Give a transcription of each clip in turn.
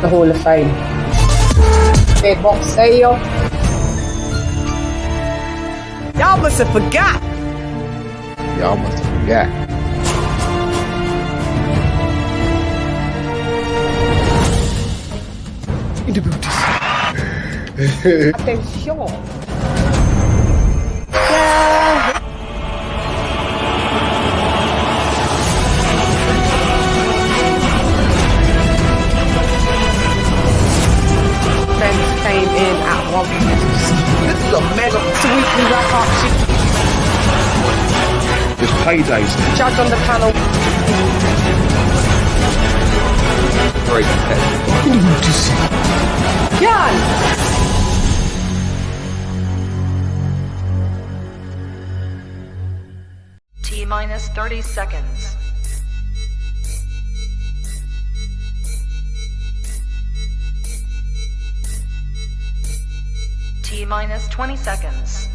the Hall of Fame. Big box sale. Y'all must have forgot. Y'all must have forgot. In the booties. Attention. Spence came in at 1. This is a mega weekly wrap-up shit. It's paydays. Judge on the panel. Very competitive. CHANN. T-minus 30 seconds. T-minus 20 seconds.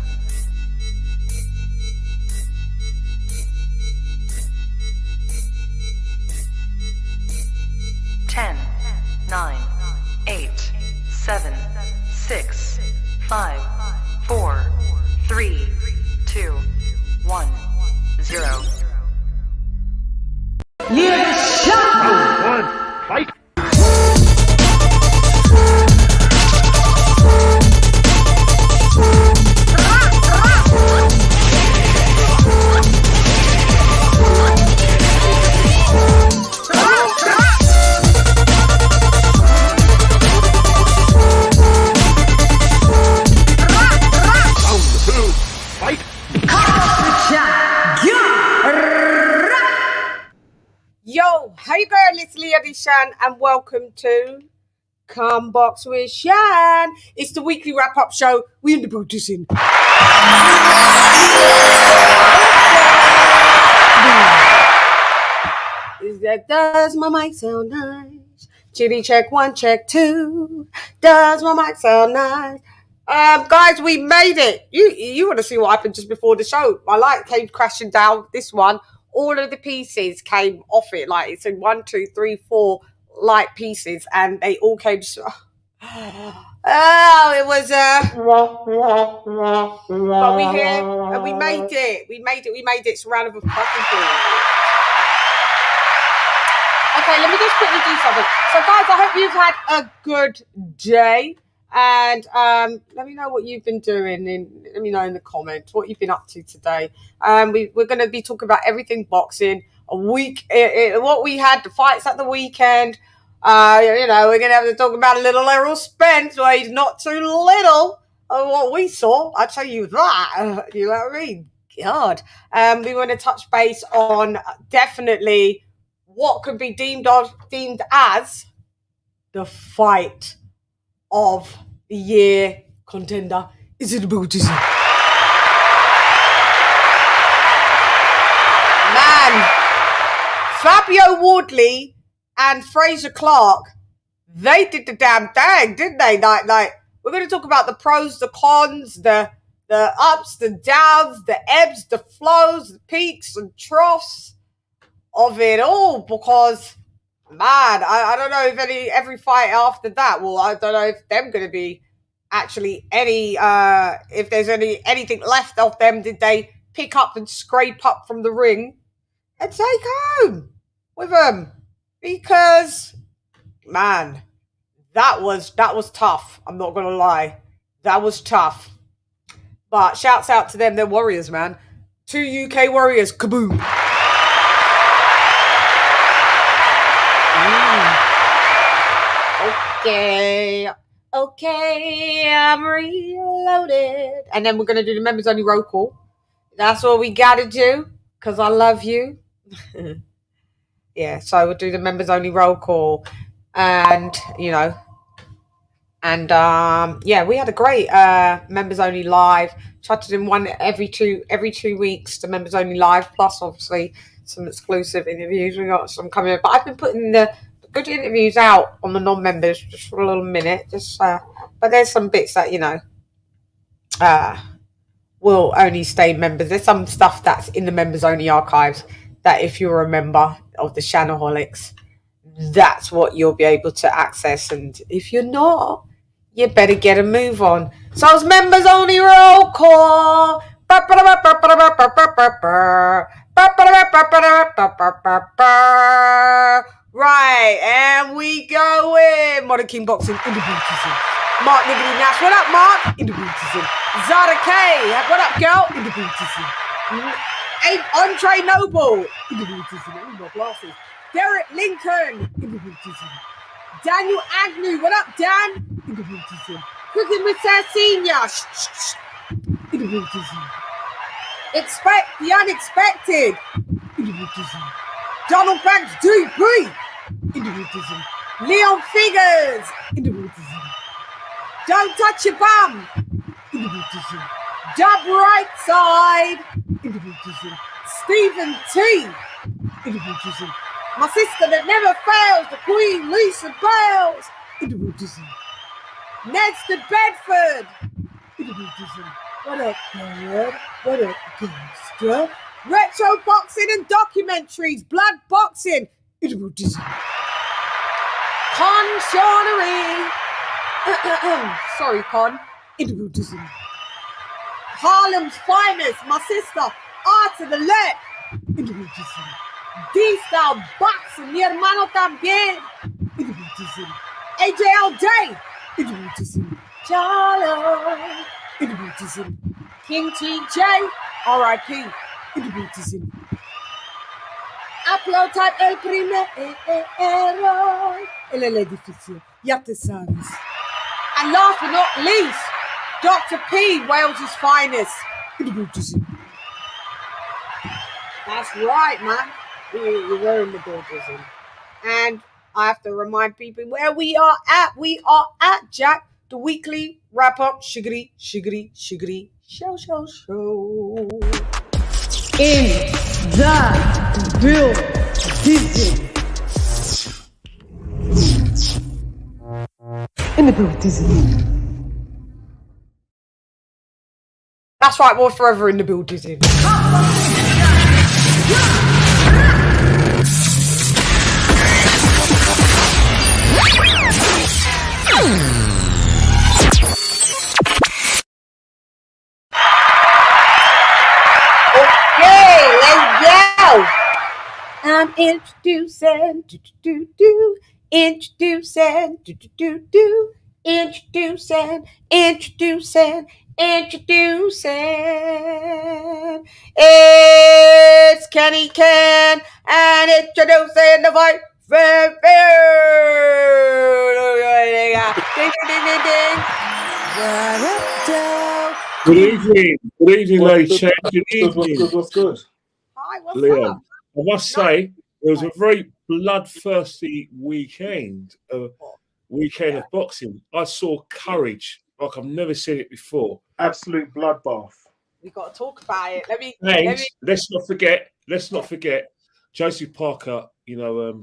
Ten, 9, 8, 7, 6, 5, 4, 3, 2, 1, 0. Yo, how you going? It's LADYCHANDUNDEM and welcome to Come Box with CHANN. It's the weekly wrap-up show. We in the booties in. Does my mic sound nice? Chitty check 1, check 2. Does my mic sound nice? Guys, we made it. You want to see what happened just before the show? My light came crashing down. This one, all of the pieces came off it. Like it's in 1, 2, 3, 4 light pieces, and they all came. Oh, it was. But we here and we made it. We made it. It's a round of applause. Okay, let me just quickly do something. So, guys, I hope you've had a good day. And let me know what you've been doing. Let me know in the comments what you've been up to today. We're going to be talking about everything boxing. What we had, the fights at the weekend. We're going to have to talk about a little Errol Spence, where he's not too little. What we saw, I'll tell you that. You know what I mean? God. We want to touch base on definitely what could be deemed as the fight of the year contender. Is it about this? Man, Fabio Wardley and Clarke, they did the damn thing, didn't they? Like we're going to talk about the pros, the cons, the ups, the downs, the ebbs, the flows, the peaks and troughs of it all, because man, I don't know if every fight after that. Well, I don't know if them going to be actually any. If there's anything left of them, did they pick up and scrape up from the ring and take home with them? Because man, that was tough. I'm not gonna lie, that was tough. But shouts out to them. They're warriors, man. 2 UK warriors. Kaboom. Okay, I'm reloaded. And then we're going to do the members only roll call. That's all we got to do, because I love you. Yeah, so we'll do the members only roll call. And, yeah, we had a great members only live. Tried to do one every two weeks, the members only live, plus obviously some exclusive interviews. We got some coming up. But I've been putting the good interviews out on the non-members just for a little minute, but there's some bits that will only stay members. There's some stuff that's in the members only archives that if you're a member of the Shannaholics, that's what you'll be able to access. And if you're not, you better get a move on. So it's members only roll call. Right, and we go in. Modern King Boxing in the beauty scene. Mark Niggity Nash, what up, Mark? In the beauty scene. Zara K, what up, girl? In the beauty scene. Andre Noble in the beauty scene. I need more glasses. Derek Lincoln in the beauty scene. Daniel Agnew, what up, Dan? In the beauty scene. Cooking with Senior in the beauty scene. Expect the unexpected in the beauty scene. Donald Banks DB in the beauty scene. Leon Figures in the beauty scene. Don't touch your bum in the beauty scene. Dub right side in the beauty scene. Stephen T in the beauty scene. My sister that never fails, the Queen Lisa Bales in the beauty scene. Ned's Bedford in the beauty scene. What up, girl? What up, gangster? Retro boxing and documentaries, blood boxing in the beauty scene. Con Shawnery. Sorry, Con. In the beauty scene. Harlem's finest, my sister, Art of the Left in the beauty scene. D-Style Boxing, mi hermano también in the beauty scene. AJL Day in the beauty scene. Charlo in the beauty scene. King TJ, R.I.P. in the beauty scene. Upload type el primero en el edificio. Ya te sabes. And last but not least, Dr. P, Wales's finest in the beauty scene. That's right, man. We're in the building. And I have to remind people where we are at. We are at Jack, the weekly wrap-up, sugary show. In the building. In the building. That's right, we're forever in the building. Okay, let's go. I'm introducing, introducing. It's Kenny Ken and introducing the fight. Ding, ding, ding, ding. What up, Joe? Good evening. Good evening, ladies. Good evening. What's good? Hi, what's Leon, up? I must say, it was a very bloodthirsty weekend. Weekend of boxing. I saw courage like I've never seen it before. Absolute bloodbath. We got to talk about it. And let's not forget, Joseph Parker,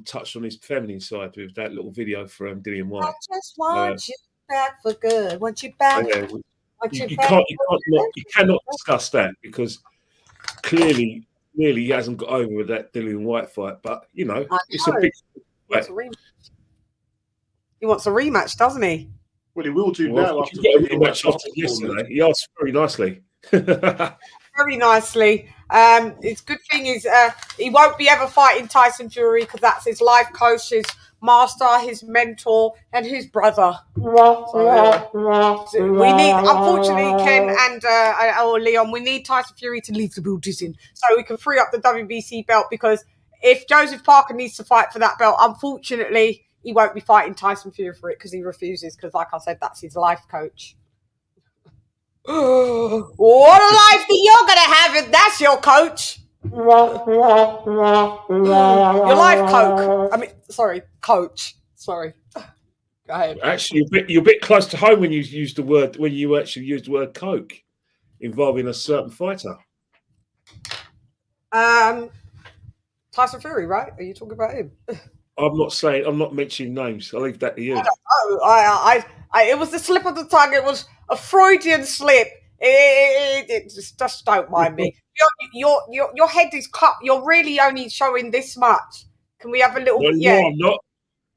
touched on his feminine side with that little video for Dillian Whyte. I just want you back for good. Want you back. You cannot discuss that because clearly he hasn't got over with that Dillian Whyte fight. But it's a big fight. He wants a rematch, doesn't he? Well, he will do now. After he got a rematch after yesterday. He asked very nicely. Very nicely. His good thing is he won't be ever fighting Tyson Fury because that's his life coach, his master, his mentor, and his brother. So, we need, unfortunately, Ken and or Leon, we need Tyson Fury to leave the building so we can free up the WBC belt, because if Joseph Parker needs to fight for that belt, unfortunately, he won't be fighting Tyson Fury for it because he refuses, because like I said, that's his life coach. What a life that you're going to have if that's your coach. Your life coach. Sorry. Go ahead. Actually, you're a bit close to home when you actually used the word coke involving a certain fighter. Tyson Fury, right? Are you talking about him? I'm not mentioning names. I'll leave that to you. It was the slip of the tongue. It was a Freudian slip. It just don't mind me. Your head is cut. You're really only showing this much. Can we have a little? No, I'm not.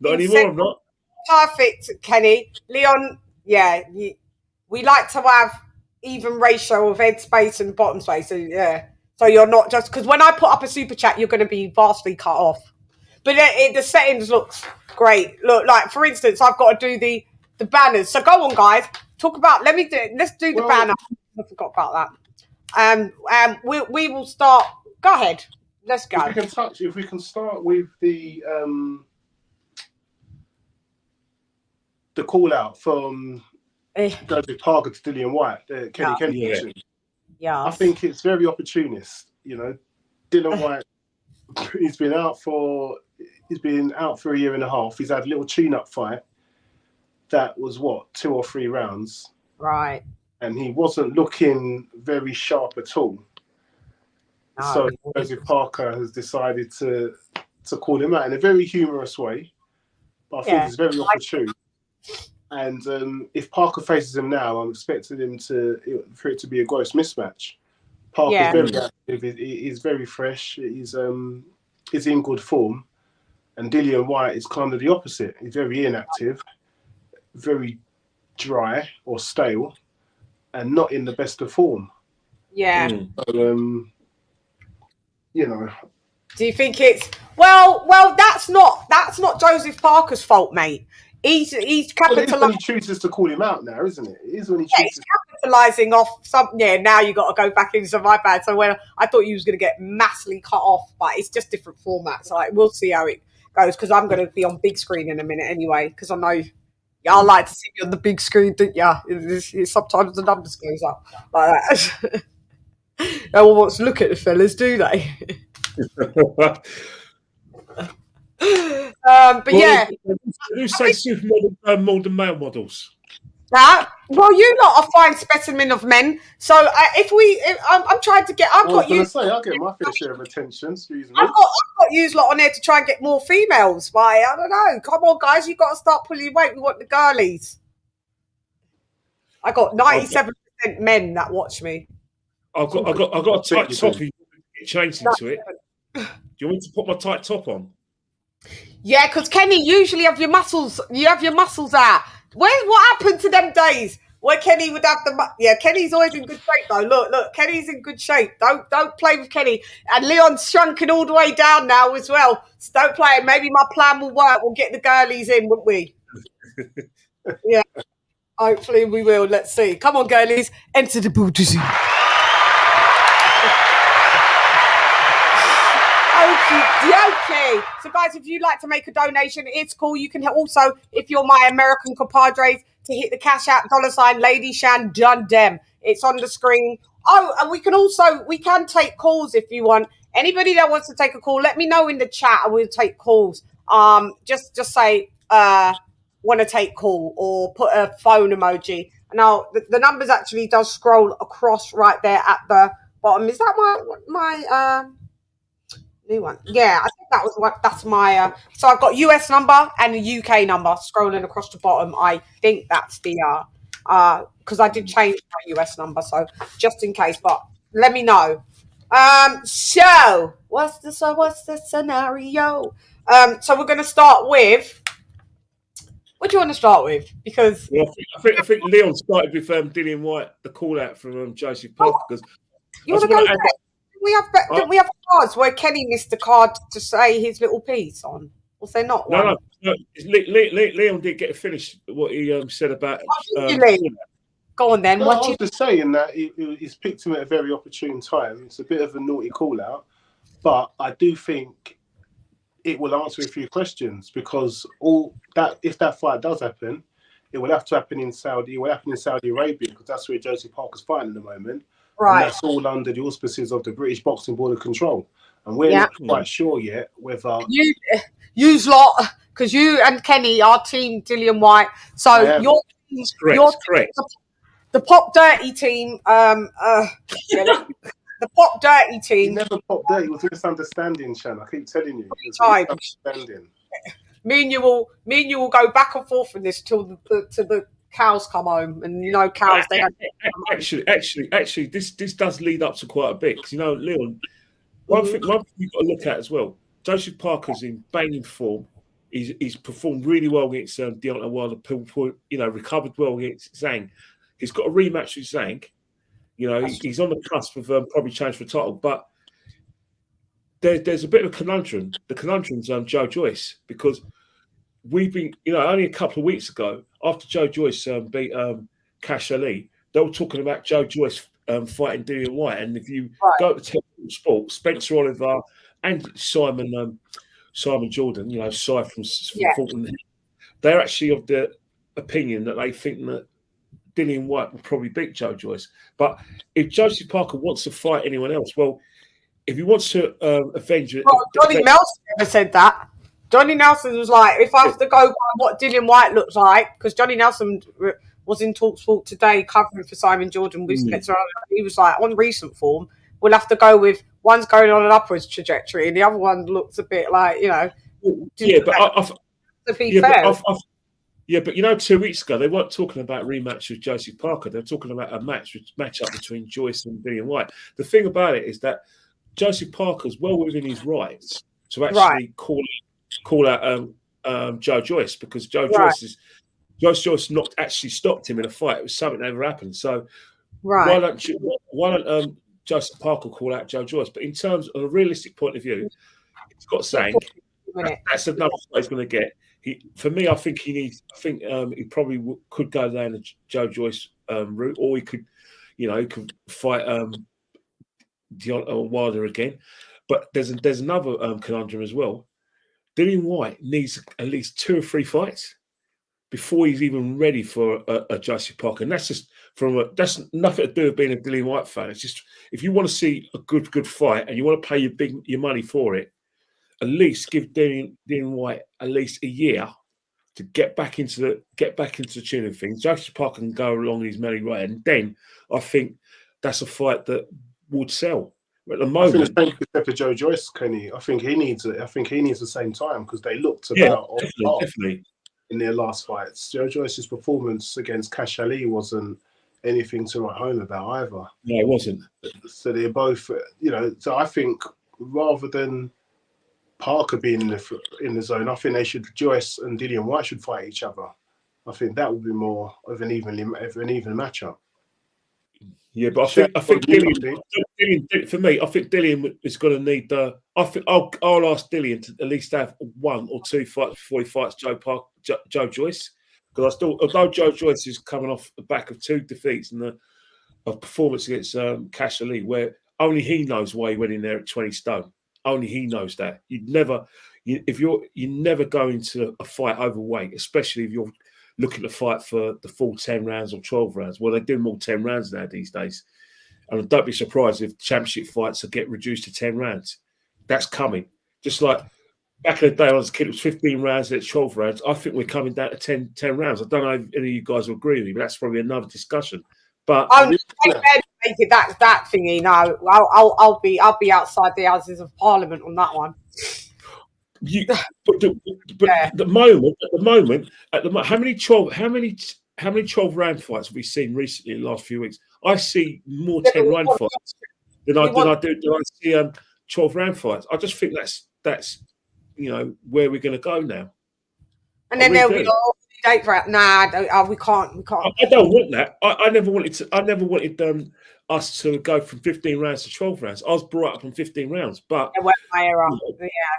Not anymore, I'm not. Perfect, Kenny. Leon, yeah, we like to have even ratio of head space and bottom space. So, yeah. So you're not just... Because when I put up a super chat, you're going to be vastly cut off. But the settings looks great. Look, like, for instance, I've got to do the banners. So go on, guys. Talk about... Let's do the banner. I forgot about that. We will start... Go ahead. Let's go. If we can start with the call out from Joseph Parker to Dillian Whyte, Kenny mentioned. Yeah. I think it's very opportunist. You know, Dillian Whyte, he's been out for a year and a half. He's had a little tune-up fight that was 2 or 3 rounds. Right. And he wasn't looking very sharp at all. No, so Joseph Parker has decided to call him out in a very humorous way. But I think it's very opportune. And if Parker faces him now, I'm expecting him for it to be a gross mismatch. Parker's very active. He's very fresh. He's in good form. And Dillian Whyte is kind of the opposite. He's very inactive, very dry or stale, and not in the best of form. Yeah. So, you know. Do you think it's well? That's not Joseph Parker's fault, mate. He's capitalizing. When he chooses to call him out now, isn't it? It is when he chooses. He's capitalizing off something. Yeah, now you got to go back into my bad. So when I thought you was going to get massively cut off, but it's just different formats. Like we'll see how it goes because I'm going to be on big screen in a minute anyway. Because I know y'all like to see me on the big screen, don't ya? Sometimes the numbers goes up like that. No one wants to look at the fellas, do they? But yeah, who say supermodel more than male models? Well, you lot are fine specimen of men. So I'm trying to get. I get my fair share of attention. Excuse me. I've got you lot on there to try and get more females. But I don't know. Come on, guys, you got to start pulling your weight. We want the girlies. I got 97% men that watch me. I've got a tight top. You get changed into it. Do you want me to put my tight top on? Yeah, because Kenny, usually have your muscles. You have your muscles out. What happened to them days where Kenny would have Kenny's always in good shape though. Look, Kenny's in good shape. Don't play with Kenny. And Leon's shrunken all the way down now as well. So don't play it. Maybe my plan will work. We'll get the girlies in, won't we? Yeah. Hopefully we will. Let's see. Come on, girlies. Enter the booty. Okay. So, guys, if you'd like to make a donation, it's cool. You can also, if you're my American compadres, to hit the cash app $LadyChanDundem. It's on the screen. Oh, and we can take calls if you want. Anybody that wants to take a call, let me know in the chat and we'll take calls. Just say want to take call or put a phone emoji. Now, the numbers actually does scroll across right there at the bottom. Is that my new one? Yeah, I think that's my so I've got US number and the UK number scrolling across the bottom. I think that's the because I did change my US number, so just in case, but let me know. So what's the scenario? So we're gonna start with, what do you want to start with? Because I think Leon started with Dillian Whyte, the call out from Joseph Parker, because you want to go we have cards where Kenny missed the card to say his little piece on. Was there not one? No. Leon didn't get to finish what he said about. Go on then. No, I was just saying that he's picked him at a very opportune time. It's a bit of a naughty call out, but I do think it will answer a few questions, because if that fight does happen, it will have to happen in Saudi. It will happen in Saudi Arabia, because that's where Joseph Parker's fighting at the moment. Right. And that's all under the auspices of the British Boxing Board of Control. And we're not quite sure yet whether... Use lot, because you and Kenny are team Dillian Whyte. So your team's correct. The Pop Dirty team, the Pop Dirty team... You never Pop Dirty. It was misunderstanding, Shan. I keep telling you. Misunderstanding. Me and you will go back and forth in this till the cows come home, and cows. They actually, this does lead up to quite a bit, because Leon. One thing you've got to look at as well. Joseph Parker's in banging form. He's performed really well against Deontay Wilder. Recovered well against Zhang. He's got a rematch with Zhang. He's on the cusp of probably challenge for the title, but there's a bit of a conundrum. The conundrum's Joe Joyce, because we've been, only a couple of weeks ago, after Joe Joyce beat Cash Ali, they were talking about Joe Joyce fighting Dillian Whyte. And if you go to Technical Sport, Spencer Oliver and Simon Jordan, Si from Fulton, they're actually of the opinion that they think that Dillian Whyte will probably beat Joe Joyce. But if Joseph Parker wants to fight anyone else, well, if he wants to avenge it. Well, Johnny Nelson never said that. Johnny Nelson was like, if I have to go by what Dillian Whyte looks like, because Johnny Nelson was in TalkSport today covering for Simon Jordan with Spencer. He was like, on recent form, we'll have to go with one's going on an upwards trajectory and the other one looks a bit like, to be fair. But 2 weeks ago, they weren't talking about rematch with Joseph Parker. They're talking about a matchup between Joyce and Dillian Whyte. The thing about it is that Joseph Parker's well within his rights to actually call out Joe Joyce, because Joe Joyce not actually stopped him in a fight. It was something that never happened. So why don't Joseph Parker call out Joe Joyce? But in terms of a realistic point of view, he's got Zhang. That's another fight he's going to get. I think he probably could go down the Joe Joyce route, or he could fight Deontay Wilder again. But there's another conundrum as well. Dillian Whyte needs at least 2 or 3 fights before he's even ready for a Joseph Parker, and that's just that's nothing to do with being a Dillian Whyte fan. It's just, if you want to see a good fight and you want to pay your money for it, at least give Dillian Whyte at least a year to get back into the tune of things. Joseph Parker can go along his merry way, and then I think that's a fight that would sell. At the moment, I think the same except for Joe Joyce, Kenny. I think he needs the same time, because they looked about definitely in their last fights. Joe Joyce's performance against Cash Ali wasn't anything to write home about either. No, it wasn't. So they're both, So I think rather than Parker being in the zone, I think Joyce and Dillian Whyte should fight each other. I think that would be more of an even matchup. Yeah, but I think Dillian, for me, I think Dillian is going to need I'll ask Dillian to at least have 1 or 2 fights before he fights Joe Joyce, because although Joe Joyce is coming off the back of 2 defeats and a performance against Cash Ali, where only he knows why he went in there at 20 stone. Only he knows that. You're never going to a fight overweight, especially if you're looking to fight for the full 10 rounds or 12 rounds. Well, they do more 10 rounds now these days. And don't be surprised if championship fights get reduced to 10 rounds. That's coming. Just like back in the day when I was a kid, it was 15 rounds, it's 12 rounds. I think we're coming down to 10 rounds. I don't know if any of you guys will agree with me, but that's probably another discussion. But make it that thingy. No, I'll be outside the Houses of Parliament on that one. At the moment, how many 12 round fights have we seen recently in the last few weeks? I see more 10 round fights than I see 12 round fights. I just think that's where we're going to go now. And then there'll be date for it. Nah, we can't. I don't want that. I never wanted us to go from 15 rounds to 12 rounds. I was brought up on 15 rounds, but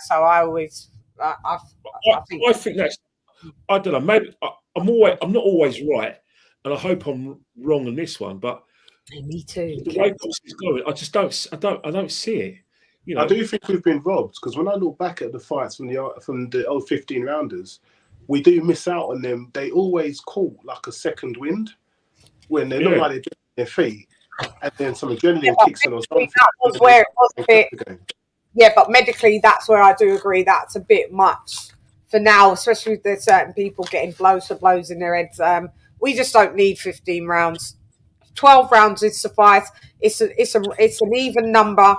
so I always, I think that's. I don't know. Maybe I'm not always right, and I hope I'm wrong on this one. But me too. The way it's going, I just don't see it. I do think we've been robbed, because when I look back at the fights from the old 15 rounders, we do miss out on them. They always call like a second wind when they look like they're doing their feet, and then some adrenaline kicks in or something. That was where it was a bit. Yeah, but medically, that's where I do agree. That's a bit much for now, especially with there's certain people getting blows in their heads. We just don't need 15 rounds. 12 rounds is suffice. It's an even number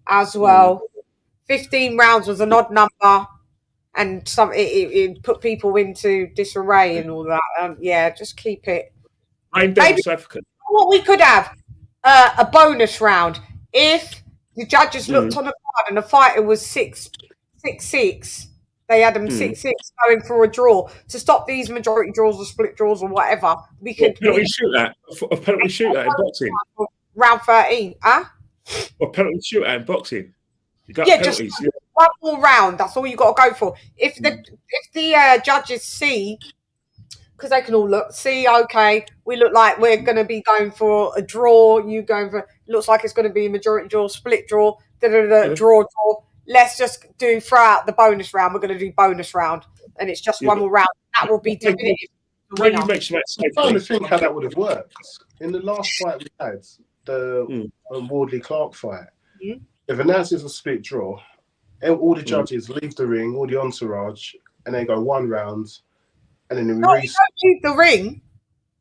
as well. 15 rounds was an odd number. And it put people into disarray and all that. Just keep it. Maybe what we could have a bonus round if the judges looked on the card and the fighter was 6'6". They had them 6-6 going for a draw to stop these majority draws or split draws or whatever. We could penalty shootout. A penalty shootout in boxing. Round 13, huh? A penalty shootout in boxing. You got penalties. Just one more round. That's all you got to go for. If the judges see, because they can all see, okay, we look like we're going to be going for a draw. You going for looks like it's going to be a majority draw, split draw, draw. Let's just throw out the bonus round. We're going to do bonus round, and it's just one more round. That will be definitive. When you mention that, I'm trying to think how that would have worked. In the last fight we had, the Wardley Clarke fight, if announced a split draw, all the judges leave the ring, all the entourage, and they go one round, and then we you don't leave the ring.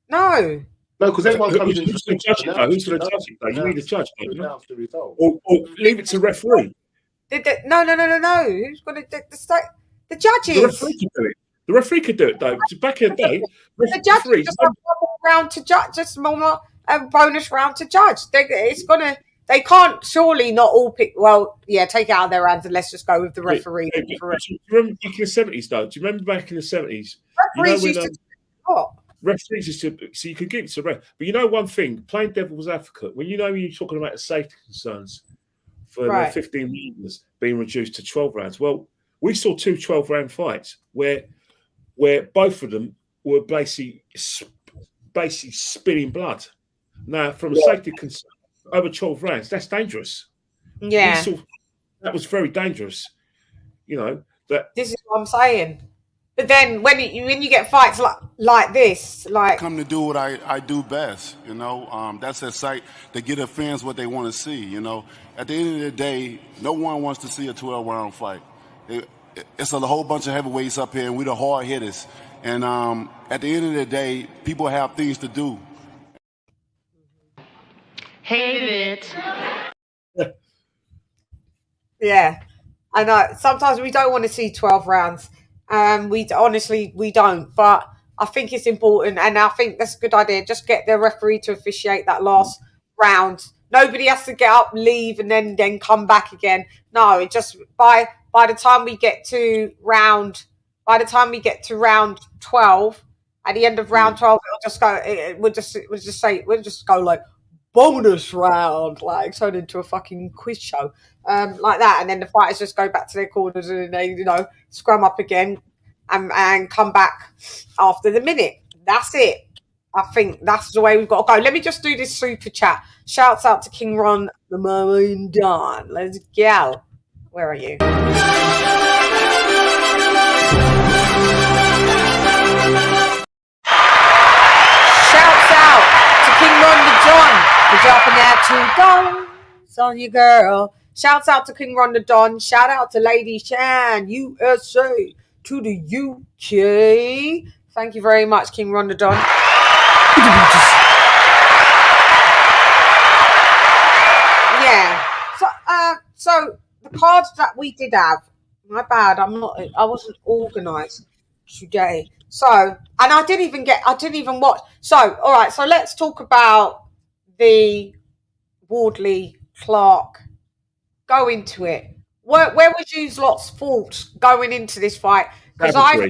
No, because everyone comes in. Who's going to judge it, though? Who's going to judge it, though? You need a judge, don't you? Announce the result. Or leave it to referee. No. Who's going to the judges? The referee could do it. The referee could do it, though. Back in the day, the judges just have one more round to judge, just more bonus round to judge. They can't surely not all pick. Well, yeah, take it out of their hands and let's just go with the referee. Do you remember back in the 70s, though? Do you remember back in the 70s? Referees used to referees used to, so you could give it to ref. But you know one thing, playing devil's advocate, when you're talking about the safety concerns for the 15 rounders being reduced to 12 rounds. Well, we saw 2 12-round fights where both of them were basically spitting blood. Now, from a safety concern, over 12 rounds, that's dangerous. Yeah. That was very dangerous. This is what I'm saying. But then when you get fights like this, come to do what I do best, that's a sight to get the fans what they want to see, At the end of the day, no one wants to see a 12-round fight. It's a whole bunch of heavyweights up here, and we're the hard hitters. And at the end of the day, people have things to do. Hate it. Yeah, I know. Sometimes we don't want to see 12 rounds. We don't. But I think it's important, and I think that's a good idea. Just get the referee to officiate that last round. Nobody has to get up, leave, and then come back again. No, it just by the time we get to round 12, at the end of round 12, we'll just go like bonus round, like turn into a fucking quiz show, like that, and then the fighters just go back to their corners and they, scrum up again and come back after the minute. That's it. I think that's the way we've got to go. Let me just do this super chat. Shouts out to King Ron, the Marine Don. Let's go. Where are you? Shouts out to King Ron the John. We're dropping that $2 on you, girl. Shouts out to King Ron the Don. Shout out to Lady Chan, USA, to the UK. Thank you very much, King Ron the Don. Yeah. So the cards that we did have, my bad, I wasn't organised today. So, and I didn't even watch. So, all right, so let's talk about the Wardley Clarke. Go into it. Where was you lot's thoughts going into this fight? Because I thought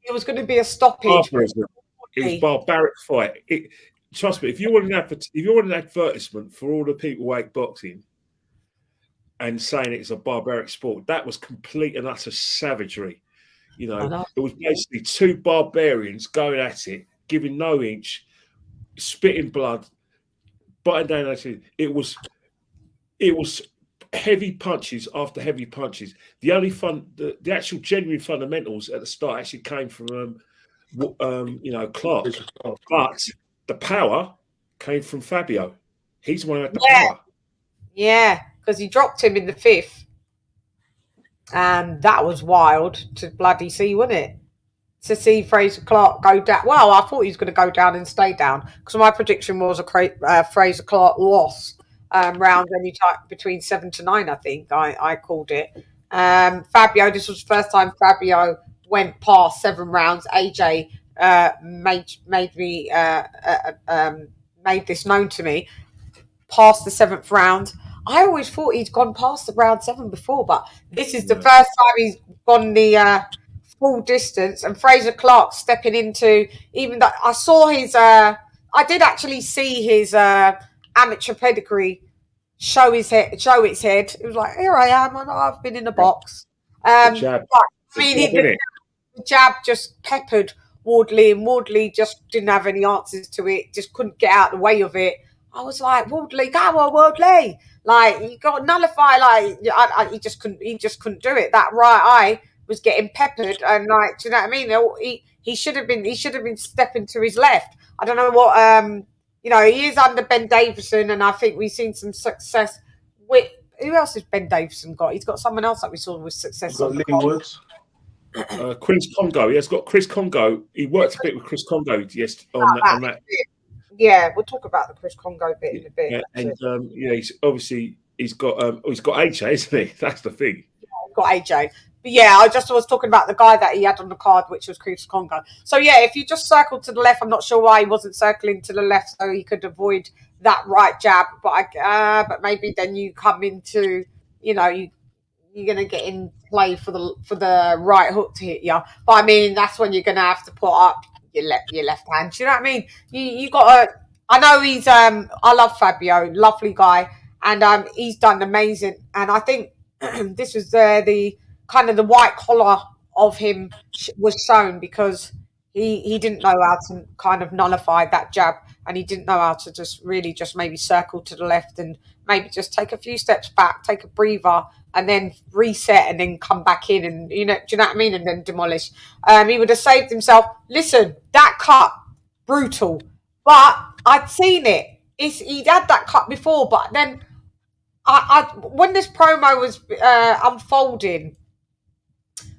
it was going to be a stoppage. It was a barbaric fight. Trust me, if you want an advertisement for all the people who hate boxing and saying it's a barbaric sport, that was complete and utter savagery. It was basically 2 barbarians going at it, giving no inch, spitting blood, biting down at it. It was heavy punches after heavy punches. The only the actual genuine fundamentals at the start actually came from Clarke, but the power came from Fabio. He's the one who had the power. Yeah, because he dropped him in the 5th. And that was wild to bloody see, wasn't it? To see Fraser Clarke go down. Well, I thought he was going to go down and stay down because my prediction was a Fraser Clarke loss. Rounds any time between 7 to 9, I think I called it. Fabio, this was the first time Fabio went past 7 rounds. AJ made this known to me past the 7th round. I always thought he'd gone past the round 7 before, but this is the first time he's gone the full distance, and Fraser Clarke stepping into, even though I saw his, I did actually see his amateur pedigree show its head. It was like, here I am, and I've been in the box. The jab. I mean, the jab just peppered Wardley, and Wardley just didn't have any answers to it, just couldn't get out of the way of it. I was like, Wardley, come on, Wardley. Like, you got to nullify, like, he just couldn't do it. That right eye was getting peppered, and like, do you know what I mean? He should have been stepping to his left. I don't know what, you know, he is under Ben Davison, and I think we've seen some success with, who else has Ben Davison got? He's got someone else that we saw with success. Got Lee Woods. Chris Congo. He's got Chris Congo. He worked a bit with Chris Congo, yes, on that. Yeah, we'll talk about the Chris Congo bit in a bit. Yeah, and he's obviously he's got AJ, isn't he? That's the thing. Yeah, he's got AJ. But yeah, I just was talking about the guy that he had on the card, which was Chris Congo. So yeah, if you just circle to the left, I'm not sure why he wasn't circling to the left, so he could avoid that right jab. But but maybe then you come into, you know, you're gonna get in play for the right hook to hit you. But I mean, that's when you're gonna have to put up your left hand. Do you know what I mean? You got to. I know he's. I love Fabio, lovely guy, and he's done amazing. And I think this was the kind of the white collar of him was shown, because he didn't know how to kind of nullify that jab, and he didn't know how to just maybe circle to the left and maybe just take a few steps back, take a breather, and then reset and then come back in, and do you know what I mean? And then demolish. He would have saved himself. Listen, that cut, brutal, but I'd seen it. He'd had that cut before, but then when this promo was unfolding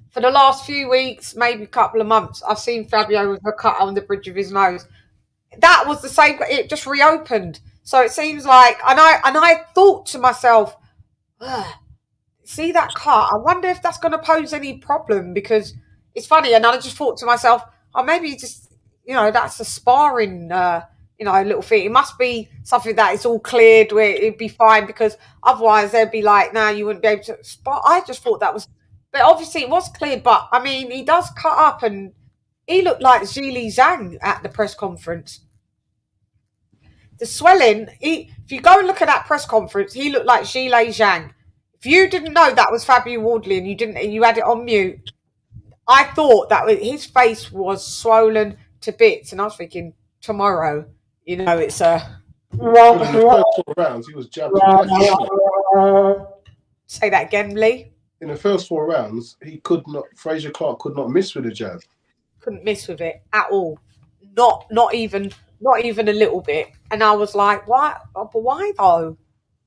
for the last few weeks, maybe a couple of months, I've seen Fabio with a cut on the bridge of his nose. That was the same. It just reopened. So it seems like, and I thought to myself, see that cut? I wonder if that's going to pose any problem, because it's funny. And I just thought to myself, oh, maybe just, you know, that's a sparring, you know, little thing. It must be something that is all cleared where it'd be fine, because otherwise they'd be like, no, you wouldn't be able to spar. I just thought that was, but obviously it was cleared. But I mean, he does cut up, and he looked like Zhili Zhang at the press conference. The swelling, if you go and look at that press conference, he looked like Zhili Zhang. If you didn't know that was Fabio Wardley and you had it on mute, I thought that his face was swollen to bits, and I was thinking, tomorrow, you know, it's a. In the first 4 rounds, he was jabbed. Say that again, Lee. In the first 4 rounds, Fraser Clarke could not miss with a jab. Couldn't miss with it at all. Not even a little bit. And I was like, why? But why though?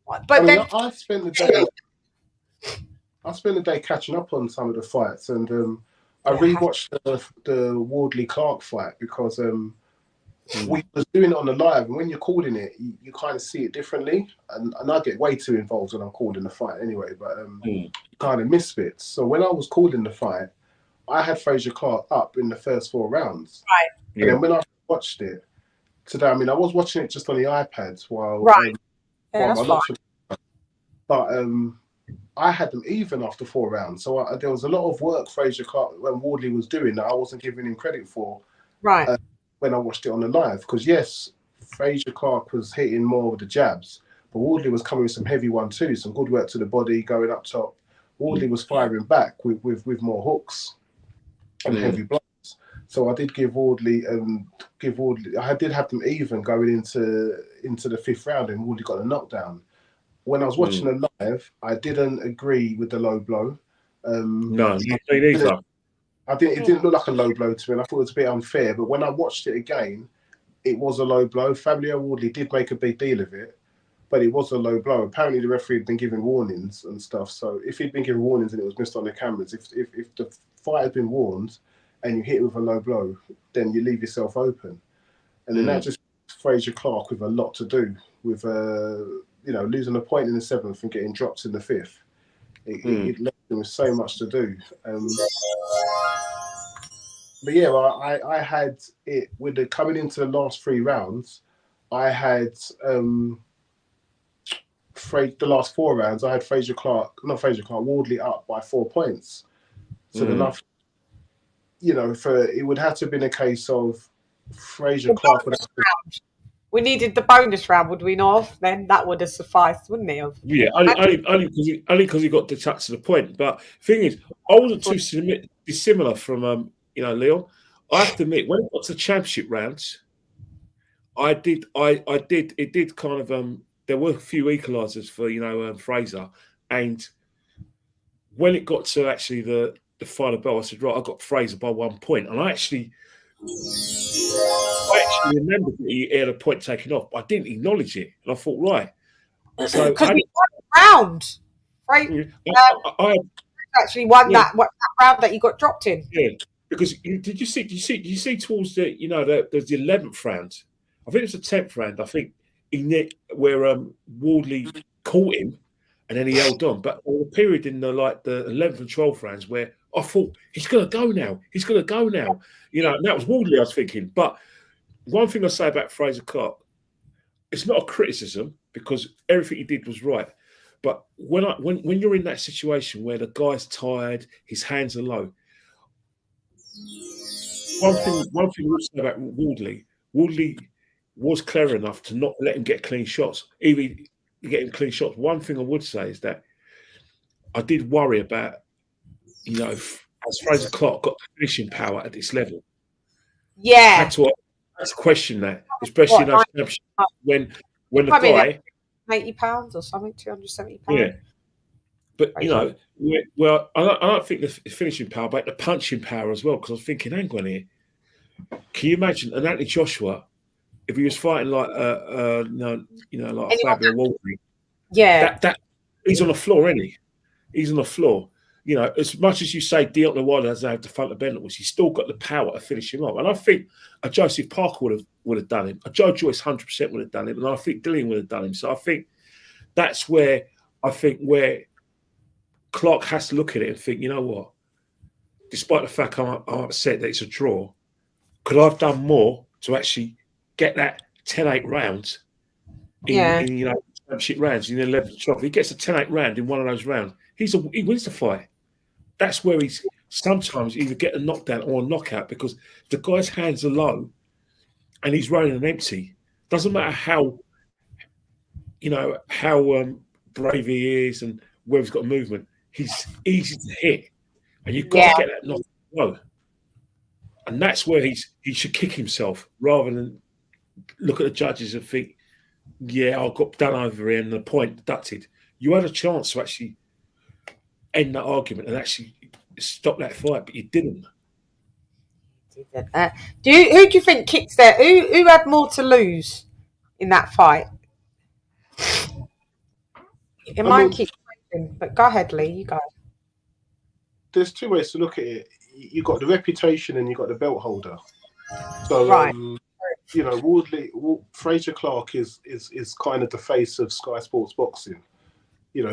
But I mean, then I spent the day catching up on some of the fights, and I rewatched the Wardley Clarke fight, because we was doing it on the live, and when you're calling it, you kind of see it differently, and I get way too involved when I'm calling the fight anyway, but you kind of miss bits. So when I was calling the fight, I had Fraser Clarke up in the first 4 rounds. Right. And then when I watched it today, I mean, I was watching it just on the iPad while that's fine. But I had them even after 4 rounds. So there was a lot of work Fraser Clarke when Wardley was doing that I wasn't giving him credit for. Right. When I watched it on the live, because yes, Fraser Clarke was hitting more with the jabs, but Wardley was coming with some heavy one too, some good work to the body, going up top. Wardley was firing back with more hooks and heavy blows. So I did give Wardley. I did have them even going into the 5th round, and Wardley got a knockdown. When I was watching the live, I didn't agree with the low blow. No, me neither. It didn't look like a low blow to me, and I thought it was a bit unfair. But when I watched it again, it was a low blow. Fabio Wardley did make a big deal of it, but it was a low blow. Apparently, the referee had been giving warnings and stuff. So if he'd been giving warnings and it was missed on the cameras, if the fight had been warned and you hit it with a low blow, then you leave yourself open. And then that just Fraser Clarke with a lot to do with losing a point in the 7th and getting dropped in the 5th. It left him with so much to do. But yeah, I had it with the coming into the last 3 rounds. I had the last 4 rounds. I had Wardley up by 4 points. So the last, it would have to have been a case of Fraser Clarke would have to. We needed the bonus round, would we not? Then that would have sufficed, wouldn't it? Yeah, only because he got to the point. But thing is, I wasn't too dissimilar from Leon. I have to admit, when it got to the championship rounds, I did it did kind of there were a few equalisers for Fraser, and when it got to actually the final bell, I said, right, I got Fraser by 1 point, and I actually remembered that he had a point taken off, but I didn't acknowledge it, and I thought, right, so because we won the round, right? I actually won that round that you got dropped in. Yeah, because did you see towards the there's the 11th round, I think it was the 10th round, I think where Wardley caught him and then he held on, but there was a period in the 11th and 12th rounds where I thought he's going to go now, and that was Wardley I was thinking. But one thing I say about Fraser Clarke, it's not a criticism because everything he did was right. But when you're in that situation where the guy's tired, his hands are low, one thing I would say about Wardley was clever enough to not let him get clean shots. Even getting clean shots. One thing I would say is that I did worry about, as Fraser Clarke got finishing power at this level. Yeah. I had to question that, especially in those championships when the guy £80 or something, £270. Yeah. But well, I don't think the finishing power, but the punching power as well. Because I was thinking, hang on here, can you imagine an Anthony Joshua if he was fighting like like Fabio Wardley? Yeah, that he's on the floor, isn't he? He's on the floor. As much as you say Dillian Whyte doesn't have the fundamentals, he's still got the power to finish him off. And I think a Joseph Parker would have done him. A Joe Joyce 100% would have done him, and I think Dillian would have done him. So I think that's where Clarke has to look at it and think, you know what? Despite the fact I'm upset that it's a draw, could I have done more to actually get that 10-8 rounds in championship rounds in the 11th, 12th? If he gets a 10-8 round in one of those rounds, he wins the fight. That's where he's sometimes either get a knockdown or a knockout because the guy's hands are low and he's running an empty. Doesn't matter how brave he is and where he's got movement. He's easy to hit, and you've got to get that knockdown low. And that's where he should kick himself rather than look at the judges and think, yeah, I got done over here and the point deducted. You had a chance to actually end that argument and actually stop that fight, but you didn't. Who do you think kicks there? Who had more to lose in that fight? It might keep breaking, but go ahead, Lee. You go. There's two ways to look at it. You got the reputation and you got the belt holder. So right. Wardley, Fraser Clarke is kind of the face of Sky Sports Boxing.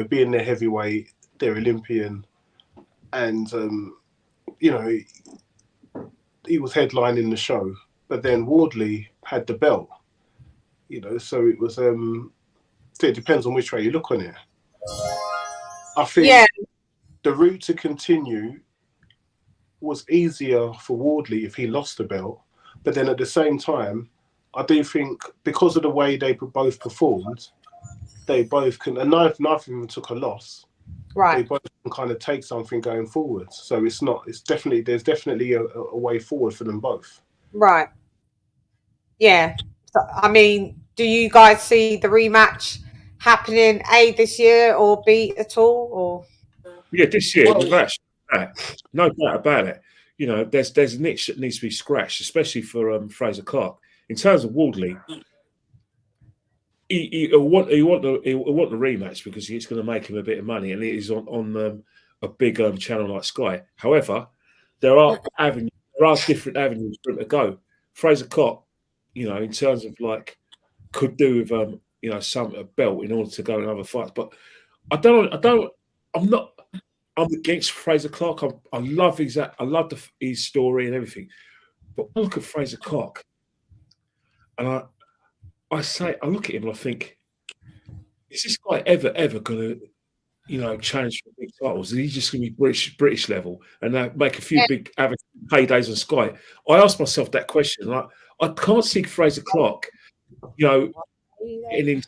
Being their heavyweight, their Olympian, and he was headlining the show. But then Wardley had the belt. So it was. It depends on which way you look on it. I think the route to continue was easier for Wardley if he lost the belt. But then at the same time, I do think because of the way they both performed, they both can, and neither of them took a loss. Right. They both can kind of take something going forward. So there's definitely a way forward for them both. Right. Yeah. So, I mean, do you guys see the rematch happening A this year or B at all? Or yeah, this year, no doubt about it. There's a niche that needs to be scratched, especially for Fraser Clarke. In terms of Wardley, he'll want the rematch because it's going to make him a bit of money, and it is on a big channel like Sky. However, there are different avenues for him to go. Fraser Clarke, in terms of could do with a belt in order to go in other fights, but I'm against Fraser Clarke. I love his story and everything, but I look at Fraser Clarke, and I look at him and I think, is this guy ever going to, challenge for big titles? Is he just going to be British level and make a few big paydays on Sky? I asked myself that question. Like, I can't see Fraser Clarke, getting into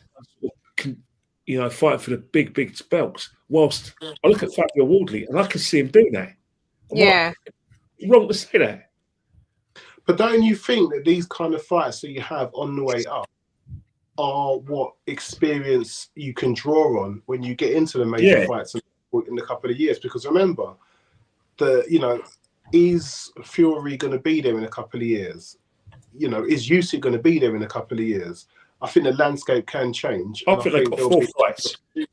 fighting for the big belts. Whilst I look at Fabio Wardley and I can see him doing that. Wrong to say that. But don't you think that these kind of fights that you have on the way up are what experience you can draw on when you get into the major fights in a couple of years? Because remember, is Fury going to be there in a couple of years? Is Usyk going to be there in a couple of years? I think the landscape can change. I think they've got 4 fights. I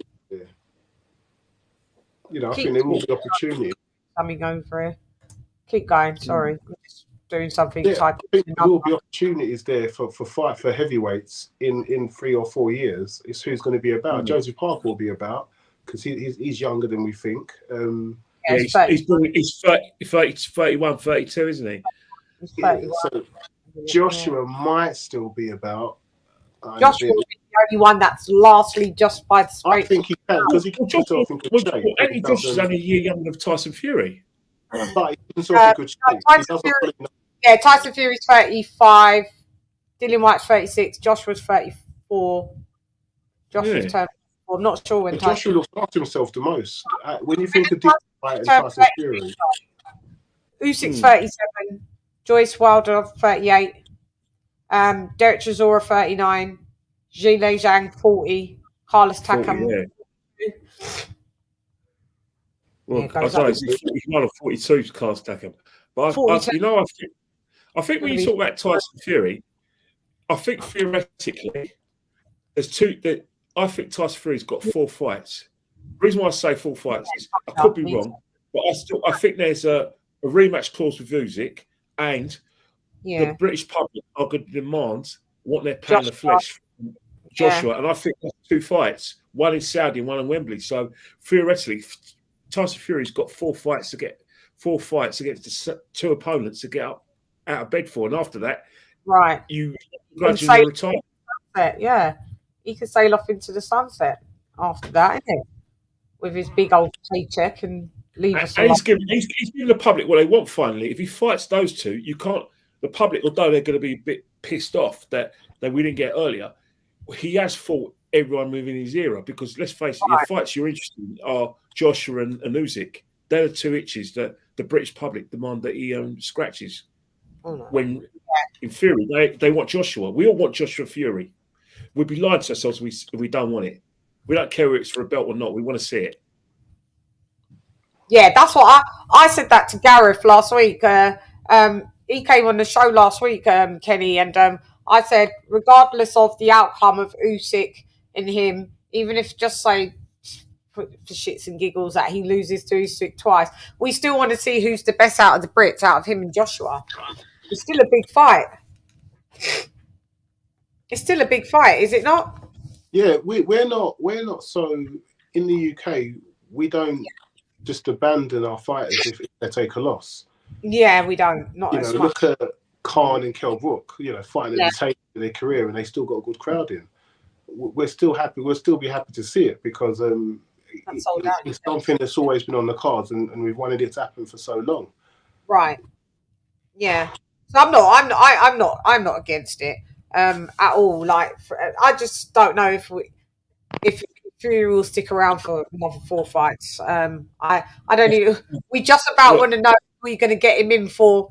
think there will be opportunity. Something going for it. Keep going. Sorry, just doing something. I think there will be opportunities there for heavyweights in 3 or 4 years. It's who's going to be about. Joseph Parker will be about because he's younger than we think. He's 31, 32, isn't he? He's 31. So Joshua might still be about. Joshua will be the only one that's lastly just by the straight. I think he can because he can himself in good shape. Anthony Joshua's only a year younger than Tyson Fury. But he's himself in good shape. Tyson Fury's 35. Dillian Whyte's 36. Joshua's 34. Joshua's turned 34. I'm not sure when Joshua looks after himself the most. When you think of Dillian Whyte and Tyson Fury. Usyk's 37. Joyce Wilder 38. Derek Chisora 39. Zhilei Zhang 40. Carlos Takam. Well, I don't know, he's one of 42 Carlos Takam. But I think when you talk about Tyson Fury, I think theoretically there's two. I think Tyson Fury's got 4 fights. The reason why I say 4 fights is I could be wrong, but I think there's a rematch clause with Usyk, and the British public are going to demand what they're paying the flesh from Joshua, and I think that's 2 fights, one in Saudi and one in Wembley. So theoretically, Tyson Fury's got 4 fights against the 2 opponents to get out of bed for, and after that, you gradually retire. Yeah, he could sail off into the sunset after that, isn't it? With his big old paycheck and leave us. And he's giving the public what they want. Finally, if he fights those 2, you can't. The public, although they're going to be a bit pissed off that we didn't get earlier, he has fought everyone within his era. Because let's face it, the fights you're interested in are Joshua and Usyk. They're the 2 itches that the British public demand that he scratches. When in Fury, they want Joshua. We all want Joshua Fury. We'd be lying to ourselves if we don't want it. We don't care if it's for a belt or not. We want to see it. Yeah, that's what I said that to Gareth last week. He came on the show last week, Kenny, and I said, regardless of the outcome of Usyk and him, even if just say for shits and giggles that he loses to Usyk twice, we still want to see who's the best out of the Brits, out of him and Joshua. It's still a big fight. It's still a big fight, is it not? Yeah, we're not so in the UK. We don't just abandon our fighters if they take a loss. Yeah, we don't. Not as much. Look at Khan and Kell Brook. Fighting at the tail of their career, and they still got a good crowd in. We're still happy. We'll still be happy to see it because it's something that's always been on the cards, and we've wanted it to happen for so long. Right. Yeah. So I'm not against it at all. Like, I just don't know if Fury will stick around for another 4 fights. I don't know. We just about want to know if we're going to get him in for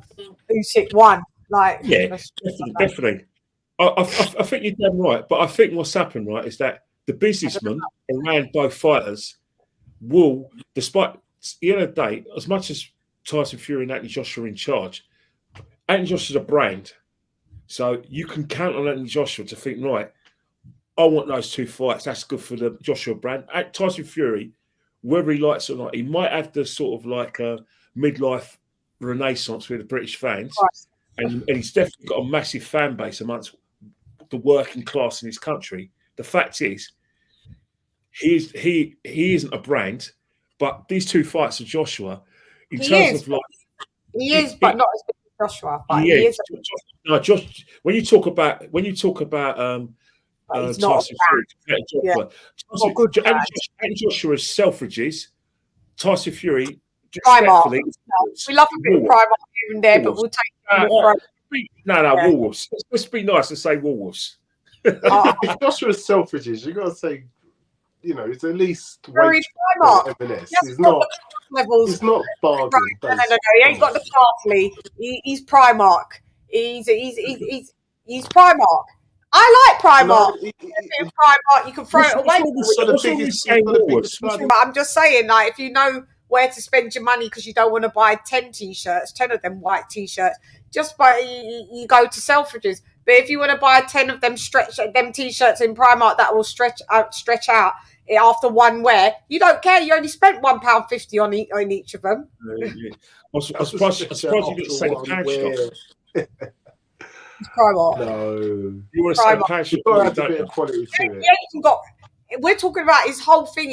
Usyk 1. Like, yeah, definitely. I think you're damn right, but I think what's happened, right, is that the businessmen around both fighters will, despite the end of the day, as much as Tyson Fury and Anthony Joshua are in charge, Anthony Joshua's a brand, so you can count on Anthony Joshua to think, right, I want those 2 fights. That's good for the Joshua brand. Tyson Fury, whether he likes it or not, he might have the sort of like a midlife renaissance with the British fans, and he's definitely got a massive fan base amongst the working class in his country. The fact is, he isn't a brand, but these 2 fights of Joshua, in terms of like, he is, but not as big as Joshua. But he is. No, Josh. When you talk about But he's not Tyson Fury. Yeah. Not good Andy Joshua is Selfridges. Tyson Fury, Primark. respectfully, We love a bit of Primark here and there, but we'll take Woolworths. Let's be nice and say Woolworths. If Joshua's Selfridges, you got to say, you know, it's at least very Primark. It's not levels. It's not bargain. No, he ain't got the parsley. He's Primark. He's Primark. I like Primark. Primark, you can throw it away. But I'm just saying, like, if you know where to spend your money because you don't want to buy 10 t-shirts, 10 of them white t-shirts, just buy. You go to Selfridges. But if you want to buy 10 of them t-shirts in Primark that will stretch out after one wear, you don't care. You only spent £1.50 on each of them. I'm surprised you didn't say pants shop. No, you want to say pants shop? We're talking about his whole thing.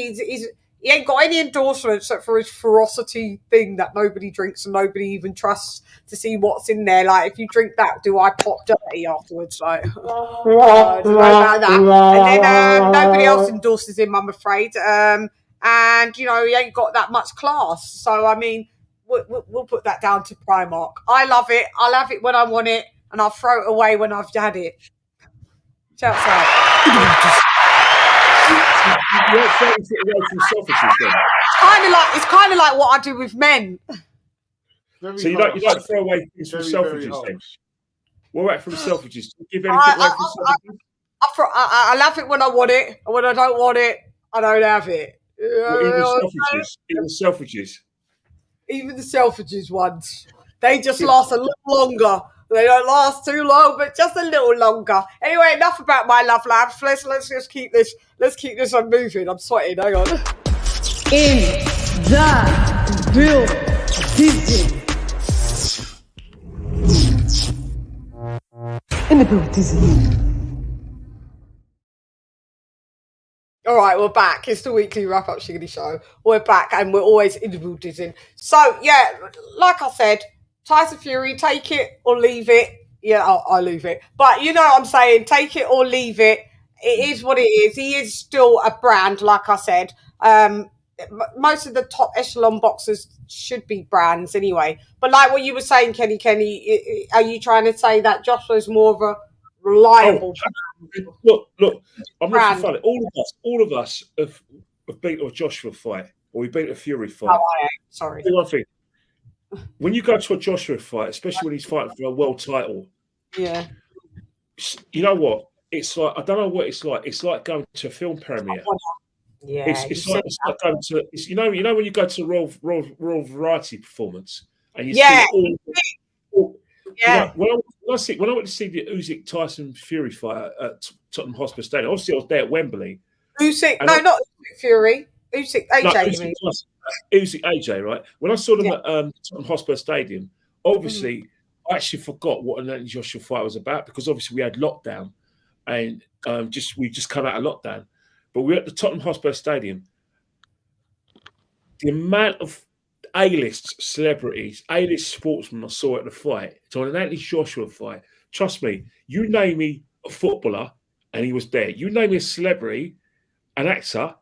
He ain't got any endorsements except for his ferocity thing that nobody drinks and nobody even trusts to see what's in there. Like, if you drink that, do I pop dirty afterwards? Like, don't know about that. And then nobody else endorses him, I'm afraid. And, you know, he ain't got that much class. So, I mean, we'll put that down to Primark. I love it. I'll have it when I want it, and I'll throw it away when I've had it. Shouts out. It's kind of like what I do with men. So you don't throw away things from Selfridges then? What about from Selfridges? Do you give anything away from Selfridges? I'll have it when I want it, and when I don't want it, I don't have it. Even Selfridges? Even the Selfridges ones. They just last a little longer. They don't last too long, but just a little longer. Anyway, enough about my love life. Let's just keep this. Let's keep this on moving. I'm sweating. Hang on. In the building. In the building. All right, we're back. It's the weekly wrap-up Shiggity show. We're back, and we're always in the building. So, yeah, like I said, Tyson Fury, take it or leave it. Yeah, I'll leave it. But you know what I'm saying, take it or leave it. It is what it is. He is still a brand, like I said. Most of the top echelon boxers should be brands anyway. But like what you were saying, Kenny, are you trying to say that Joshua's more of a reliable brand? Look, I'm not funny. All of us have beat a Joshua fight, or we beat a Fury fight. Oh, sorry. One thing. When you go to a Joshua fight, especially when he's fighting for a world title, yeah, you know what? It's like, I don't know what it's like. It's like going to a film premiere. Yeah, it's like going to, you know when you go to a Royal Variety performance and you see all. Yeah. You know, when I went to see the Usyk Tyson Fury fight at Tottenham Hotspur Stadium, obviously I was there at Wembley. Usyk, not Usyk Fury. Usyk AJ. Usyk AJ, right? When I saw them at Tottenham Hotspur Stadium, obviously I actually forgot what an Andy Joshua fight was about because obviously we had lockdown and we just come out of lockdown. But we were at the Tottenham Hotspur Stadium. The amount of A-list celebrities, A-list sportsmen I saw at the fight, so an Andy Joshua fight, trust me, you name me a footballer and he was there. You name me a celebrity, an actor,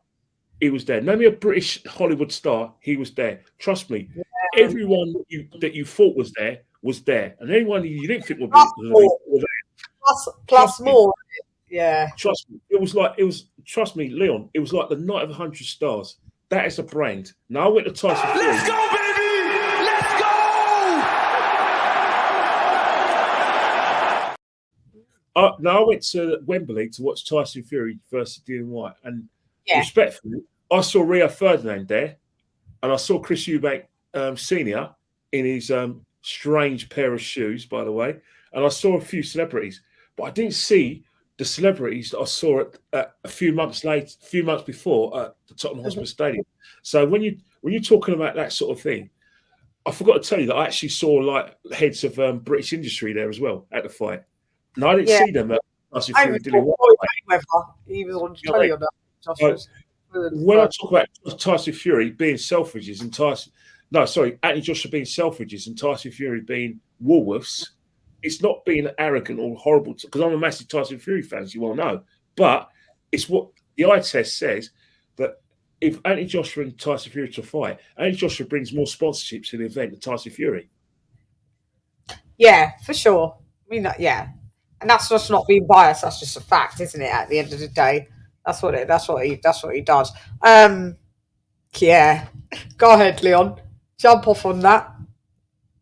he was there. Name me a British Hollywood star, he was there. Trust me, everyone that you thought was there. And anyone you didn't think would be was there. Plus more. Yeah. Trust me, trust me, Leon, it was like the night of 100 stars. That is a brand. Now I went to Tyson Fury. Let's go, baby! Let's go! Now I went to Wembley to watch Tyson Fury versus Dillian Whyte. And respectfully, I saw Rio Ferdinand there. And I saw Chris Eubank Sr. in his strange pair of shoes, by the way. And I saw a few celebrities. But I didn't see the celebrities that I saw at a few months before at the Tottenham Hotspur Stadium. So when you're talking about that sort of thing, I forgot to tell you that I actually saw like heads of British industry there as well at the fight. No, I didn't see them at Tyson Fury. He was on telly on that. When I talk about Tyson Fury being Selfridges and Anthony Joshua being Selfridges and Tyson Fury being Woolworths, it's not being arrogant or horrible, because I'm a massive Tyson Fury fan, as you well know. But it's what the eye test says, that if Anthony Joshua and Tyson Fury to fight, Anthony Joshua brings more sponsorship to the event than Tyson Fury. Yeah, for sure. I mean, yeah, and that's just not being biased. That's just a fact, isn't it? At the end of the day, that's what he does. Yeah, go ahead, Leon. Jump off on that.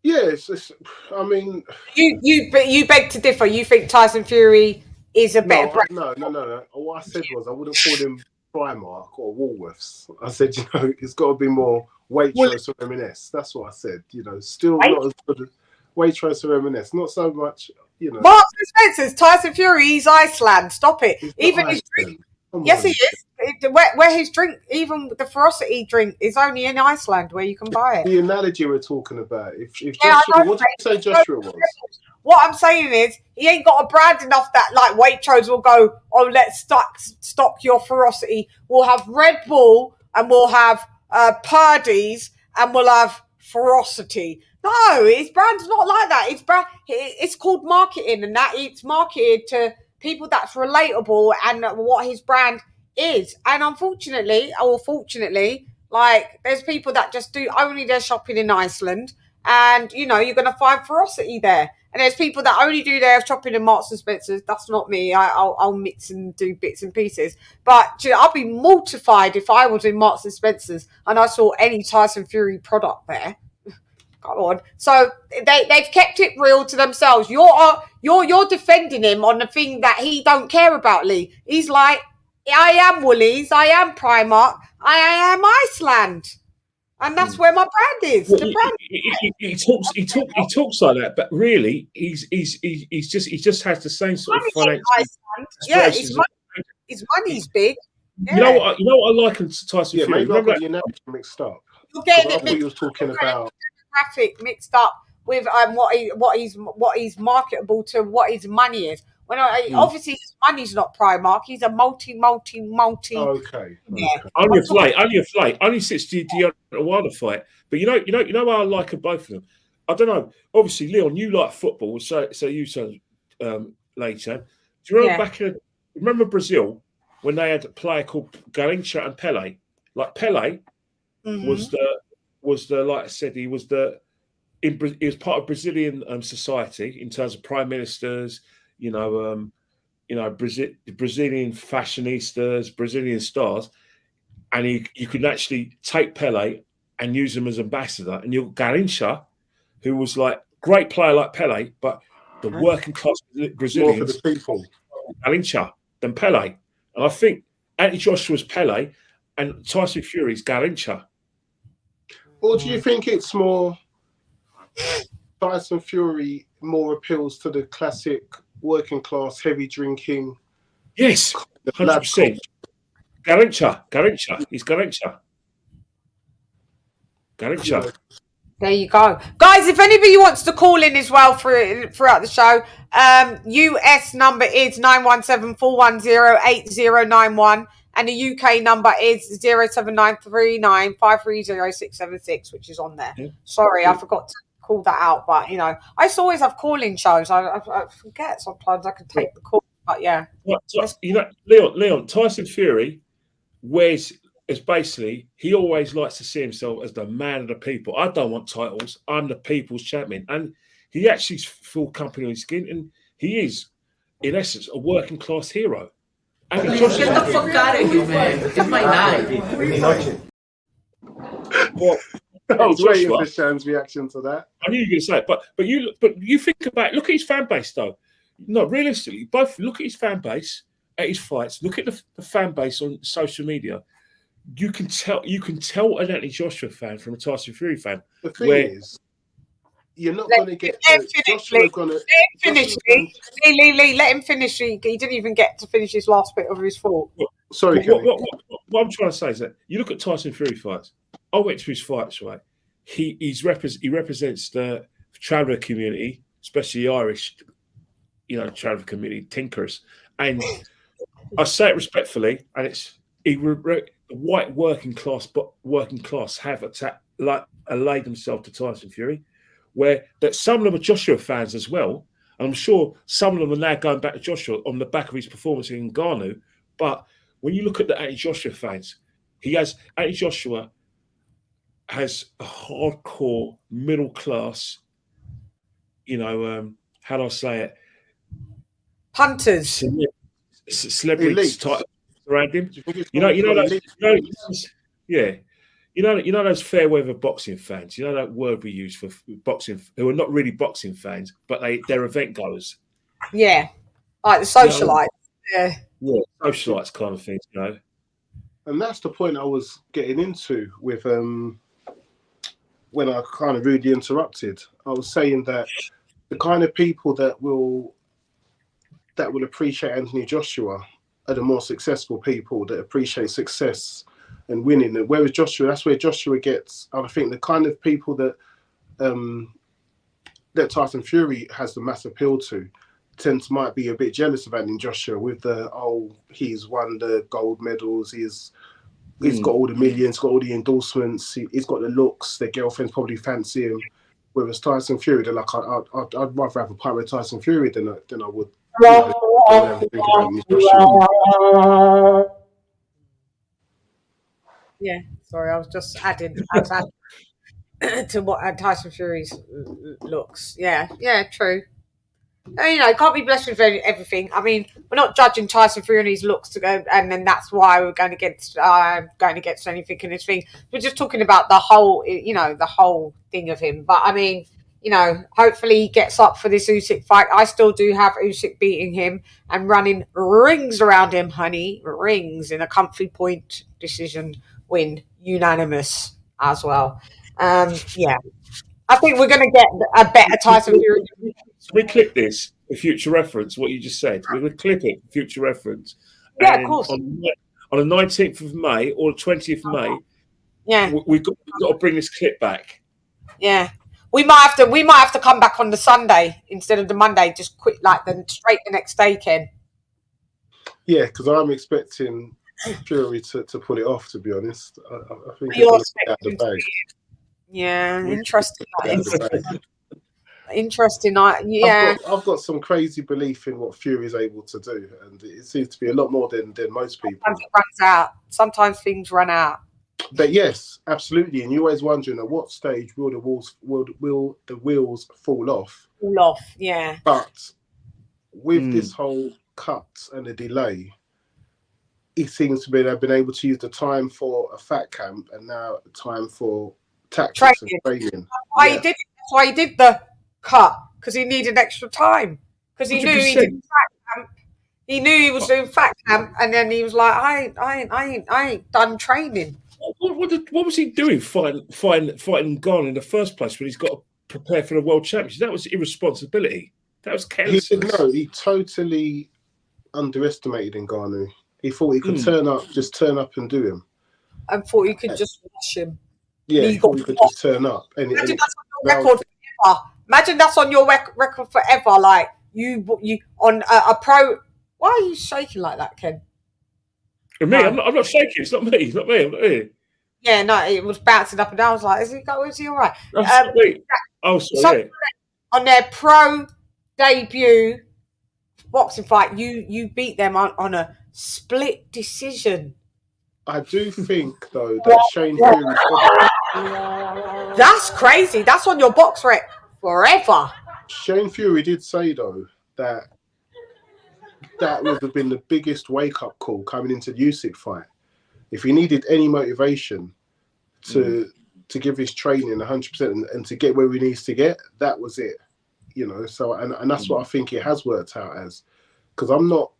Yes, I mean, you beg to differ. You think Tyson Fury is a better brand? No. What I said was I wouldn't call him Primark or Woolworths. I said, it's got to be more Waitrose or M&S. That's what I said. Still not as good as Waitrose or M&S. Not so much. Marks and Spencer's Tyson Fury. He's Iceland. Stop it. Even his drink. Yes, he is. Where his drink, even the Ferocity drink, is only in Iceland where you can buy it. The analogy we're talking about. If Joshua, what did you say Joshua was? What I'm saying is, he ain't got a brand enough that like Waitrose will go, oh, let's stock your Ferocity. We'll have Red Bull and we'll have Purdy's and we'll have Ferocity. No, his brand's not like that. It's called marketing, and that it's marketed to people that's relatable and what his brand is. And unfortunately, or fortunately, like there's people that just do only their shopping in Iceland, and you're going to find Ferocity there. And there's people that only do their shopping in Marks and Spencer's. That's not me. I'll mix and do bits and pieces. But I'll be mortified if I was in Marks and Spencer's and I saw any Tyson Fury product there. Go on. So they've kept it real to themselves. You're defending him on the thing that he don't care about, Lee. He's like, I am Woolies, I am Primark, I am Iceland, and that's where my brand is. Well, he talks like that, but really, he just has the same sort of financial. Yeah, his money's big. Yeah. You know what I like in Tyson Fury. Maybe I've got your analogy mixed up. You're getting it I thought you was talking about graphic mixed up with what he's marketable to what his money is. When obviously his money's not Primark, he's a multi. Okay. Yeah. Only a flake. Only since the Wilder fight. But you know what I like of both of them. I don't know. Obviously, Leon, you like football, so you later. Do you remember remember Brazil when they had a player called Garcia and Pele? Like Pele was the like I said, he was part of Brazilian society in terms of prime ministers. Brazilian fashionistas, Brazilian stars, and you can actually take Pele and use him as ambassador. And you've Garcia, who was like great player like Pele, but the working class Brazilians, more for the people, Garcia than Pele. And I think Anthony Joshua's Pele and Tyson Fury's Garcia. Or do you think it's more Tyson Fury more appeals to the classic working class, heavy drinking? Yes, 100%. Garcia. He's Garcia. There you go. Guys, if anybody wants to call in as well throughout the show, US number is 917-410-8091 and the UK number is 07939530676, which is on there. Yeah. Sorry, I forgot to call that out, but I used to always have calling shows. I forget sometimes I can take the call, but yeah. Leon, Tyson Fury is basically, he always likes to see himself as the man of the people. I don't want titles. I'm the people's champion. And he actually feels company on his skin, and he is, in essence, a working class hero. And get the fuck out of here, man. It's my night. Well, I was waiting for Shan's reaction to that. I knew you were going to say it, but you think about, look at his fan base though. No, realistically, both look at his fan base at his fights. Look at the fan base on social media. You can tell an Anthony Joshua fan from a Tyson Fury fan. The thing is, you're not going to get. Let him finish. Lee, let him finish. He didn't even get to finish his last bit of his thought. Sorry, what I'm trying to say is that you look at Tyson Fury fights. I went to his fights, right? He represents the traveller community, especially the Irish, traveller community, tinkers. And I say it respectfully, and it's white working class have allayed themselves to Tyson Fury, where that some of them are Joshua fans as well, And I'm sure some of them are now going back to Joshua on the back of his performance in Ngannou. But when you look at the anti-Joshua fans, anti-Joshua has a hardcore middle class, how do I say it? Punters. Celebrities type around him. Those fair weather boxing fans. You know that word we use for boxing, who are not really boxing fans, but they're event goers. Yeah, like the socialites. Yeah, socialites kind of things. And that's the point I was getting into with when I kind of rudely interrupted. I was saying that the kind of people that will appreciate Anthony Joshua are the more successful people that appreciate success and winning. And whereas Joshua, that's where Joshua gets, I think, the kind of people that that Tyson Fury has the mass appeal to might be a bit jealous of Anthony Joshua with he's won the gold medals, he's got all the millions, got all the endorsements, he's got the looks, their girlfriends probably fancy him. Whereas Tyson Fury, they're like, I'd rather have a fight with Tyson Fury than I would. Yeah, sorry, I was just adding to what Tyson Fury's looks. Yeah, true. Can't be blessed with everything. I mean, we're not judging Tyson Fury on his looks to go, and then that's why we're going against anything in his thing. We're just talking about the whole, the whole thing of him. But I mean, hopefully he gets up for this Usyk fight. I still do have Usyk beating him and running rings around him, honey, rings in a comfy point decision win, unanimous as well. Yeah, I think we're going to get a better Tyson Fury. We clip this for future reference, what you just said. We would clip it for future reference. Yeah, of course. On the 19th of May or 20th of May, we've got to bring this clip back. Yeah. We might have to come back on the Sunday instead of the Monday, just quick, straight the next day, Ken. Yeah, because I'm expecting Fury to pull it off, to be honest. I think You're he's out of the bag. Yeah, interesting. Interesting. Yeah, I've got some crazy belief in what Fury is able to do, and it seems to be a lot more than most people. Sometimes it runs out. Sometimes things run out. But yes, absolutely. And you're always wondering at what stage will the wheels fall off? Fall off, yeah. But with this whole cut and the delay, it seems to be they've been able to use the time for a fat camp and now time for tactics and training. That's why he did the cut, because he needed extra time. Because he 100%. Knew he did fat camp. He knew he was doing fat camp, and then he was like, I ain't done training. What was he doing fighting Ngannou in the first place when he's got to prepare for the World Championship? That was irresponsibility. That was careless. He totally underestimated Ngannou. He thought he could turn up and do him. And thought he could just watch him. Yeah, he thought he could just turn up. Imagine that's on your record forever. Imagine that's on your record forever. Like you on a pro. Why are you shaking like that, Ken? Me, I'm not shaking. It's not me. I'm not here. Yeah, no, it was bouncing up and down. I was like, is he all right? Sorry. On their pro debut boxing fight, you beat them on a split decision. I do think, though, that Shane Fury... That's crazy. That's on your box rec forever. Shane Fury did say, though, that would have been the biggest wake-up call coming into the Usyk fight. If he needed any motivation to give his training 100% and to get where he needs to get, that was it. So and that's what I think it has worked out as. Because I'm not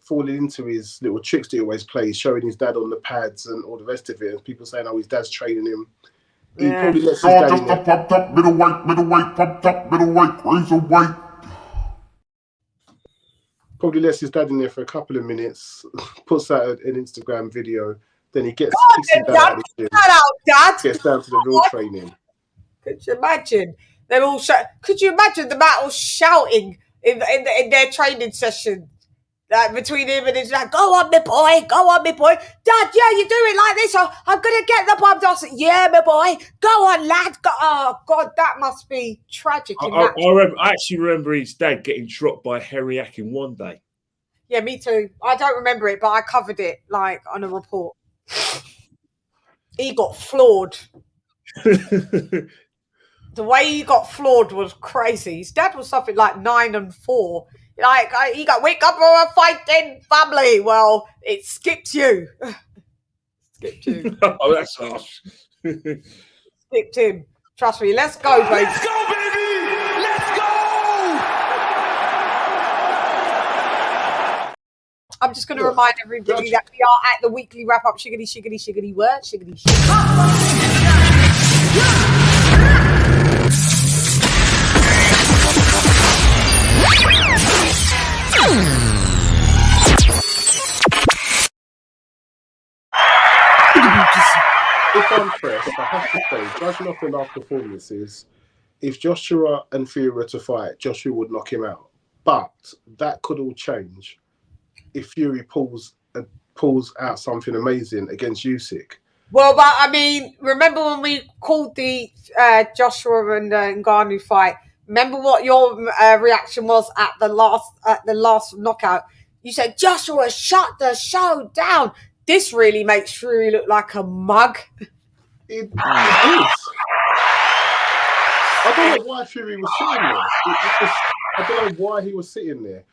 falling into his little tricks that he always plays, showing his dad on the pads and all the rest of it. And people saying, his dad's training him. He probably lets his dad in there. Popped up, middleweight, popped up, middleweight, cruiserweight. Probably lets his dad in there for a couple of minutes, puts out an Instagram video, then he gets Dad. Gets down to the real training. Could you imagine? They're all could you imagine the amount of shouting in their training session? between him and his dad. Go on, my boy. Go on, my boy. Dad, yeah, you do it like this. I'm going to get the bomb. I said, yeah, my boy. Go on, lad. Go. Oh, God, that must be tragic. I actually remember his dad getting dropped by Harry Akin one day. Yeah, me too. I don't remember it, but I covered it like on a report. He got floored. The way he got floored was crazy. His dad was something like 9 and 4. Like, he got, wake up for a fighting family. Well, it skipped you. Skipped you. Oh, that's harsh. Skipped him. Trust me. Let's go, baby. Let's go, baby! Let's go! I'm just going to remind everybody that we are at the weekly wrap-up. Shiggity, shiggity, shiggity, word. Shiggity, shiggity. If I'm pressed, I have to say, judging off the last performances, if Joshua and Fury were to fight, Joshua would knock him out. But that could all change if Fury pulls out something amazing against Usyk. Well, but I mean, remember when we called the Joshua and Ngannou fight? Remember what your reaction was at the last knockout? You said Joshua shut the show down. This really makes Fury look like a mug. It is. I don't know why Fury was sitting there. I don't know why he was sitting there.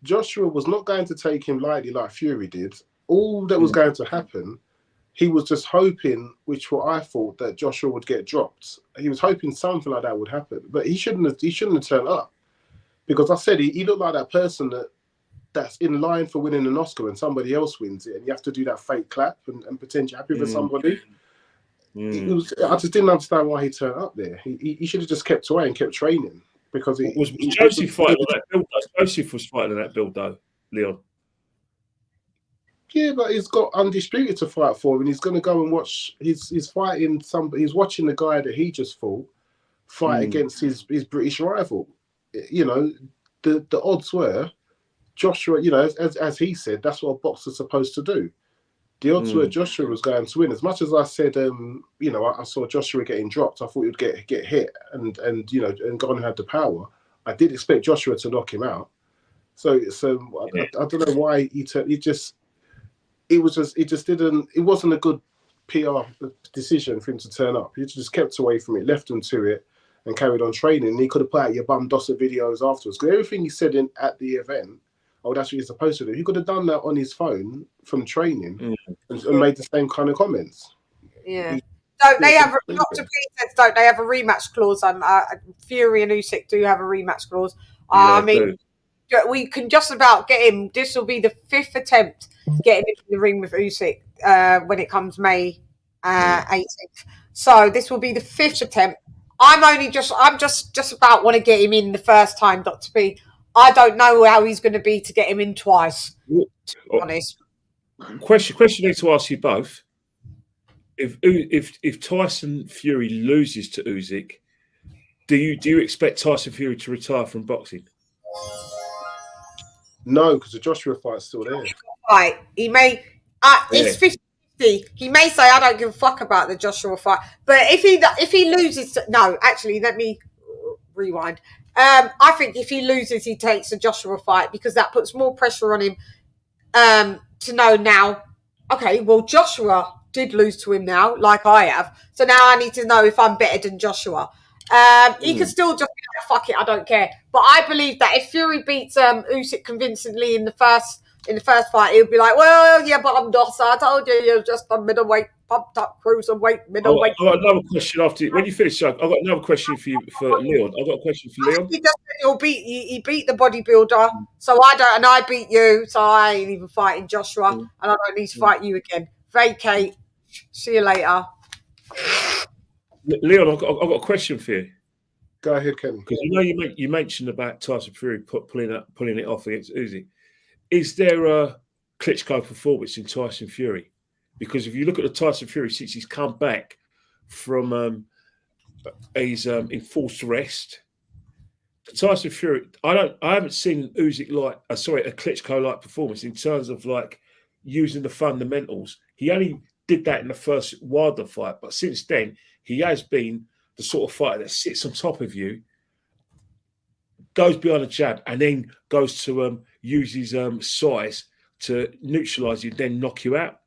Joshua was not going to take him lightly like Fury did. All that was going to happen, he was just hoping, which what I thought, that Joshua would get dropped. He was hoping something like that would happen, but he shouldn't have turned up, because I said he looked like that person that's in line for winning an Oscar and somebody else wins it, and you have to do that fake clap and pretend you're happy for somebody. I just didn't understand why he turned up there. He should have just kept away and kept training, because Joseph fighting on that build. Joseph was fighting on that build, though, Leon. Yeah, but he's got Undisputed to fight for, and he's going to go and watch. He's fighting somebody. He's watching the guy that he just fought fight against his British rival. You know, the odds were Joshua. You know, as he said, that's what a boxer's supposed to do. The odds were Joshua was going to win. As much as I said, you know, I saw Joshua getting dropped. I thought he would get hit, and you know, and Ngannou had the power. I did expect Joshua to knock him out. So I don't know why he just. It wasn't a good PR decision for him to turn up. He just kept away from it, left him to it, and carried on training. And he could have put out your bum dossa videos afterwards. Because everything he said at the event, oh, that's what you're supposed to do. He could have done that on his phone from training and made the same kind of comments. Yeah. Don't they have, Dr. P says, don't they have a rematch clause? Fury and Usyk do have a rematch clause. I mean, we can just about get him. This will be the 5th attempt getting into the ring with Usyk when it comes May 18th. So this will be the 5th attempt. I'm just about want to get him in the first time, Dr. P. I don't know how he's going to be to get him in twice, to be honest. Question I need to ask you both. If Tyson Fury loses to Usyk, do you expect Tyson Fury to retire from boxing? No, because the Joshua fight's still there. Right. He may it's 50-50. He may say, I don't give a fuck about the Joshua fight. But if he loses, no, actually, let me rewind. I think if he loses, he takes the Joshua fight, because that puts more pressure on him to know now, okay, well, Joshua did lose to him now, like I have. So now I need to know if I'm better than Joshua. He could still just be like, fuck it, I don't care. But I believe that if Fury beats Usyk convincingly in the first fight, he'll be like, well, yeah, but I'm not. I told you're just a middleweight, pumped up cruiserweight, middleweight. I've got another question after when you finish. I've got another question for you, for Leon. I've got a question for Leon. He just said he beat the bodybuilder, so I beat you, so I ain't even fighting Joshua, and I don't need to fight you again. Vacate. See you later. Leon, I've got a question for you. Go ahead, Kenny. Because you mentioned about Tyson Fury pulling it off against Usyk. Is there a Klitschko performance in Tyson Fury? Because if you look at the Tyson Fury since he's come back from his enforced rest Tyson Fury, I haven't seen an Usyk like, a Klitschko like performance in terms of like using the fundamentals. He only did that in the first Wilder fight, but since then he has been the sort of fighter that sits on top of you, goes behind a jab, and then goes to use his size to neutralise you, then knock you out.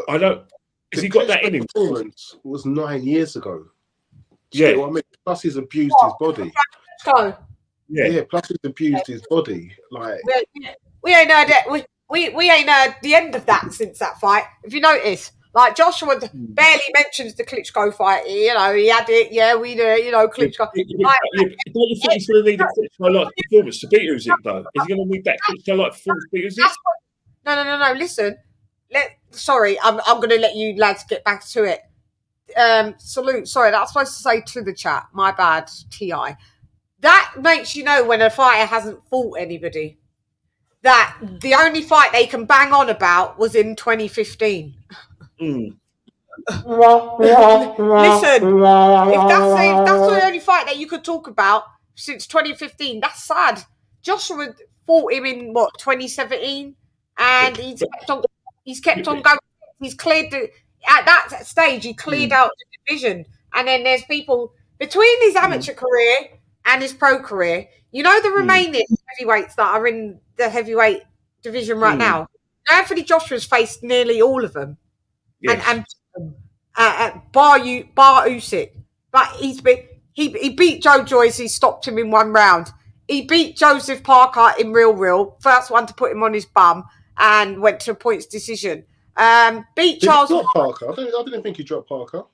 I don't. Has he got that in him? Performance was 9 years ago. Yeah. So, I mean, plus he's abused his body. Yeah. Plus he's abused his body. Like we ain't heard it. We ain't heard the end of that since that fight. If you notice, like Joshua barely mentions the Klitschko fight. You know, he had it. Yeah, we do. You know, Klitschko. Don't you think he's going to need a Klitschko-like performance to beat Usyk, though? Is he going to need that Klitschko-like performance to beat Usyk? No. Listen. Sorry, I'm going to let you lads get back to it. Salute. Sorry, that's supposed to say to the chat. My bad, TI. That makes you know when a fighter hasn't fought anybody. That the only fight they can bang on about was in 2015. Listen, if that's the only fight that you could talk about since 2015, that's sad. Joshua fought him in 2017, and he's kept on going. He's cleared at that stage. He cleared out the division, and then there's people between his amateur career and his pro career. You know the remaining heavyweights that are in the heavyweight division right now. Anthony Joshua's faced nearly all of them, and bar Usyk. But he beat Joe Joyce. He stopped him in one round. He beat Joseph Parker in real, first one to put him on his bum, and went to a points decision. Beat Charles Parker. I didn't think he dropped Parker.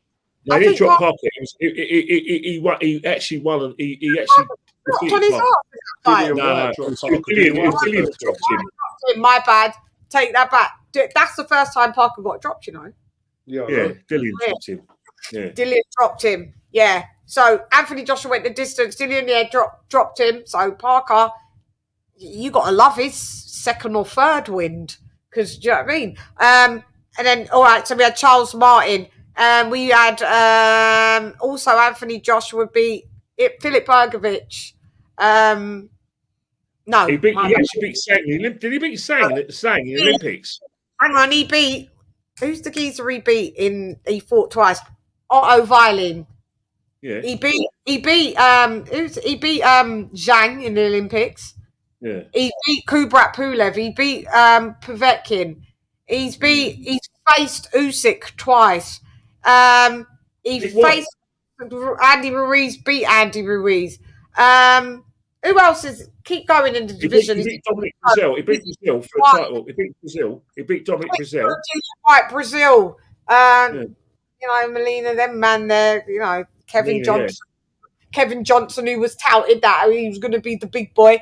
No, he didn't drop Parker. He actually won. He actually on his Dillian dropped him. My bad. Take that back. That's the first time Parker got dropped, you know. Yeah, Dillian dropped him. Yeah. Dillian dropped him. Yeah. So Anthony Joshua went the distance. Dillian dropped him. So Parker, you got to love his second or third wind, because do you know what I mean? And then all right. So we had Charles Martin. We had also Anthony Joshua beat Philip Bergovich. No, he actually beat Sang. Did he beat Sang in the Olympics? Hang on, he beat who's the geezer he beat he fought twice? Otto Violin. Yeah. He beat Zhang in the Olympics. Yeah. He beat Kubrat Pulev. He beat Povetkin. He's faced Usyk twice. He faced Andy Ruiz, beat Andy Ruiz. Who else is keep going in the division? He beat Dominic Brazil. He beat Brazil for a title. He beat Brazil. He beat Dominic Brazil. Right, Brazil. You know, Melina, them man there. You know, Kevin Johnson. Yeah. Kevin Johnson, who was touted that he was going to be the big boy.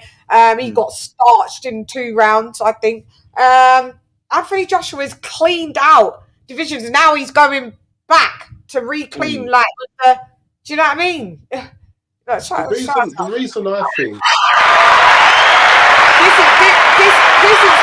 He got starched in 2 rounds, I think. Anthony Joshua has cleaned out divisions, and now he's going back to re-clean like with the. Do you know what I mean? The reason I think this is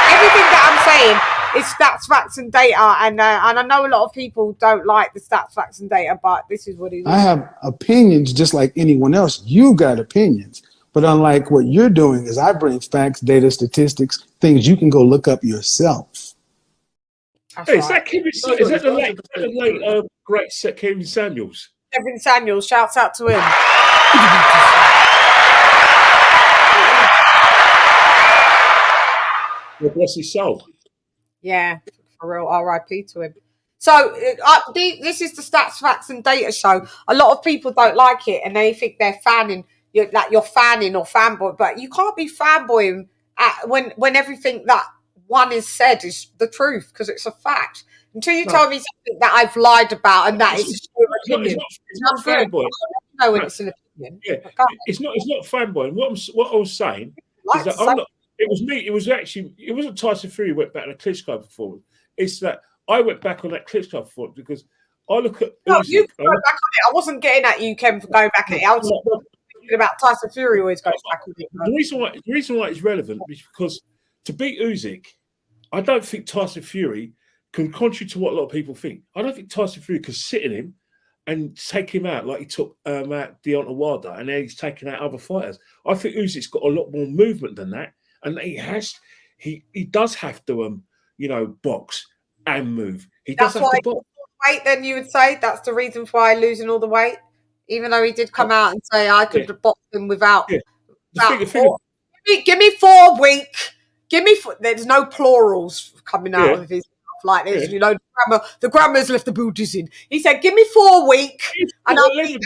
everything that I'm saying is stats, facts, and data, and I know a lot of people don't like the stats, facts, and data, but this is what it is. I have opinions just like anyone else. You got opinions, but unlike what you're doing is I bring facts, data, statistics, things you can go look up yourself. Hey, is that the late great Kevin Samuels? Kevin Samuels, shouts out to him. God bless his soul. Yeah, for real, R.I.P. to him. So this is the stats, facts, and data show. A lot of people don't like it, and they think they're fanning. You're fanning or fanboy, but you can't be fanboying when everything that one is said is the truth, because it's a fact. Until you tell me something that I've lied about and that is your opinion. It's not fanboy. No, when it's an opinion. Yeah, it's not fanboy. What I was saying is that I'm not. It was me. It was actually. It wasn't Tyson Fury who went back on a Klitschko performance. It's that I went back on that Klitschko performance because I look at. No, you go back on it. I wasn't getting at you, Ken, for going back at it. I was thinking about Tyson Fury always goes back on it. The reason why it's relevant is because to beat Usyk, I don't think Tyson Fury can, contrary to what a lot of people think, I don't think Tyson Fury can sit in him and take him out like he took out Deontay Wilder, and then he's taking out other fighters. I think Usyk's got a lot more movement than that, and he does have to box and move. He does have to box. Weight, then you would say that's the reason for why losing all the weight, even though he did come out and say I could have boxed him without. Yeah. Give me 4 weeks. There's no plurals coming out of his mouth like this. Yeah. The grammar's left the booties in. He said, "Give me 4 weeks, and I'll be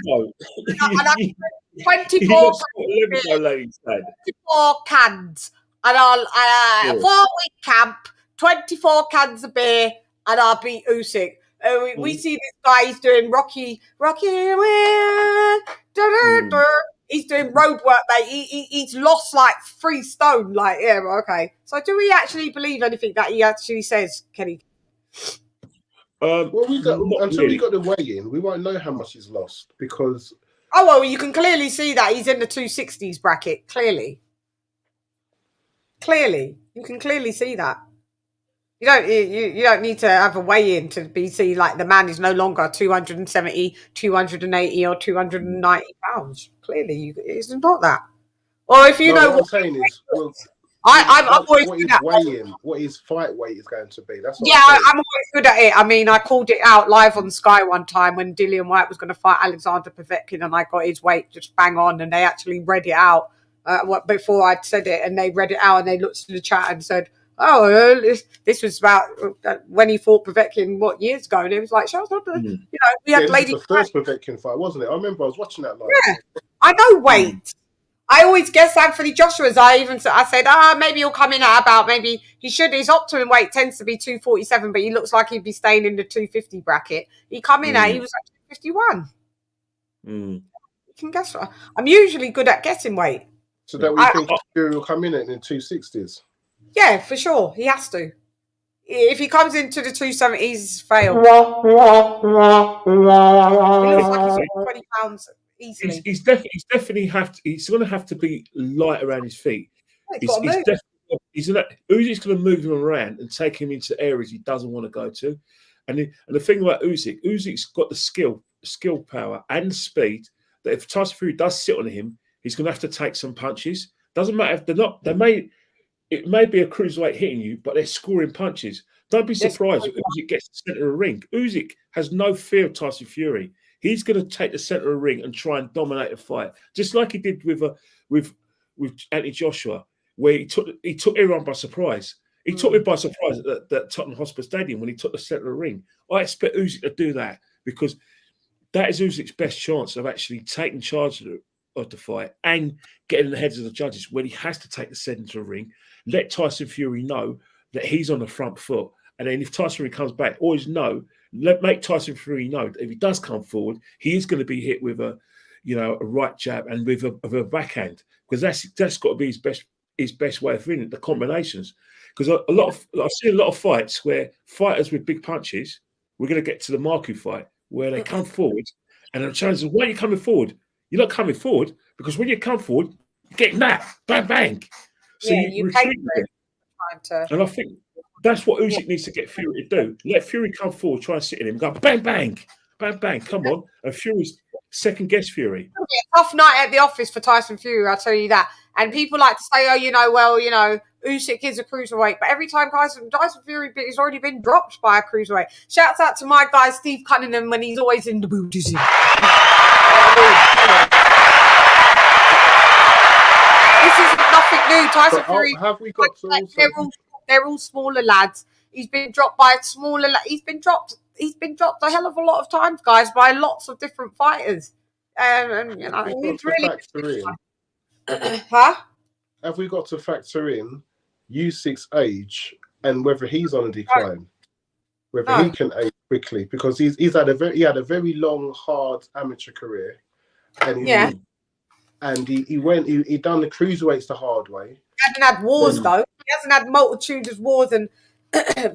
24 cans, and I'll 4-week camp, 24 cans of beer, and I'll beat Usyk." We see this guy. He's doing Rocky. He's doing road work, mate. He's lost like 3 stone. Like, yeah, okay. So, do we actually believe anything that he actually says, Kenny? Well, until we got the weigh-in, we won't know how much he's lost because. Oh well, you can clearly see that he's in the 260s bracket. Clearly, you can clearly see that. You don't need to have a weigh-in to see like the man is no longer 270, 280 or 290 pounds. Clearly, it's not that. Or if you know what I'm saying is, I'm always good at what his fight weight is going to be. That's I'm always good at it. I mean, I called it out live on Sky one time when Dillian Whyte was going to fight Alexander Povetkin, and I got his weight just bang on, and they actually read it out before I'd said it, and they read it out, and they looked in the chat and said, "Oh, this was about when he fought Povetkin years ago," and it was like, we had Lady. The first Povetkin fight, wasn't it? I remember I was watching that live. Yeah, I know weight. I always guess Anthony Joshua's. I said, maybe he'll come in at about maybe he should. His optimum weight tends to be 247, but he looks like he'd be staying in the 250 bracket. He come in at he was at 251. You can guess. I'm usually good at guessing weight. So that we think Fury will come in at the 260s. Yeah, for sure. He has to. If he comes into the 270s, fail. He looks like he's 20 pounds easily. He's definitely he's going to have to be light around his feet. Usyk's going to move him around and take him into areas he doesn't want to go to. And the thing about Usyk's got the skill power and speed that if Tyson Fury does sit on him, he's going to have to take some punches. Doesn't matter if they're not. It may be a cruiserweight hitting you, but they're scoring punches. Don't be surprised if Usyk gets to the centre of the ring. Usyk has no fear of Tyson Fury. He's going to take the centre of the ring and try and dominate a fight, just like he did with Anthony Joshua, where he took everyone by surprise. He took me by surprise at Tottenham Hotspur Stadium when he took the centre of the ring. I expect Usyk to do that because that is Usyk's best chance of actually taking charge of the fight and getting in the heads of the judges when he has to take the centre of the ring. Let Tyson Fury know that he's on the front foot. And then if Tyson Fury comes back, always make Tyson Fury know that if he does come forward, he is going to be hit with a right jab and with a backhand. Because that's got to be his best way of winning, the combinations. Because I've seen a lot of fights where fighters with big punches, we're going to get to the Marku fight, where they come forward and the challenge is, why are you coming forward? You're not coming forward because when you come forward, you get napped, bang, bang. So you retreat. And I think that's what Usyk needs to get Fury to do. Let Fury come forward, try and sit in him, go bang, bang, bang, bang, come on. And Fury's second guess Fury. It'll be a tough night at the office for Tyson Fury, I'll tell you that. And people like to say, Usyk is a cruiserweight. But every time Tyson Fury has already been dropped by a cruiserweight. Shouts out to my guy, Steve Cunningham, when he's always in the booties. This is nothing new. Tyson Fury. Have we got they're all smaller lads. He's been dropped by a smaller. He's been dropped a hell of a lot of times, guys, by lots of different fighters. He's really. Huh? Have we got to factor in Usyk's age and whether he's on a decline, whether he can age quickly? Because he had a very long, hard amateur career, and he done the cruiserweights the hard way. He hasn't had wars though. He hasn't had multitudes of wars and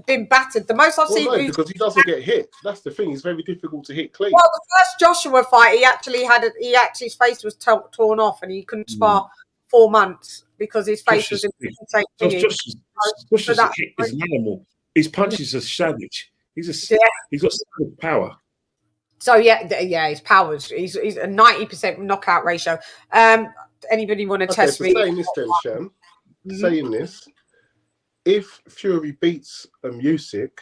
been battered. The most I've seen because he doesn't get hit. That's the thing. It's very difficult to hit clean. Well, the first Joshua fight, his face was torn off and he couldn't spar 4 months because his face was in the Josh's hit is an animal. His punches are savage. He's got power. So yeah, his powers. He's a 90% knockout ratio. Anybody want to test so me? saying this then, Shan, saying this, if Fury beats Usyk,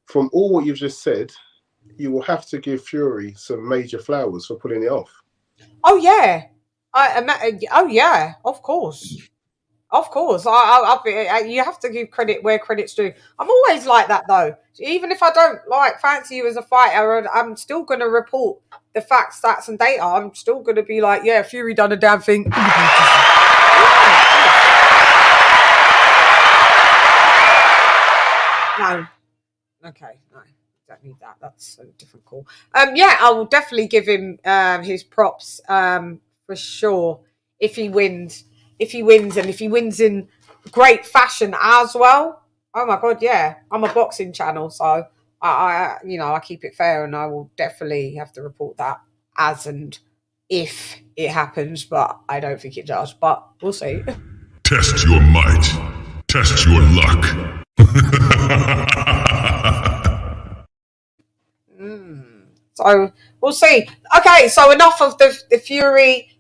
from all what you've just said, you will have to give Fury some major flowers for pulling it off. Oh yeah, oh yeah, of course. Of course, you have to give credit where credit's due. I'm always like that though. Even if I don't fancy you as a fighter, I'm still going to report the facts, stats, and data. I'm still going to be like, yeah, Fury done a damn thing. No, okay, no, don't need that. That's a different call. Yeah, I will definitely give him his props for sure if he wins. If he wins, and if he wins in great fashion as well. Oh my god, yeah. I'm a boxing channel, so I keep it fair, and I will definitely have to report that as and if it happens, but I don't think it does. But we'll see. Test your might. Test your luck. So we'll see. Okay, so enough of the Fury.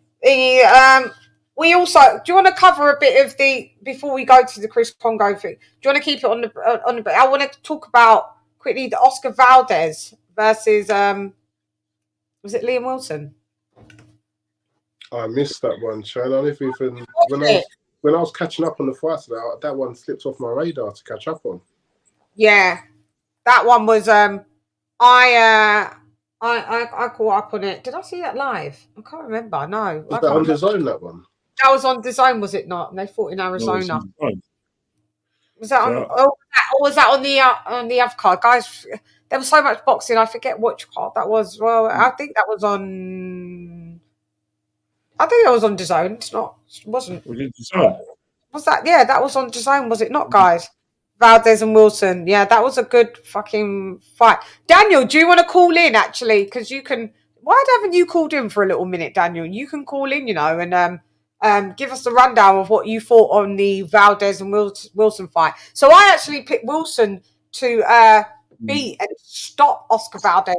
We also, do you want to cover a bit of the before we go to the Chris Congo thing? Do you want to keep it on the? I want to talk about quickly the Oscar Valdez versus was it Liam Wilson? I missed that one, Shan. I don't even when I was catching up on the fights, that one slipped off my radar to catch up on. Yeah, that one was I caught up on it. Did I see that live? I can't remember. No. Was that on the zone, that one? That was on DAZN, was it not? And they fought in Arizona. Was that on? Or was that on the other card, guys? There was so much boxing. I forget which card that was. Well, I think that was on. I think that was on DAZN. It's not. It wasn't. Was that? Yeah, that was on DAZN. Was it not, guys? Valdez and Wilson. Yeah, that was a good fucking fight. Daniel, do you want to call in actually? Because you can. Why haven't you called in for a little minute, Daniel? You can call in, and give us the rundown of what you thought on the Valdez and Wilson fight. So I actually picked Wilson to beat and stop Oscar Valdez.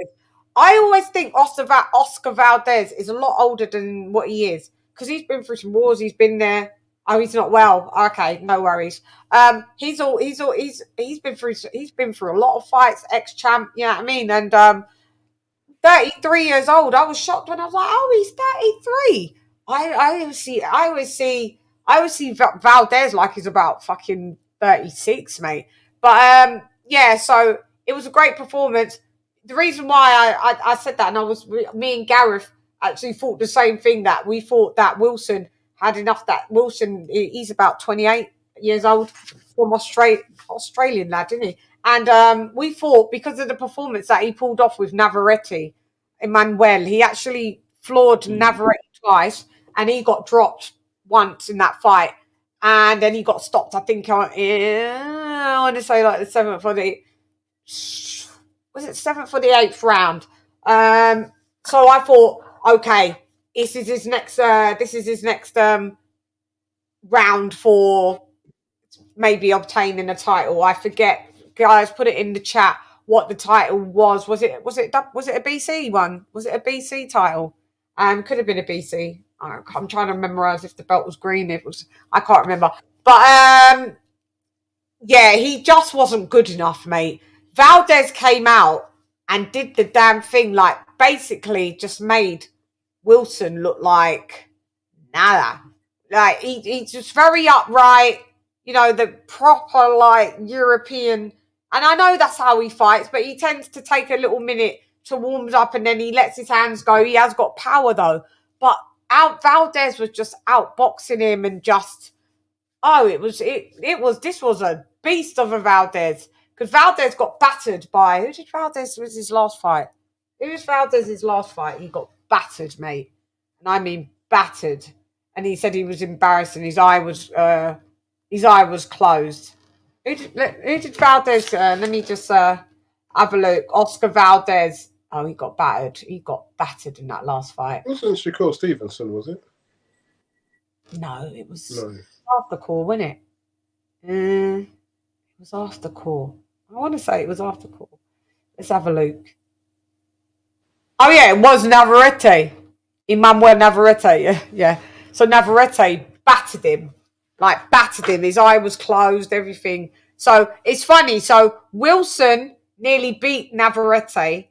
I always think Oscar Valdez is a lot older than what he is because he's been through some wars. He's been there. Oh, he's not well. Okay, no worries. He's been through a lot of fights. Ex-champ, you know what I mean? And 33 years old. I was shocked when I was like, oh, he's 33. I always see Valdez like he's about fucking 36, mate. But yeah, so it was a great performance. The reason why I said that, and me and Gareth actually thought the same thing, that we thought that Wilson had enough. That Wilson, he's about 28 years old, from Australian lad, isn't he? And we thought because of the performance that he pulled off with Navarrete, Emmanuel, he actually floored Navarrete twice, and he got dropped once in that fight, and then he got stopped. I think I want to say like the seventh or the 8th round. So I thought, okay, this is his next round for maybe obtaining a title. I forget, guys, put it in the chat what the title was. Was it a BC one? Was it a BC title? Could have been a BC. I'm trying to memorize if the belt was green. It was. I can't remember. But yeah, he just wasn't good enough, mate. Valdez came out and did the damn thing. Like basically, just made Wilson look like nada. Like he's just very upright. The proper like European. And I know that's how he fights, but he tends to take a little minute to warm up, and then he lets his hands go. He has got power though, but Valdez was just outboxing him, and just this was a beast of a Valdez, because Valdez got battered by who did Valdez was his last fight? Who was Valdez's last fight? He got battered, mate, and I mean battered. And he said he was embarrassed, and his eye was closed. Who did Valdez? Let me just have a look. Oscar Valdez. Oh, he got battered. He got battered in that last fight. Wasn't Shakur Stevenson, was it? No, it was after call, wasn't it? It was after call. I want to say it was after call. Let's have a look. Oh yeah, it was Navarrete. Emmanuel Navarrete, yeah. So Navarrete battered him. His eye was closed, everything. So it's funny. So Wilson nearly beat Navarrete.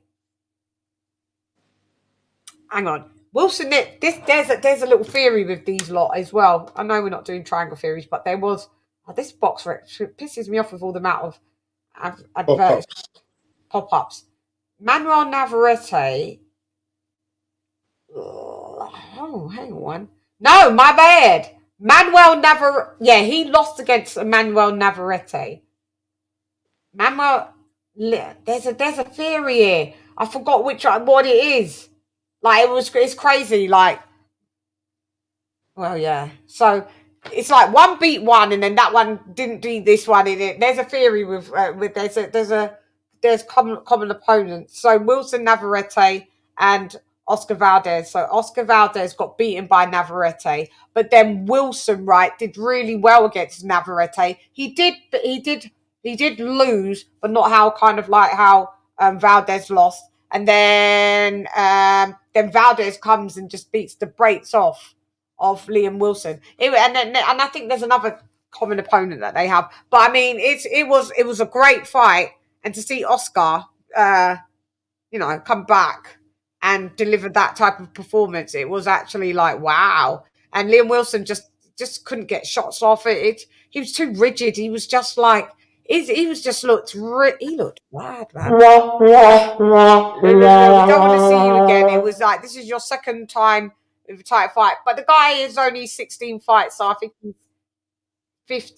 Hang on. Wilson, there's a little theory with these lot as well. I know we're not doing triangle theories, but there was this box pisses me off with all the amount of adverts, pop-ups. Manuel Navarrete. Oh, hang on. No, my bad. Manuel Navarrete. Yeah, he lost against Manuel Navarrete. There's a theory here. I forgot what it is. It's crazy. Well, yeah. So it's like one beat one, and then that one didn't beat this one in it. There's a theory with there's common opponents. So Wilson Navarrete and Oscar Valdez. So Oscar Valdez got beaten by Navarrete, but then Wilson, did really well against Navarrete. He did lose, but not how Valdez lost. And then Valdez comes and just beats the brakes off of Liam Wilson. And I think there's another common opponent that they have. But I mean, it was a great fight, and to see Oscar, come back and deliver that type of performance, it was actually like wow. And Liam Wilson just couldn't get shots off it. He was too rigid. He was just like. He looked bad, man. We don't want to see you again. It was like, this is your second time with a title fight. But the guy is only 16 fights, so I think he's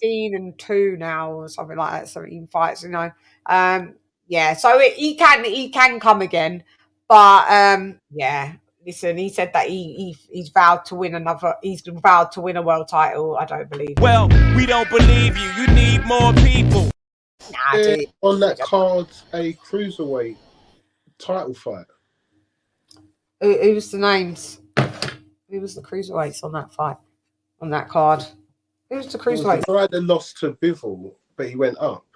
15-2 now or something like that. 17 fights, Yeah, so he can come again. But yeah, listen, he said that he's vowed to win a world title. I don't believe it. Well, we don't believe you. You need more people. On that card, a cruiserweight title fight. Who was the names? Who was the cruiserweights on that fight? On that card? Who was the cruiserweight? The guy that lost to Bivol, but he went up.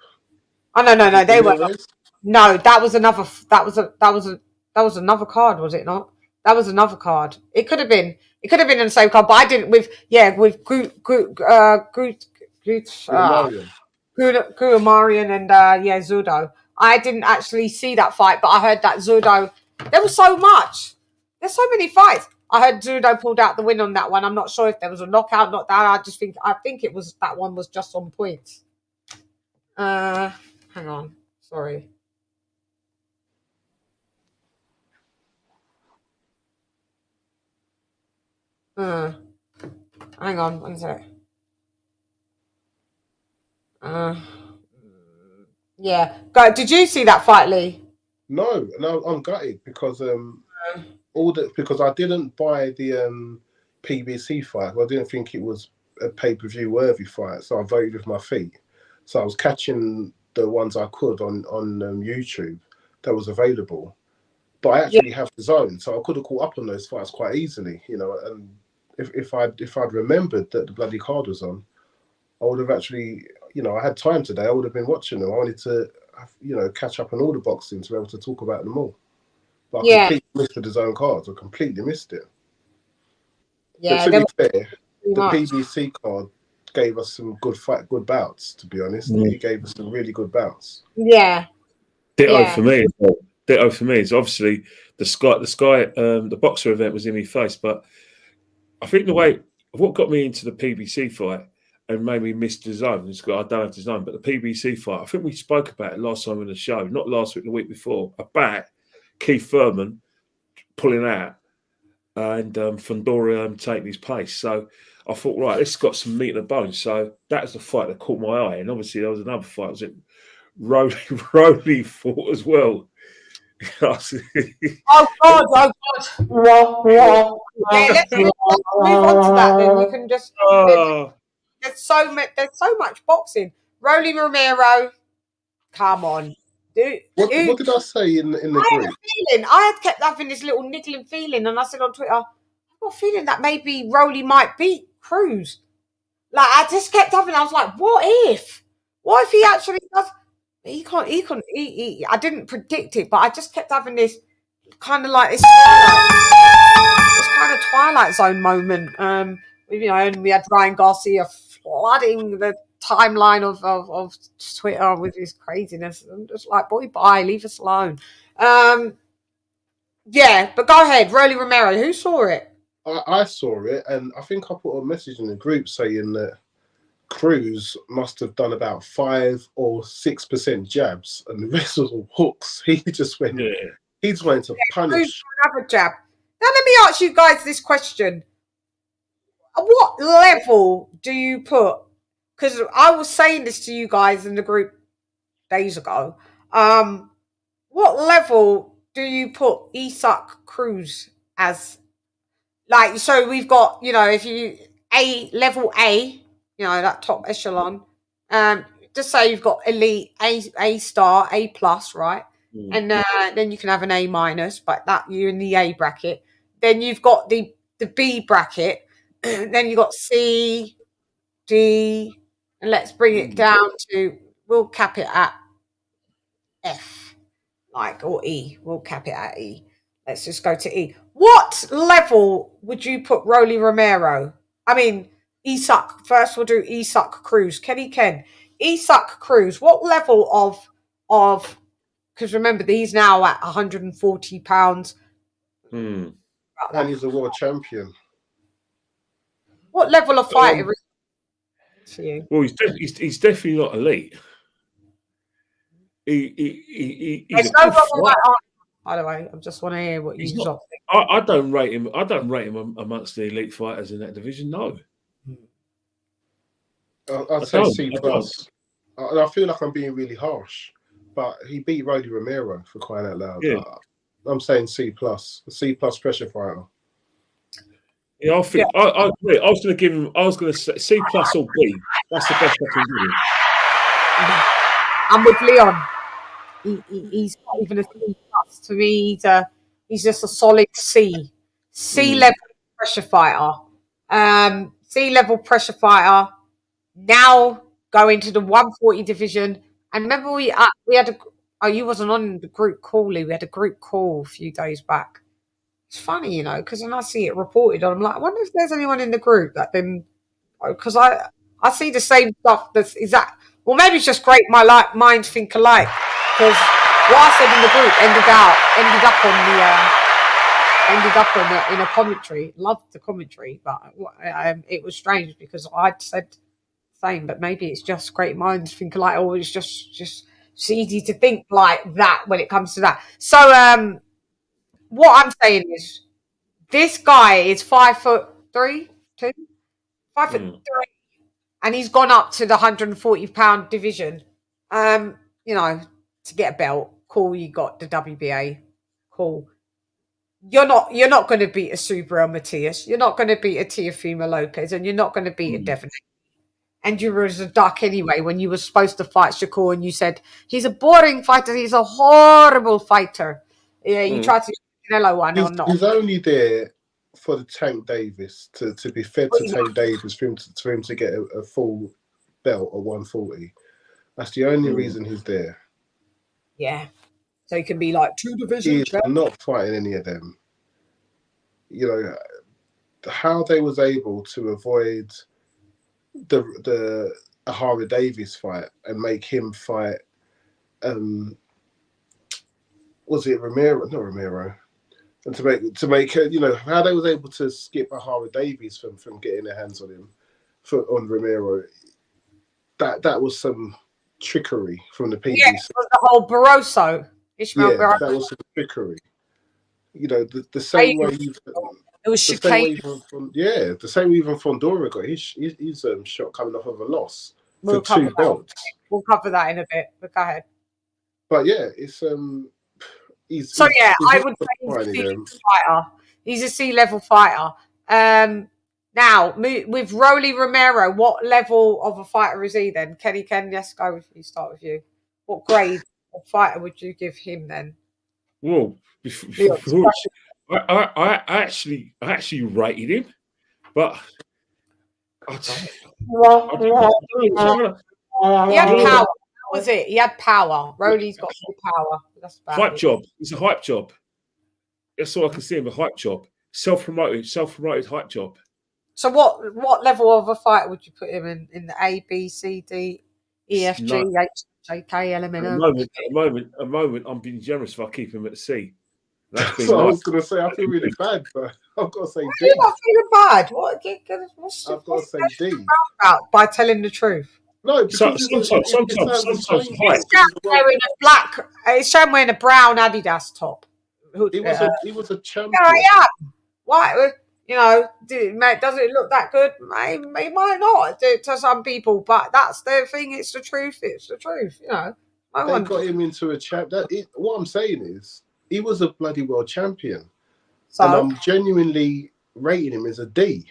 Oh no, they were. No, that was another. That was another card, was it not? That was another card. It could have been. It could have been in the same card, but I didn't with Marion and Zudo. I didn't actually see that fight, but I heard that Zudo. There was so much. There's so many fights. I heard Zudo pulled out the win on that one. I'm not sure if there was a knockout, not that. I think it was that one was just on points. Hang on. Sorry. Hang on. One sec. Yeah. Did you see that fight, Lee? No, I'm gutted because because I didn't buy the PBC fight. I didn't think it was a pay-per-view worthy fight, so I voted with my feet. So I was catching the ones I could on YouTube that was available, but I actually have the zone, so I could have caught up on those fights quite easily, And if I'd remembered that the bloody card was on, I would have actually, I had time today. I would have been watching them. I wanted to, catch up on all the boxing to be able to talk about them all. But I completely missed the zone cards. I completely missed it. Yeah. But to be fair, the PBC card gave us some good bouts. To be honest, he gave us some really good bouts. Yeah. Ditto for me. Ditto for me is obviously the boxer event was in my face, but I think what got me into the PBC fight and made me miss the zone. I don't have the zone, but the PBC fight, I think we spoke about it last time in the show, not last week, the week before, about Keith Thurman pulling out and Fundora taking his place. So I thought, right, this has got some meat in the bones. So that was the fight that caught my eye. And obviously there was another fight. Was it Rowley fought as well? Oh God! Yeah, let's move on to that. Then we can just. There's so much boxing. Rolly Romero, come on, dude. What did I say in the group? I had kept having this little niggling feeling, and I said on Twitter, I've got a feeling that maybe Rolly might beat Cruz. Like I just kept having. I was like, what if he actually does? He can't. I didn't predict it, but I just kept having this kind of like this kind of Twilight Zone moment. You know, and we had Ryan Garcia flooding the timeline of Twitter with his craziness. I'm just like, boy, bye, leave us alone. Yeah, but go ahead, Rolly Romero. Who saw it? I saw it, and I think I put a message in the group saying that Cruz must have done about 5 or 6% jabs, and the rest was all hooks. He just went. Yeah. He just went to punish. Another jab. Now let me ask you guys this question: at what level do you put? Because I was saying this to you guys in the group days ago. What level do you put Usyk Cruz as? Like, so we've got, you know, if you level A, you know, that top echelon, just say you've got elite A star, A plus, right? And then you can have an A minus, but that you're in the A bracket. Then you've got the B bracket. Then you've got C, D, and let's bring it down to, we'll cap it at F, like, or E. We'll cap it at E. Let's just go to E. What level would you put Rolly Romero? I mean, Usyk. First, we'll do Usyk Cruz. Ken. Usyk Cruz. What level of? Because remember, he's now at 140 pounds. And he's a world champion. What level of fighter is for you? Well, he's definitely not elite. He's no one by the way, I just want to hear what you think. I don't rate him. I don't rate him amongst the elite fighters in that division. No. I'd say C plus. I feel like I'm being really harsh, but he beat Rolly Romero for crying out loud. Yeah. I'm saying C plus. C plus pressure fighter. Yeah, I think I agree. I was going to give him. I was going to say C plus or B. That's the best I can give him. I'm with Leon. He's not even a C plus. To me, he's just a solid C. C level pressure fighter. C level pressure fighter. Now going to the 140 division. And remember, we had you wasn't on the group call, Lee. We had a group call a few days back. It's funny, you know, because when I see it reported, I'm like, I wonder if there's anyone in the group that then, because I see the same stuff. That's exact. Well, maybe it's just great. My minds think alike. Because what I said in the group ended up in a commentary. Loved the commentary, but it was strange because I'd said the same. But maybe it's just great minds think alike, or it's just it's easy to think like that when it comes to that. So what I'm saying is, this guy is 5'3", 5'3", and he's gone up to the 140-pound division. You know, to get a belt. Cool, you got the WBA. Cool. You're not going to beat a Subriel Matias. You're not going to beat a Teofimo Lopez, and you're not going to beat a Devon. And you were as a duck anyway when you were supposed to fight Shakur, and you said he's a boring fighter. He's a horrible fighter. Yeah, you tried to Canelo one or not. He's only there for the Tank Davis to be fed to Tank Davis for him to get a full belt at 140. That's the only reason he's there. Yeah. So he can be like 2 divisions. He's not fighting any of them. You know, how they was able to avoid the Ahara Davis fight and make him fight was it Romero? Not Romero. And to make you know, how they was able to skip Ahara Davies from getting their hands on him on Romero. That was some trickery from the PBC. Yeah, it was the whole Barroso. Barroso. That was some trickery. You know, the same way it was chicane. The same way even Fundora got his shot coming off of a loss for 2 belts. We'll cover that in a bit, but go ahead. But yeah, it's I would say he's a C-level fighter. He's a C-level fighter. Now, with Rolly Romero, what level of a fighter is he then? Ken, let's go with you. Start with you. What grade of fighter would you give him then? Well, I actually rated him, but he had power. That was it. He had power. Rolly's got some power. That's about hype it. job. It's a hype job. That's all I can see him, a hype job. Self-promoted hype job. So what level of a fighter would you put him in the A, B, C, D, E, F, G, H, J, K, L, M, N, O? At the moment, I'm being generous if I keep him at the C. That's so I was going to say, I feel really bad, but I've got to say D. You're not feeling bad. I've got to say D. About by telling the truth. No, because sometimes it's showing wearing a brown Adidas top. He was a champion. Yeah, I am. Why? Does it look that good? It might not to some people, but that's the thing. It's the truth. It's the truth. They got him into a champ. What I'm saying is, he was a bloody world champion, so, and I'm genuinely rating him as a D.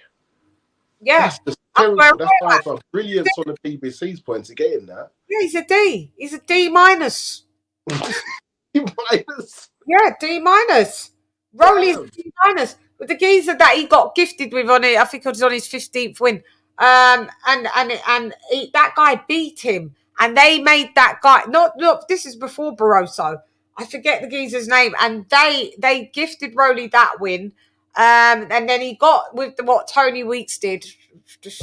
Yeah, that's just terrible. That's why I've brilliance on the BBC's point to get him that. Yeah, he's a D. He's a D minus. D minus. Yeah, D minus. Rowley's D minus. But the geezer that he got gifted with on it, I think it was on his 15th win. That guy beat him, and they made that guy. Look, this is before Barroso. I forget the geezer's name, and they gifted Rowley that win. And then he got with what Tony Weeks did. Jay,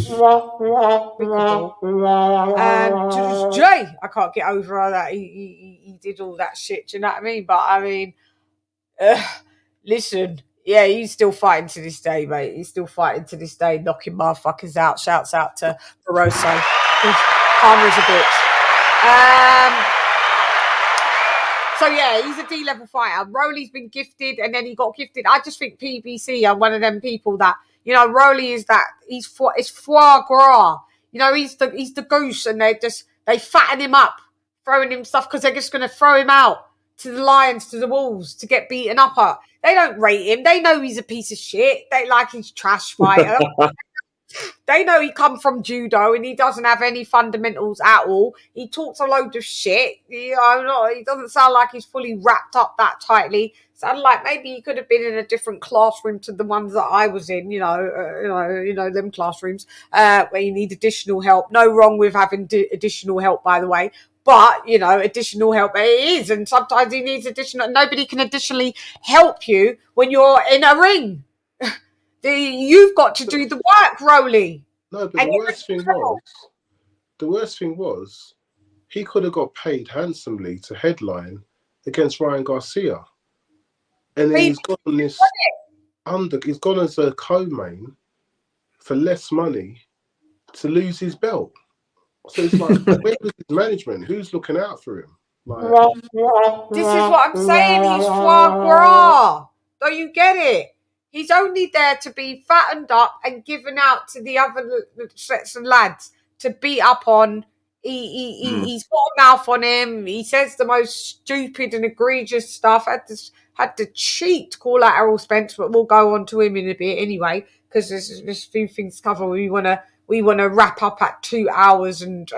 I can't get over that. He did all that shit. Do you know what I mean? But I mean, listen, yeah, he's still fighting to this day, mate. He's still fighting to this day, knocking motherfuckers out. Shouts out to Barroso. Karma's a bitch. So yeah, he's a D-level fighter. Rowley's been gifted, and then he got gifted. I just think PBC are one of them people that, Rowley is that it's foie gras. He's the goose, and they fatten him up, throwing him stuff because they're just going to throw him out to the lions, to the wolves, to get beaten up at. They don't rate him. They know he's a piece of shit. They like his trash fighter. They know he come from judo and he doesn't have any fundamentals at all. He talks a load of shit. He doesn't sound like he's fully wrapped up that tightly. Sound like maybe he could have been in a different classroom to the ones that I was in. Them classrooms where you need additional help. No wrong with having additional help, by the way. But, additional help it is. And sometimes he needs additional. Nobody can additionally help you when you're in a ring. You've got to do the work, Rowley. No, but the worst thing was, he could have got paid handsomely to headline against Ryan Garcia. And then he's gone he's gone as a co-main for less money to lose his belt. So it's like, where was his management? Who's looking out for him? This is what I'm saying. He's foie gras. Don't you get it? He's only there to be fattened up and given out to the other sets of lads to beat up on. He's got a mouth on him. He says the most stupid and egregious stuff. Had to cheat to call out Errol Spence, but we'll go on to him in a bit anyway because there's a few things to cover. We want to wrap up at 2 hours and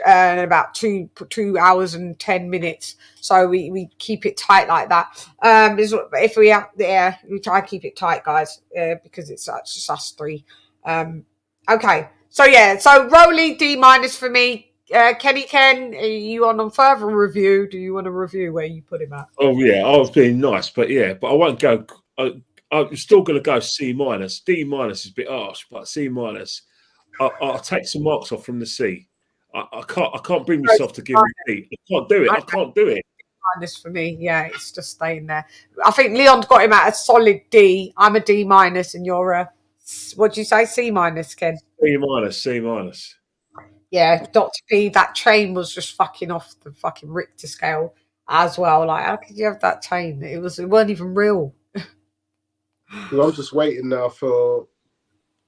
about 2 hours and 10 minutes, so we keep it tight like that. If we try to keep it tight, guys, because it's just us three. Okay, so Rowley D- for me. Kenny Ken, are you on further review? Do you want a review where you put him at? Oh yeah, I was being nice, but I won't go. I'm still going to go C-. D- is a bit harsh, but C-. I'll take some marks off from the C. I can't bring myself to give him a D. I can't do it. Minus for me, yeah, it's just staying there. I think Leon's got him at a solid D. I'm a D-, and you're a, what do you say, C-, Ken? C-. Yeah, Dr. P, that chain was just fucking off the fucking Richter scale as well. Like, how could you have that chain? It weren't even real. I'm just waiting now for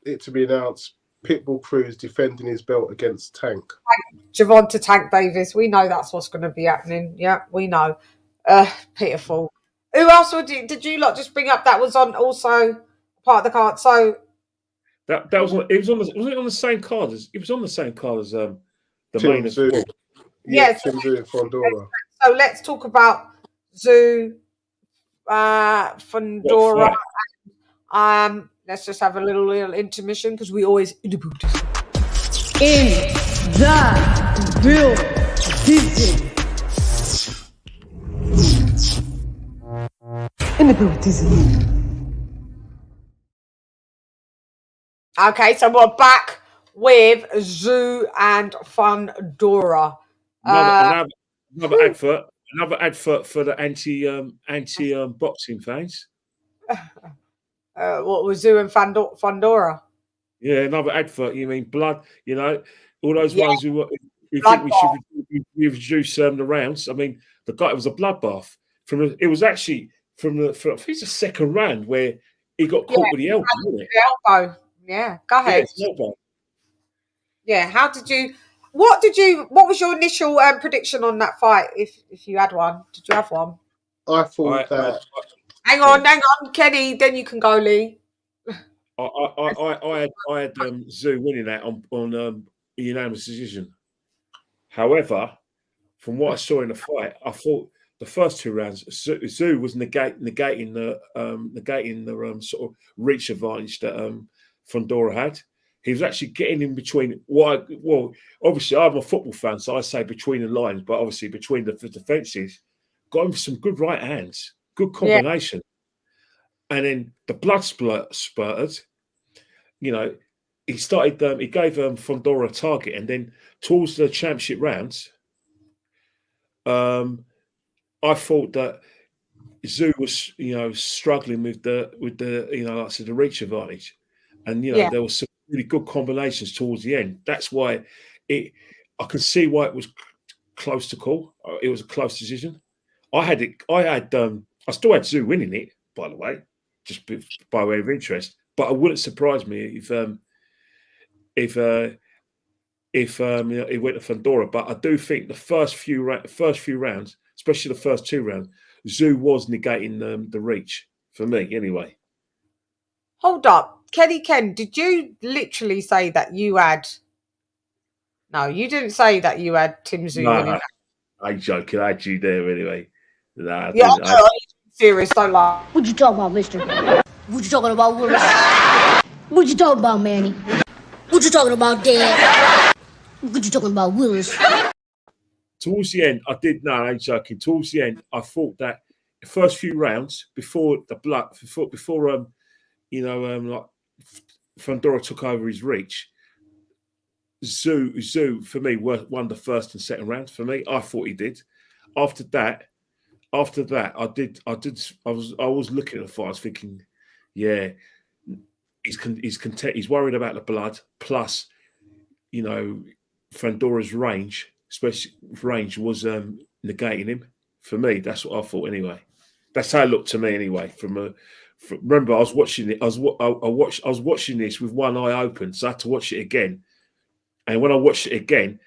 it to be announced. Pitbull Cruz defending his belt against Tank. Javonta Tank Davis. We know that's what's going to be happening. Yeah, we know. Pitiful. Who else did you lot just bring up that was on also part of the card? So that was on. Was it on the same card as? It was on the same card as the main as well. Yes, Fundora. So let's talk about Zoo, Fundora. Let's just have a little intermission because we always in the building. In Okay, so we're back with Zoo and Fundora. Another advert for the anti boxing fans. What was Zoo and Fundora? Yeah, another advert. You mean blood? You know, all those Yeah. ones who think we should reduce the rounds. I mean, the guy, it was a bloodbath. It was actually from I think it's the second round where he got caught with the elbow, wasn't it? The elbow. Yeah, go ahead. Yeah, how did you? What was your initial prediction on that fight? If you had one, did you have one? I thought that. Hang on, Kenny. Then you can go, Lee. I had Zoo winning that on unanimous decision. However, from what I saw in the fight, I thought the first two rounds, Zoo was negating the sort of reach advantage that Fundora had. He was actually getting in between. Well, obviously, I'm a football fan, so I say between the lines, but obviously between the defenses, got him some good right hands, good combination, and then the blood spurted. You know, he started. He gave Fundora a target, and then towards the championship rounds, I thought that Zoo was, struggling with the like I said, the reach advantage, and there was some really good combinations towards the end. That's why I can see why it was close to call. It was a close decision. I still had Zoo winning it, by the way, just by way of interest. But it wouldn't surprise me if he went to Fundora. But I do think the first few rounds, especially the first two rounds, Zoo was negating the reach for me anyway. Hold up. Ken, did you literally say that you had... No, you didn't say that you had Tim Zoo winning that. I'm joking. I had you there anyway. Nah, I'm serious, don't lie. What you talking about, mister? What you talking about, Willis? What you talking about, Manny? What you talking about, Dad? What you talking about, Willis? Towards the end, I'm joking. Towards the end, I thought that the first few rounds before the blood, before like Fundora took over his reach, Zoo for me won the first and second rounds. For me, I thought he did. After that, I was looking at the fight. I was thinking, yeah, he's content. He's worried about the blood. Plus, Fundora's range, especially range, was negating him. For me, that's what I thought. Anyway, that's how it looked to me. Anyway, remember, I was watching it. I was watching this with one eye open, so I had to watch it again. And when I watched it again,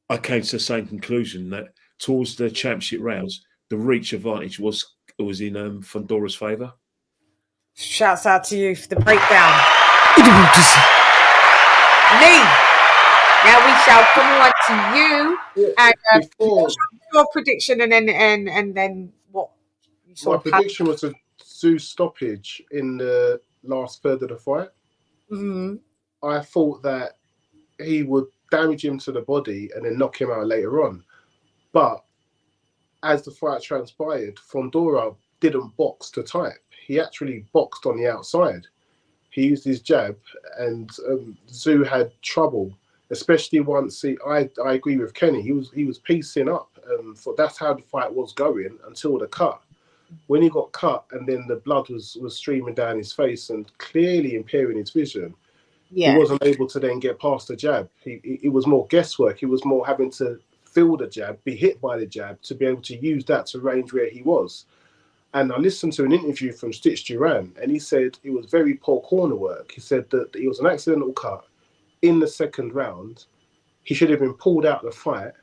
I came to the same conclusion that towards the championship rounds, the reach advantage was in Fundora's favour. Shouts out to you for the breakdown. Lee, now we shall come on to you. And your prediction, and then what you saw. My prediction was a Zoo stoppage in the last third of the fight. Mm-hmm. I thought that he would damage him to the body and then knock him out later on. But as the fight transpired, Fundora didn't box to type. He actually boxed on the outside. He used his jab, and Zoo had trouble, especially once I agree with Kenny. He was piecing up, that's how the fight was going until the cut. When he got cut, and then the blood was streaming down his face and clearly impairing his vision. Yeah. He wasn't able to then get past the jab. It was more guesswork. He was more having to feel the jab, be hit by the jab, to be able to use that to range where he was. And I listened to an interview from Stitch Duran, and he said it was very poor corner work. He said that it was an accidental cut in the second round. He should have been pulled out of the fight,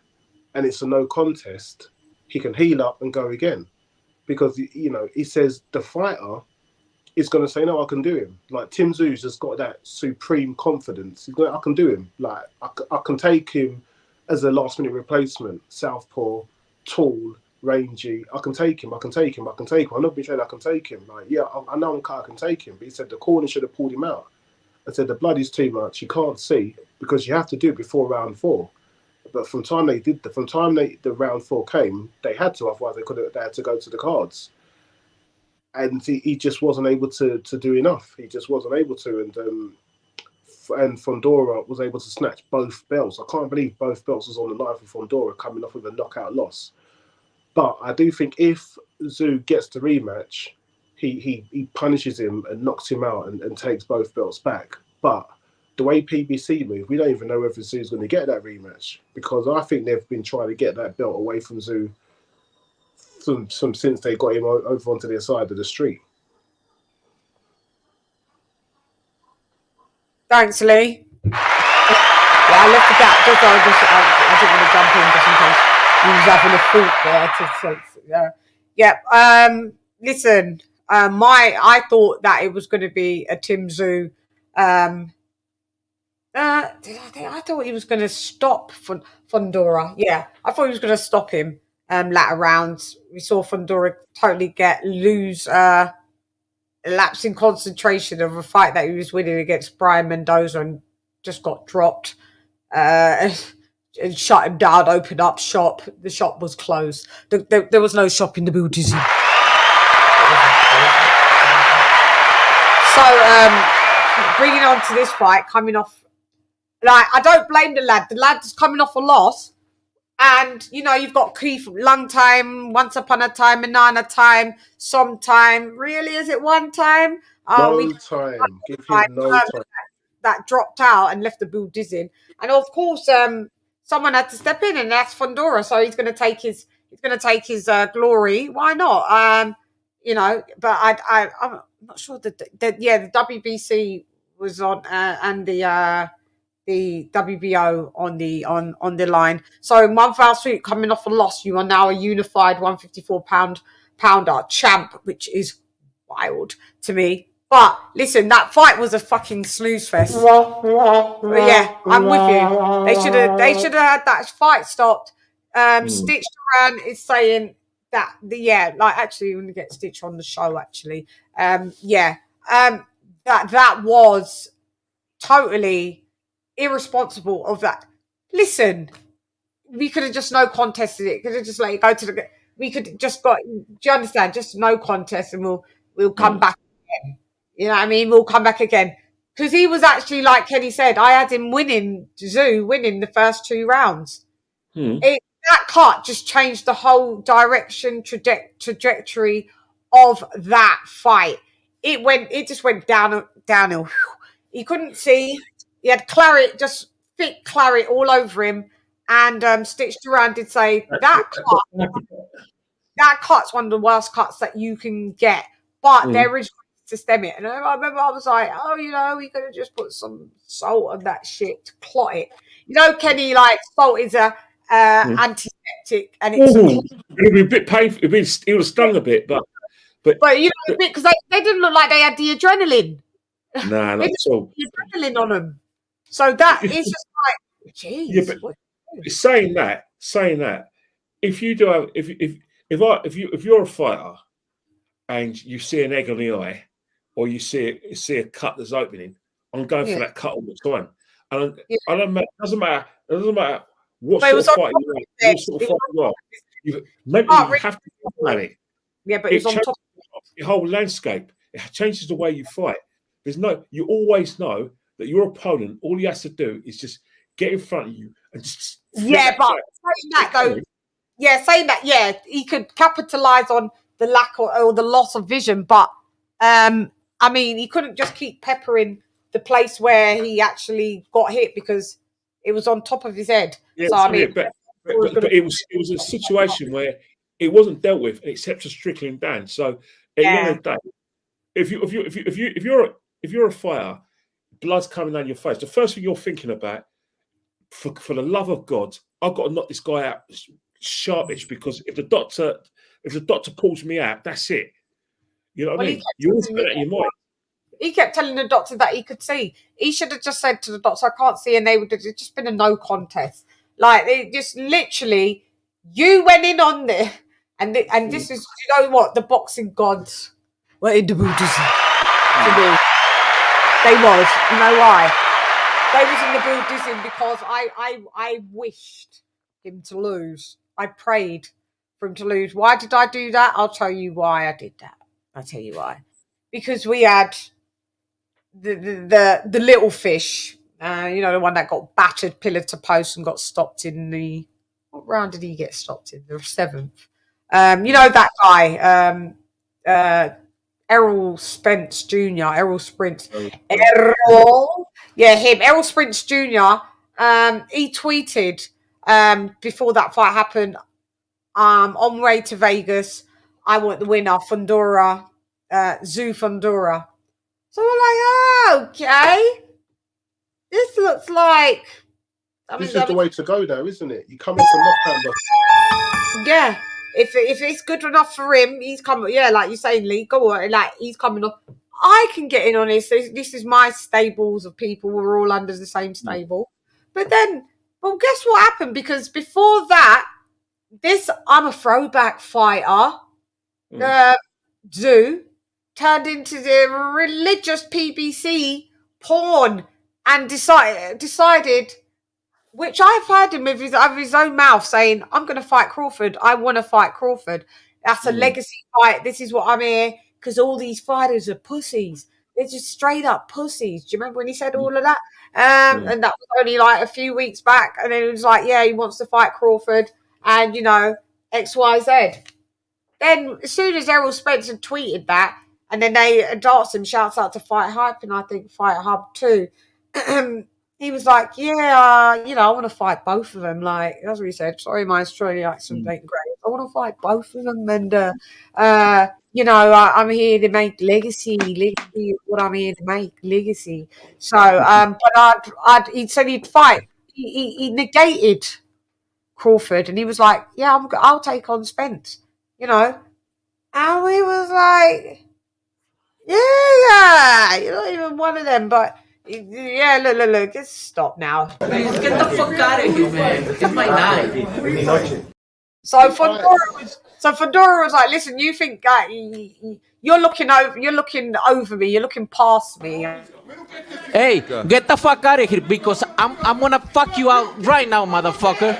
and it's a no contest. He can heal up and go again. Because, he says the fighter is going to say, no, I can do him. Like, Tim Zoo's just got that supreme confidence. He's going, I can do him. Like, I can take him as a last-minute replacement. Southpaw, tall, rangy. I can take him. I've not been trained, I can take him. Like, yeah, I know I can take him. But he said the corner should have pulled him out. I said the blood is too much. You can't see, because you have to do it before round 4. But from the round 4 came, they had to. Otherwise, they had to go to the cards. and he just wasn't able to do enough. He just wasn't able to, and Fundora was able to snatch both belts. I can't believe both belts was on the line for Fundora, coming off with a knockout loss. But I do think if Tszyu gets the rematch, he punishes him and knocks him out and takes both belts back. But the way PBC move, we don't even know whether Tszyu's going to get that rematch, because I think they've been trying to get that belt away from Tszyu since they got him over onto their side of the street. Thanks, Lee. Yeah, I left the gap. I didn't want to jump in just in case he was having a thought there. Listen, I thought that it was going to be a Tim Tszyu. I thought he was going to stop Fundora. Yeah, I thought he was going to stop him. Latter rounds, we saw Fundora totally lose lapse in concentration of a fight that he was winning against Brian Mendoza and just got dropped and shut him down, opened up shop. The shop was closed. There was no shop in the building. So bringing on to this fight, coming off, like, I don't blame the lad. The lad's coming off a loss. And, you know, you've got Keith, long time, once upon a time, banana time, sometime. Really, is it one time? No time. Give him no time. That dropped out and left the bull dizzying. And of course, someone had to step in, and that's Fundora. So he's going to take his glory. Why not? You know, but I'm not sure that the WBC was on and the WBO on the line. So one foul sweep coming off a loss. You are now a unified 154-pounder champ, which is wild to me. But listen, that fight was a fucking snooze fest. But yeah, I'm with you. They should have had that fight stopped. Stitch Duran is saying that actually we're gonna get Stitch on the show actually. That was totally irresponsible of that. Listen, we could have just no contested it. Could have just let it go to the. We could just got. Do you understand? Just no contest, and we'll come back again. You know what I mean? We'll come back again because he was actually, like Kenny said, I had him winning the first 2 rounds. That cut just changed the whole direction trajectory of that fight. It just went downhill. He couldn't see. He had claret, just thick claret all over him. And Stitch Duran did say that cut's one of the worst cuts that you can get. But there is systemic. And I remember I was like, oh, you know, we could have just put some salt on that shit to clot it. You know, Kenny, like, salt is a antiseptic, and it'd be a bit painful. It would have stung a bit, but you know, because they didn't look like they had the adrenaline. Nah, not at all. The adrenaline on them. So that is just like, geez. Yeah, but saying that, if you do have, if you're a fighter and you see an egg on the eye, or you see a cut that's opening, I'm going for that cut all the time. And I don't matter. It doesn't matter what sort of fight you are. Maybe you have to think about it. Yeah, but it's on top of your whole landscape. It changes the way you fight. You always know that your opponent, all he has to do is just get in front of you and just. Yeah, but saying that, he could capitalize on the lack or the loss of vision, but I mean, he couldn't just keep peppering the place where he actually got hit because it was on top of his head. Yeah, so I mean, but it was a situation where it wasn't dealt with, except just trickling down. So at the end of the day, if you're a fighter, blood's coming down your face. The first thing you're thinking about, for the love of God, I've got to knock this guy out sharpish, because if the doctor pulls me out, that's it. You know what I mean? You always put that in your mind. He kept telling the doctor that he could see. He should have just said to the doctor, I can't see, and they would have just been a no contest. Like, they just literally, you went in on there, and this is, you know what, the boxing gods were in the Buddhism. They was. You know why? They was in the Buddhism because I wished him to lose. I prayed for him to lose. Why did I do that? I'll tell you why I did that. I'll tell you why. Because we had the little fish, the one that got battered pillar to post and got stopped in the... What round did he get stopped in? The 7th. That guy, Errol Spence Jr., Errol Spence. Errol? Yeah, him. Errol Spence Jr., he tweeted before that fight happened, on way to Vegas, I want the winner, Fundora, Fundora. So we're like, oh, okay. This looks like... This is the way to go, though, isn't it? You come into knockdown. Yeah. If it's good enough for him, he's coming. Yeah, like you're saying, Lee, go on. Like, he's coming off. I can get in on this. This is my stables of people. We're all under the same stable. But then, well, guess what happened? Because before that, I'm a throwback fighter. Zoo turned into the religious PBC porn and decided, which I've heard him with his own mouth saying, I'm going to fight Crawford. I want to fight Crawford. That's a legacy fight. This is what I'm here because all these fighters are pussies. They're just straight up pussies. Do you remember when he said all of that? And that was only like a few weeks back. And then it was like, yeah, he wants to fight Crawford and, X, Y, Z. Then as soon as Errol Spence had tweeted that, and then they endorsed him, shouts out to Fight Hype and I think Fight Hub too. He was like, yeah, I want to fight both of them. Like, that's what he said. Sorry, my Australian accent ain't great. I want to fight both of them. And, I'm here to make legacy. Legacy is what I'm here to make, legacy. So, but he said he'd fight. He negated Crawford and he was like, yeah, I'll take on Spence, And we was like, yeah, you're not even one of them, but... Yeah, look, just stop now. Please get the fuck out of here, man. It's my night. So Fundora was like, listen, you think that you're looking over me, you're looking past me. Hey, get the fuck out of here because I'm gonna fuck you out right now, motherfucker.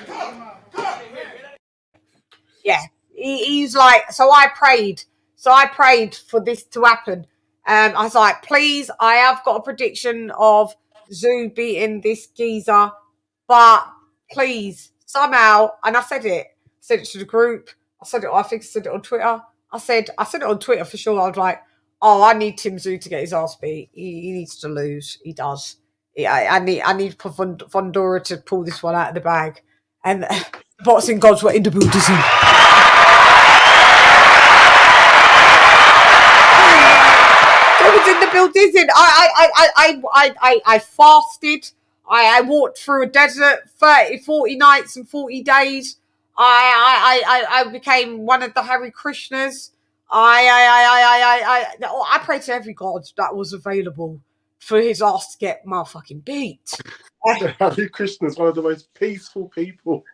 Yeah, he's like, so I prayed for this to happen. I was like, please, I have got a prediction of Zoo beating this geezer, but please, somehow, and I said it to the group. I think I said it on Twitter. I said it on Twitter for sure. I was like, oh, I need Tim Zoo to get his ass beat. He needs to lose. He does. I need Fundora to pull this one out of the bag. And the boxing gods were in the building. In the building, I fasted. I walked through a desert 40 nights and 40 days. I became one of the Hare Krishnas. I prayed to every god that was available for his ass to get motherfucking beat. Hare Krishna's one of the most peaceful people.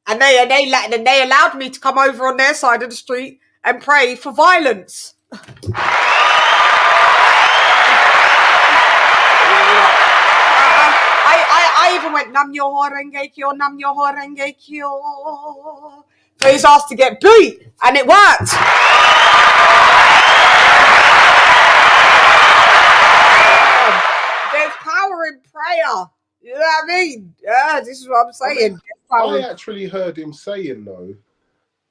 and they allowed me to come over on their side of the street and pray for violence. I even went Nam Myoho Renge Kyo, Nam Myoho Renge Kyo for his ass to get beat, and it worked. There's power in prayer. You know what I mean? Yeah, this is what I'm saying. I actually heard him saying though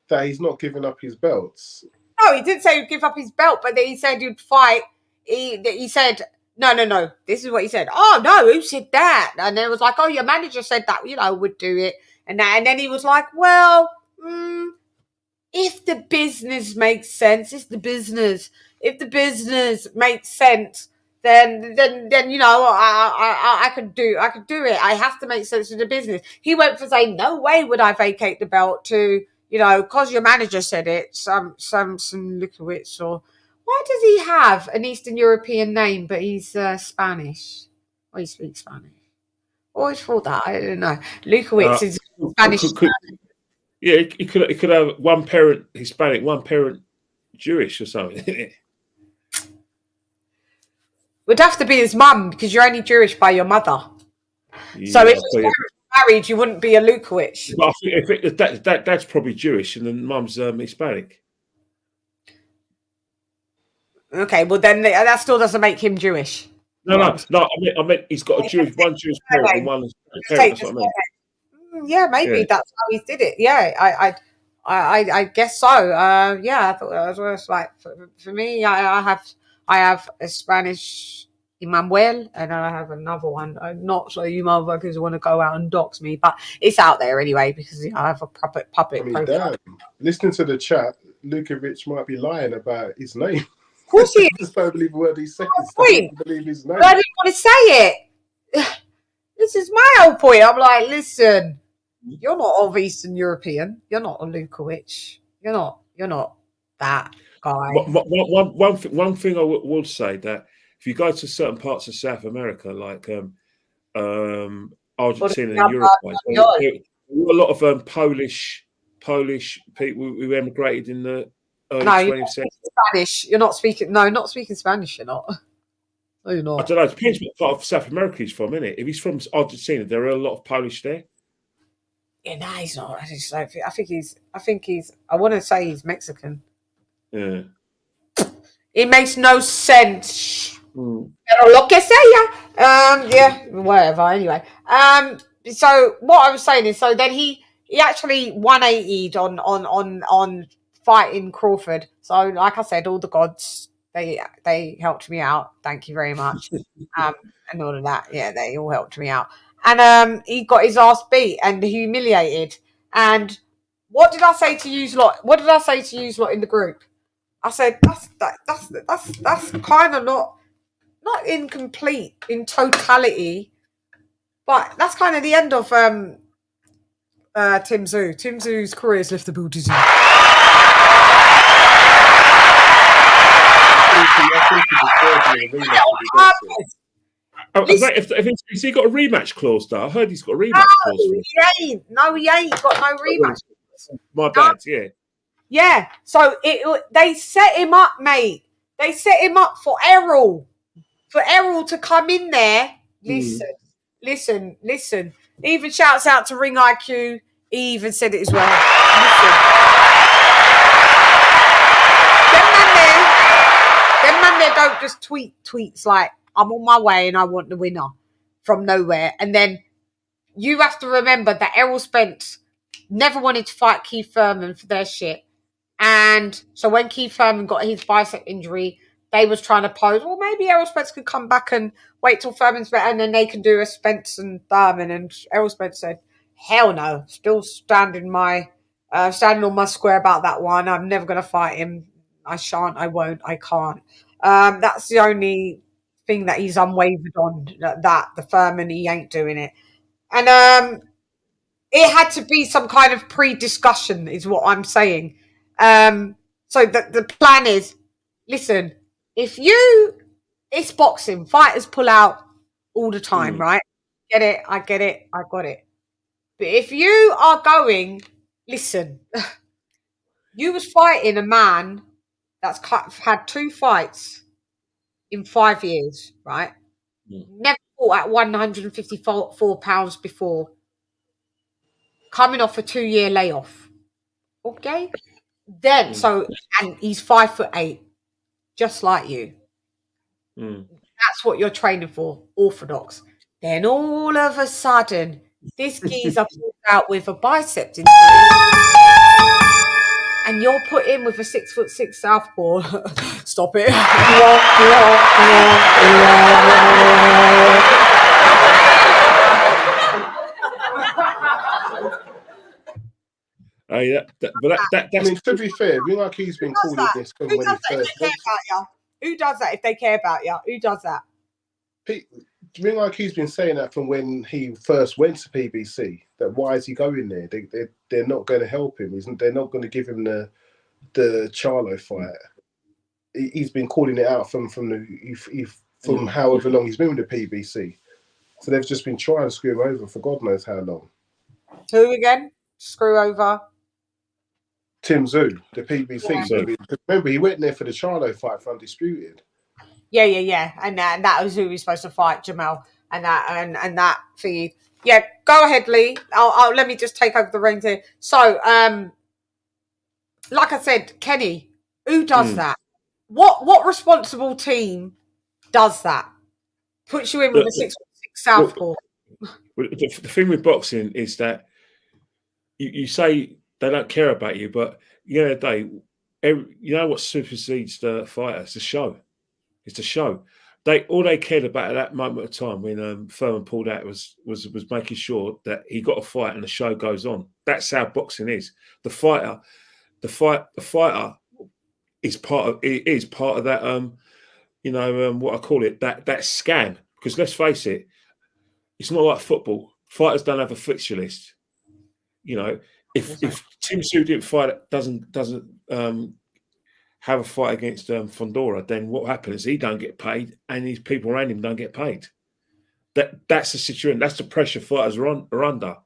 that he's not giving up his belts. No, he didn't say he'd give up his belt, but then he said he'd fight. He said, no. This is what he said. Oh, no, who said that? And it was like, oh, your manager said that, would do it. And then he was like, well, if the business makes sense, it's the business. If the business makes sense, then I could do it. I have to make sense of the business. He went for saying, no way would I vacate the belt to... because your manager said it, some Lukowitz, or why does he have an Eastern European name, but he's Spanish? Or he speaks Spanish. Always thought that. I don't know. Lukowitz is Spanish. Yeah, he could have one parent Hispanic, one parent Jewish or something. Would have to be his mum because you're only Jewish by your mother. Yeah, so if his parents were married, you wouldn't be a Lukowitz. But I think that's probably Jewish, and then mum's Hispanic. Okay, well then that still doesn't make him Jewish. No. I mean, he's got one Jewish parent and one parent. That's what I mean. Yeah, maybe that's how he did it. Yeah, I guess so. Yeah, I thought that was like for me. I have a Spanish Emmanuel, and I have another one. Not so you motherfuckers want to go out and dox me, but it's out there anyway because I have a public profile. Damn. Listening to the chat, Lukovic might be lying about his name. Of course he is. I just don't believe a word he says. I don't believe his name. But I didn't want to say it. This is my whole point. I'm like, listen, you're not of Eastern European. You're not a Lukovic. You're not that guy. One thing I would say that if you go to certain parts of South America, like Argentina and Uruguay, there were a lot of Polish people who emigrated in the early 20th century. Spanish. You're not speaking. No, not speaking Spanish. You're not. No, you're not. I don't know. It depends what part of South America he's from, innit? If he's from Argentina, there are a lot of Polish there. Yeah, no, he's not. I think he's. I want to say he's Mexican. Yeah. It makes no sense. Pero lo que sea. Yeah, whatever. Anyway. So what I was saying is, so then he actually 180'd on fighting Crawford. So like I said, all the gods they helped me out. Thank you very much. And all of that. Yeah, they all helped me out. And he got his ass beat and humiliated. And what did I say to you lot? What did I say to you lot in the group? I said that's kind of not incomplete in totality, but that's kind of the end of Tim Tszyu. Tim Tszyu's career has left the building. Has he got a rematch clause though? I heard he's got a rematch clause. He ain't got no rematch. My bad, yeah. Yeah, so they set him up, mate. They set him up for Errol to come in there. Listen. He even shouts out to Ring IQ. He even said it as well. Them man there don't just tweet tweets like, I'm on my way and I want the winner from nowhere. And then you have to remember that Errol Spence never wanted to fight Keith Thurman for their shit. And so when Keith Thurman got his bicep injury, they was trying to pose, well, maybe Errol Spence could come back and wait till Thurman's better and then they can do a Spence and Thurman. And Errol Spence said, hell no, still standing on my square about that one. I'm never going to fight him. I shan't, I won't, I can't. That's the only thing that he's unwavered on, that the Thurman, he ain't doing it. And it had to be some kind of pre-discussion is what I'm saying. So the plan is, listen, it's boxing, fighters pull out all the time, right? Get it, I get it, I got it. But if you are going, listen, you was fighting a man that's had 2 fights in 5 years, right? Never fought at 154 pounds before. Coming off a 2-year layoff. Okay? Then, and he's 5'8", just like you. That's what you're training for, orthodox. Then all of a sudden, this geezer pulls out with a bicep injury, and you're put in with a 6'6" southpaw. Stop it. That's. I mean, to be fair, we like he's been calling this from when he first. Who does that if they care about you? Who does that? Ring like he's been saying that from when he first went to PBC. That why is he going there? They're not going to help him. They're not going to give him the Charlo fight. He's been calling it out from however long he's been with the PBC. So they've just been trying to screw him over for God knows how long. Who again? Screw over? Tim Tszyu, the PBC. Yeah. Remember, he went there for the Charlo fight for Undisputed. Yeah. And that was who he was supposed to fight, Jamal. And that thingy. Yeah, go ahead, Lee. I'll let me just take over the reins here. So, like I said, Kenny, who does that? What responsible team does that? Puts you in with a 6'6" southpaw. The thing with boxing is that you say they don't care about you, but at the end of the day, you know what supersedes the fighter? It's the show. It's the show. All they cared about at that moment of time when Furman pulled out was making sure that he got a fight and the show goes on. That's how boxing is. The fighter is part of that. What I call it, that scam. Because let's face it, it's not like football. Fighters don't have a fixture list. You know, if Tim Tszyu didn't fight, doesn't have a fight against Fundora, then what happens? He don't get paid, and his people around him don't get paid. That's the situation. That's the pressure fighters are under.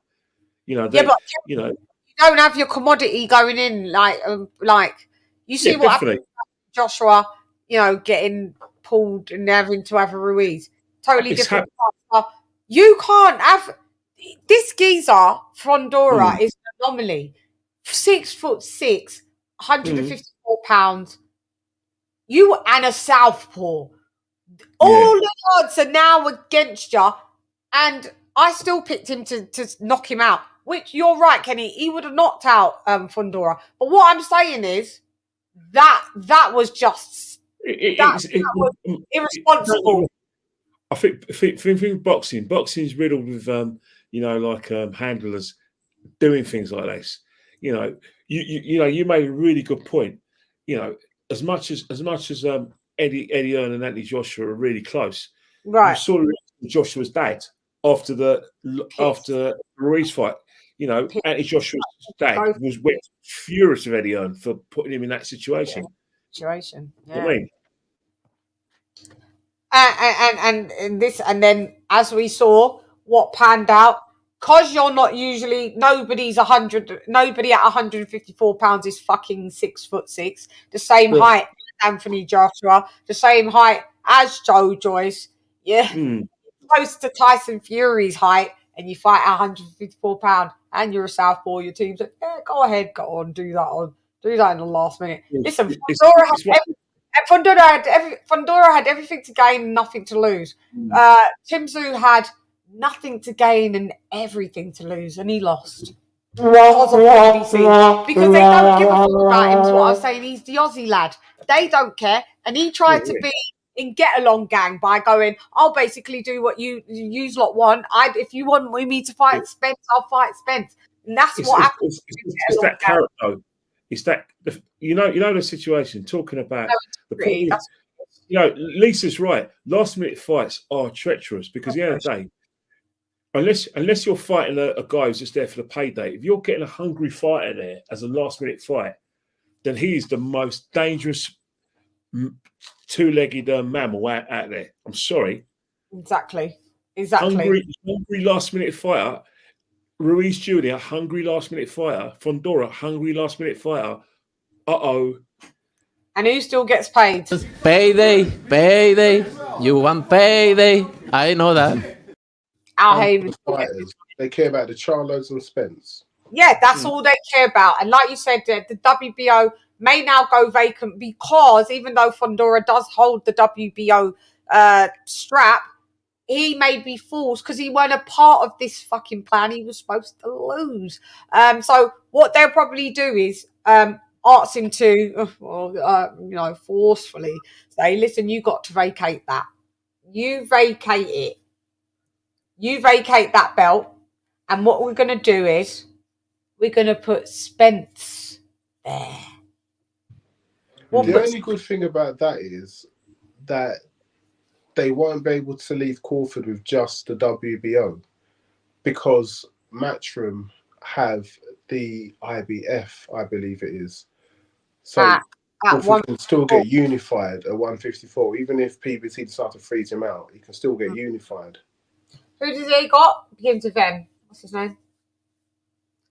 You know, but you don't have your commodity going in like you see what happened to Joshua. You know, getting pulled and having to have a Ruiz. Totally different. You can't have this geezer. Fundora is an anomaly. 6'6", 154 pounds. You and a southpaw. All the odds are now against you, and I still picked him to knock him out. Which you're right, Kenny. He would have knocked out Fundora. But what I'm saying is that was just that was irresponsible. I think boxing is riddled with handlers doing things like this. You know, you made a really good point. You know, as much as Eddie Earn and Anthony Joshua are really close, right? You saw Joshua's dad after the Ruiz fight. You know, Anthony Joshua's dad was furious with Eddie Earn for putting him in that situation. Yeah. I mean. And then as we saw what panned out, because you're not usually nobody at 154 pounds is fucking 6'6", the same height as Anthony Joshua, the same height as Joe Joyce, close to Tyson Fury's height, and you fight at 154 pounds, and you're a southpaw. Your team's like, go ahead, go on, do that in the last minute. Listen, Fundora had everything to gain and nothing to lose. Tim Tszyu had nothing to gain and everything to lose, and he lost. Because they don't give a fuck about him. Is what I was saying. He's the Aussie lad. They don't care, and he tried to be in get along gang by going, I'll basically do what you lot want. If you want me to fight Spence, I'll fight Spence, and that's what happens. It's that carrot though. It's that the situation. Talking about Lisa's right. Last minute fights are treacherous because at the end of the day, unless you're fighting a guy who's just there for the payday, if you're getting a hungry fighter there as a last minute fight, then he's the most dangerous two-legged mammal out there. I'm sorry. Exactly. Hungry last minute fighter. Ruiz Jr., hungry last minute fighter. Fundora, hungry last minute fighter. And who still gets paid? Payday. You want payday? I know that. They care about the Charlos and Spence. Yeah, that's all they care about. And like you said, the WBO may now go vacant because even though Fundora does hold the WBO strap, he may be forced because he weren't a part of this fucking plan. He was supposed to lose. So what they'll probably do is ask him to, forcefully say, listen, you got to vacate that. You vacate it. You vacate that belt. And what we're going to do is we're going to put Spence there. The only good thing about that is that they won't be able to leave Crawford with just the WBO because Matchroom have the IBF, I believe it is. So Crawford can still get unified at 154. Even if PBT decides to freeze him out, he can still get unified. Who does he got? Begins with M. What's his name?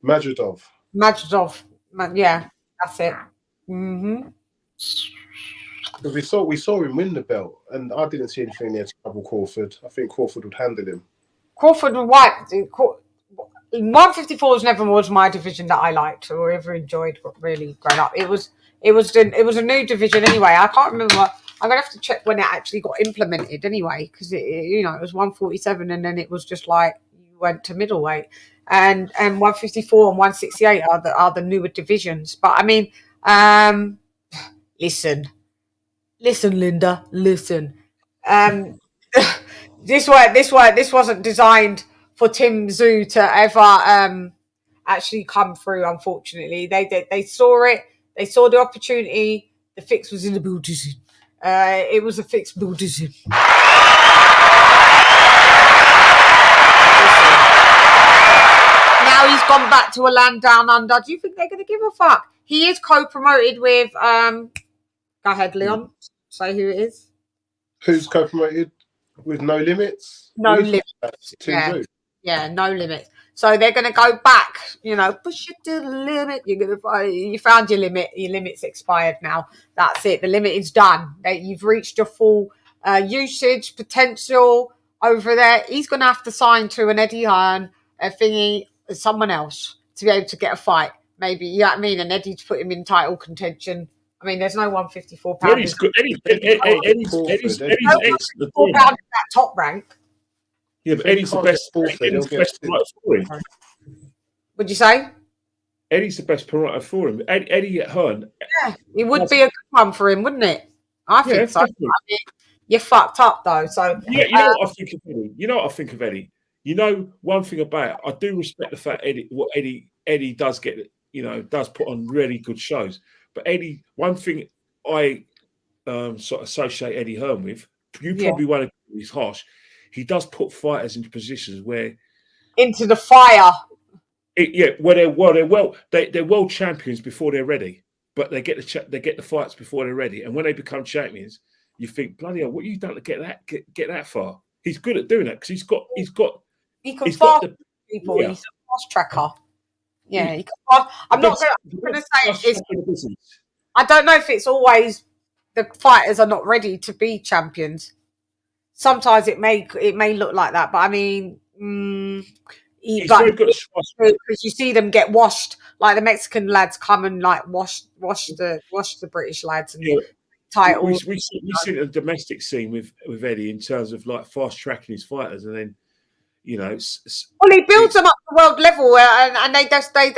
Majidov. Yeah, that's it. Mm-hmm. Because we saw him win the belt, and I didn't see anything there to trouble Crawford. I think Crawford would handle him. Crawford would wipe. 154 never was my division that I liked or ever enjoyed. Really growing up, it was It was a new division anyway. I can't remember. I'm gonna have to check when it actually got implemented anyway, because it was 147, and then it was just like you went to middleweight, and 154 and 168 are the newer divisions. But I mean, listen, Linda, listen. This wasn't designed for Tim Tszyu to ever actually come through. Unfortunately, they saw it. They saw the opportunity. The fix was in the building. It was a fixed building. Now he's gone back to a land down under. Do you think they're going to give a fuck? He is co-promoted with. Go ahead, Leon. Say who it is. Who's co-promoted with No Limits? No Limits. Yeah, No Limits. So they're going to go back, push it to the limit. You found your limit. Your limit's expired now. That's it. The limit is done. You've reached your full usage potential over there. He's going to have to sign to an Eddie Hearn, someone else to be able to get a fight. Maybe, you know what I mean? And Eddie to put him in title contention. I mean, there's no 154 pound. Eddie's good. Eddie's the top rank. Yeah, but Eddie's the best. Eddie's the best promoter for him. Would you say? Eddie's the best promoter for him. Eddie at Hearn. Yeah, it would be a good one for him, wouldn't it? I think so. I mean, you're fucked up though. So yeah, you know what I think of Eddie. One thing about it, I do respect the fact Eddie does get does put on really good shows. But Eddie, one thing I sort of associate Eddie Hearn with, you probably won't agree, he's harsh. He does put fighters into positions where into the fire. Where they're world champions before they're ready, but they get the fights before they're ready. And when they become champions, you think, bloody hell, what have you done to get that far? He's good at doing that because he can fast people. Yeah. He's a fast tracker. Yeah, he can fast. I'm not going to say it's. I don't know if it's always the fighters are not ready to be champions. Sometimes it may look like that, but I mean, he's very good because you see them get washed, like the Mexican lads come and like wash the British lads and titles. We see the domestic scene with Eddie in terms of like fast tracking his fighters, and then he builds them up to world level, and they don't like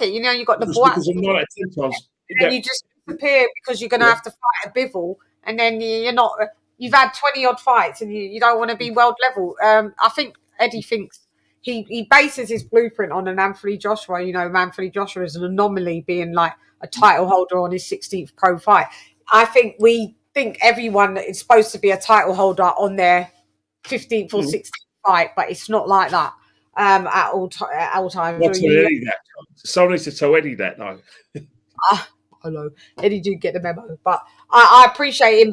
it. You got the because of 9 out of 10 times, and you just disappear because you're going to have to fight a Bivol, and then you're not. You've had 20 odd fights and you don't want to be world level. I think Eddie thinks he bases his blueprint on an Anthony Joshua. Anthony Joshua is an anomaly, being like a title holder on his 16th pro fight. I think we think everyone is supposed to be a title holder on their 15th or 16th fight, but it's not like that at all times. Someone needs to tell Eddie that, though. Hello. Eddie do get the memo, but I appreciate him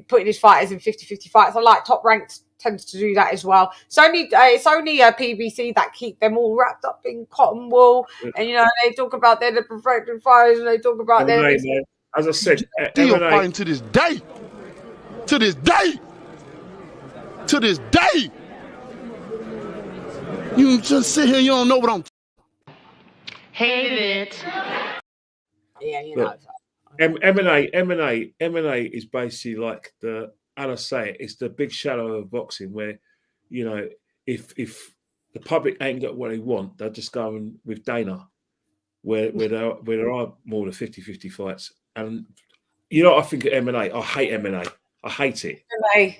putting his fighters in 50-50 fights. I like Top Ranked tends to do that as well. It's only PBC that keep them all wrapped up in cotton wool, and they talk about they're the perfected fighters, and they talk about their. As I said, still fighting to this day. To this day. To this day. You just sit here, you don't know what I'm. Hate it. Yeah, MMA is basically like it's the big shadow of boxing where, if the public ain't got what they want, they're just going with Dana, where there are more than 50-50 fights. And I think of MMA. I hate MMA. I hate it. I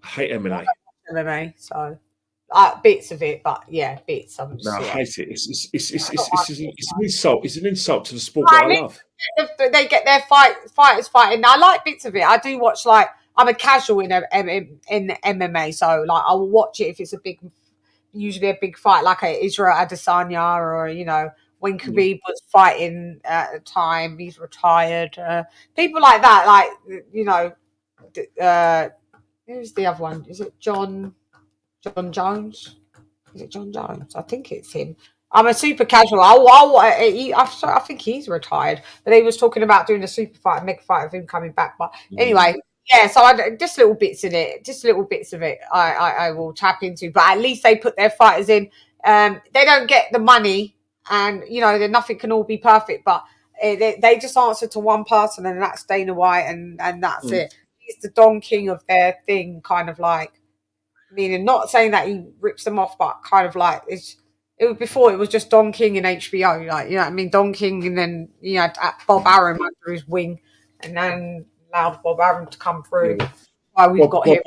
hate MMA. MMA, so. Bits of it, but bits. I hate it. It's an insult. It's an insult to the sport that I love. They get their fighters fighting. I like bits of it. I do watch. Like, I'm a casual in MMA, so like I'll watch it if it's usually a big fight, like a Israel Adesanya or when Khabib was fighting at the time. He's retired. People like that, who's the other one? Is it John Jones? Is it John Jones? I think it's him. I'm a super casual. I think he's retired, but he was talking about doing a super fight, a mega fight of him coming back. But anyway, so just little bits in it, I will tap into. But at least they put their fighters in. They don't get the money, and then nothing can all be perfect. But They just answer to one person, and that's Dana White, and that's it. He's the Don King of their thing, kind of like, meaning not saying that he rips them off, but kind of like it was before it was just Don King and HBO, like, you know what I mean, Don King, and then you had Bob Arum under his wing, and then allowed Bob Arum to come through. Why we've got him.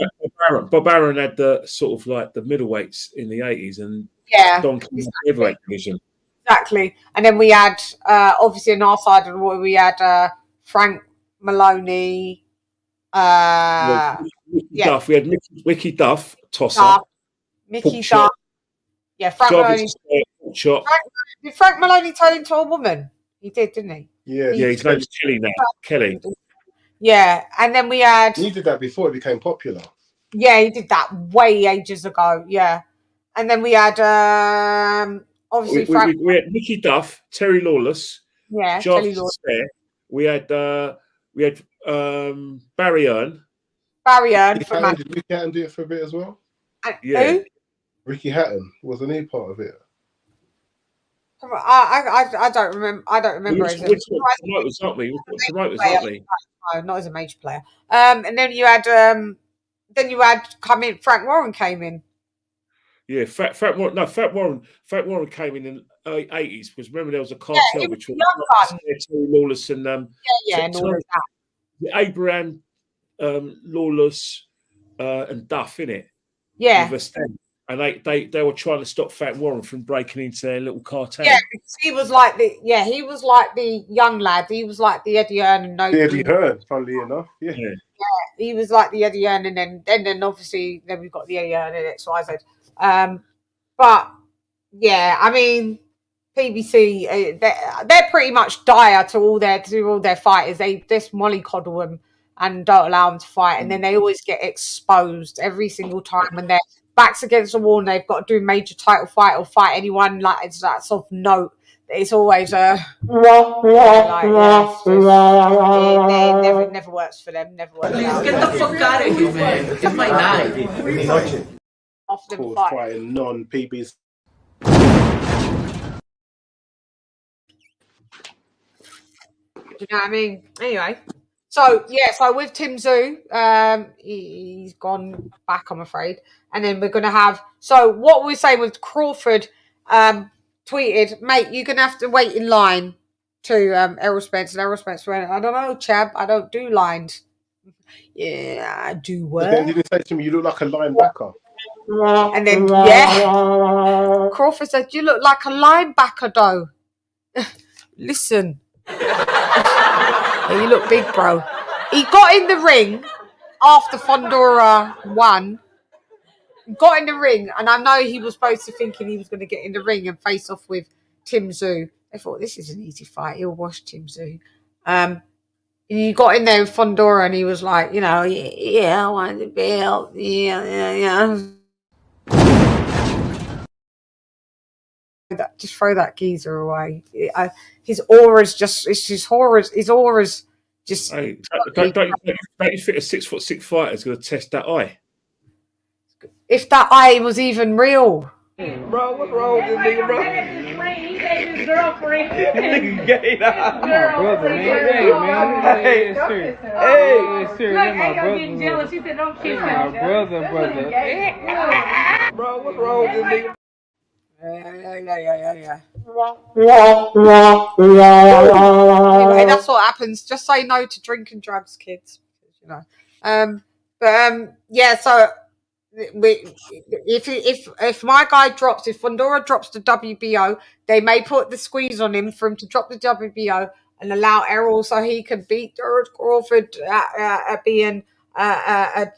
Bob Arum had the sort of like the middleweights in the 80s, and Don King had the heavyweight division. Exactly, and then we had obviously on our side of the water we had Frank Maloney. Duff. We had Mickey Duff, tosser. Mickey Duff. Yeah, Frank Maloney. Did Frank Maloney turn into a woman? He did, didn't he? Yeah. His name's Kelly now. Kelly. Yeah, and then we had. He did that before it became popular. Yeah, he did that way ages ago. Yeah, and then we had obviously we had Mickey Duff, Terry Lawless. Yeah, Terry Lawless. We had Barry Earn. Did Ricky Hatton do it for a bit as well? Who? Ricky Hatton, wasn't he part of it? I don't remember. I don't remember. No, not as a major player. And then you had Frank Warren came in. Yeah, Frank Warren came in the early 80s because remember there was a cartel between Terry Lawless and and all of that. Abraham, Lawless, and Duff in it. Yeah. And they were trying to stop Frank Warren from breaking into their little cartel. Yeah, because he was like the young lad. He was like the Eddie Hearn and Eddie Hearn, funnily enough. Yeah. He was like the Eddie Hearn, and then obviously then we've got the Eddie Hearn and XYZ. But yeah, I mean PBC, they're pretty much dire to all their fighters. They just mollycoddle them and don't allow them to fight, and then they always get exposed every single time when they're backs against the wall and they've got to do a major title fight or fight anyone like it's that sort of note. It's always it never works for them. Never works. Please get the fuck out of here, man. It's my night. Off them fighting non-PBs. Do you know what I mean? Anyway. So with Tim Tszyu, he's gone back, I'm afraid. And then we're going to have. So what we're saying with Crawford, tweeted, mate, you're going to have to wait in line to Errol Spence. And Errol Spence went, I don't know, Chab, I don't do lines. Yeah, I do what? But then didn't say to me, you look like a linebacker. And then Crawford said, you look like a linebacker, though. Listen. You look big, bro. He got in the ring after Fundora won. Got in the ring, and I know he was supposed to thinking he was going to get in the ring and face off with Tim Tszyu. I thought this is an easy fight. He'll wash Tim Tszyu. He got in there with Fundora, and he was like, you know, yeah, I want the belt. Yeah. Just throw that geezer away. His aura's just. It's his aura's. His aura's just. Hey, don't you think a 6'6" fighter is going to test that eye? If that eye was even real. Bro, what's wrong with this nigga, bro? He said his girlfriend. Nigga gay now. My brother, man. Hey, look, ain't gonna get jealous. She said, don't kiss him. My brother. Bro, what's wrong with this nigga? Yeah. Anyway, that's what happens. Just say no to drink and drugs, kids. You know. So if my guy drops, if Fundora drops the WBO, they may put the squeeze on him for him to drop the WBO and allow Errol so he can beat Crawford at being a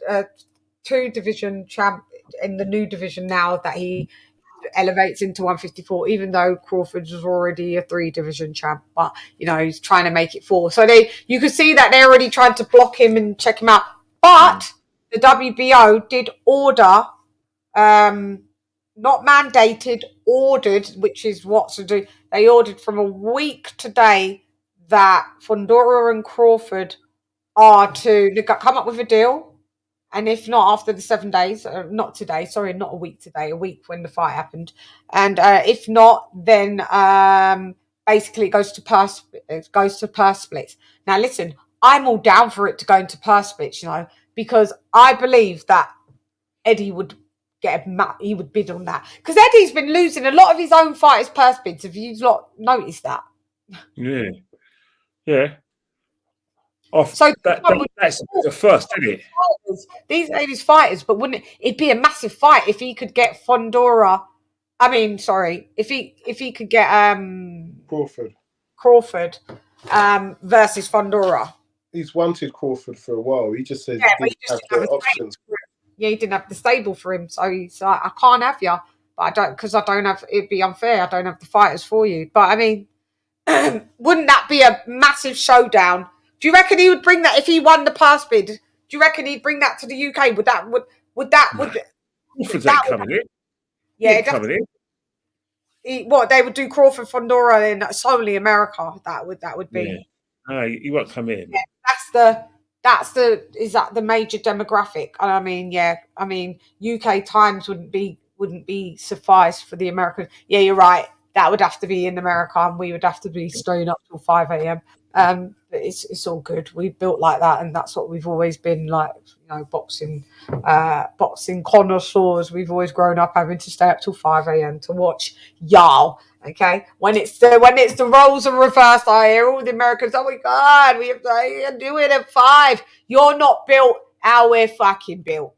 2-division champ in the new division now that he elevates into 154, even though Crawford was already a 3-division champ, but you know he's trying to make it 4. So you could see that they're already trying to block him and check him out. But the WBO did order, not mandated, ordered, which is what to do. They ordered from a week today that Fundora and Crawford are to come up with a deal. And if not, after the 7 days, not today, sorry, not a week today, a week when the fight happened. And if not, then basically it goes to purse splits. Now, listen, I'm all down for it to go into purse splits, because I believe that Eddie would he would bid on that, because Eddie's been losing a lot of his own fighters' purse bids. Have you not noticed that? Yeah. So that's the first, isn't it? These ladies fighters, but wouldn't it'd be a massive fight if he could get Fundora? I mean, sorry, if he could get Crawford versus Fundora. He's wanted Crawford for a while. He just said he didn't have the options. Yeah, he didn't have the stable for him, so he's like, I can't have you, but I don't, because I don't have. It'd be unfair. I don't have the fighters for you. But I mean, wouldn't that be a massive showdown? Do you reckon he would bring that if he won the purse bid? Do you reckon he'd bring that to the UK? Would that coming in? Yeah, coming in. What they would do Crawford Fundora in solely America? That would be. Yeah. No, he won't come in. Yeah, is that the major demographic? I mean, UK times wouldn't be suffice for the American. Yeah, you're right. That would have to be in America, and we would have to be staying up till 5 a.m. But it's all good. We've built like that, and that's what we've always been like. Boxing connoisseurs. We've always grown up having to stay up till 5 a.m. to watch y'all. Okay, when it's the roles are reversed, I hear all the Americans. Oh my God, we have to do it at 5. You're not built how we're fucking built.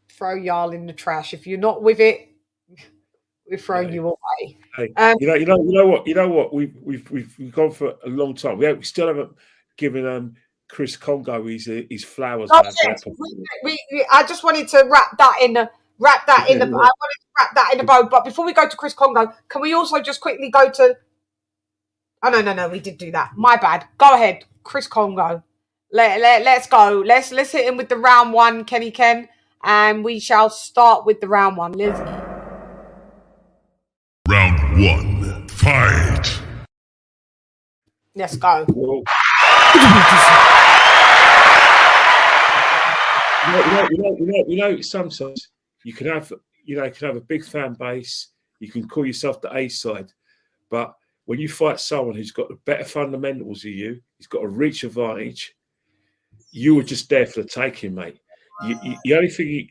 Throw y'all in the trash if you're not with it. We're throwing you away. Hey, you know what? We've gone for a long time. We still haven't given Chris Congo his flowers. I just wanted to wrap that in. I wanted to wrap that in a bow. But before we go to Chris Congo, can we also just quickly go to? Oh no, we did do that. My bad. Go ahead, Chris Congo. Let's go. Let's hit him with the round one, Kenny Ken, and we shall start with the round one. Liz. Round 1, fight. Let's go. Sometimes you can have a big fan base. You can call yourself the A side, but when you fight someone who's got the better fundamentals than you, he's got a reach advantage. You were just there for the taking, mate. The only thing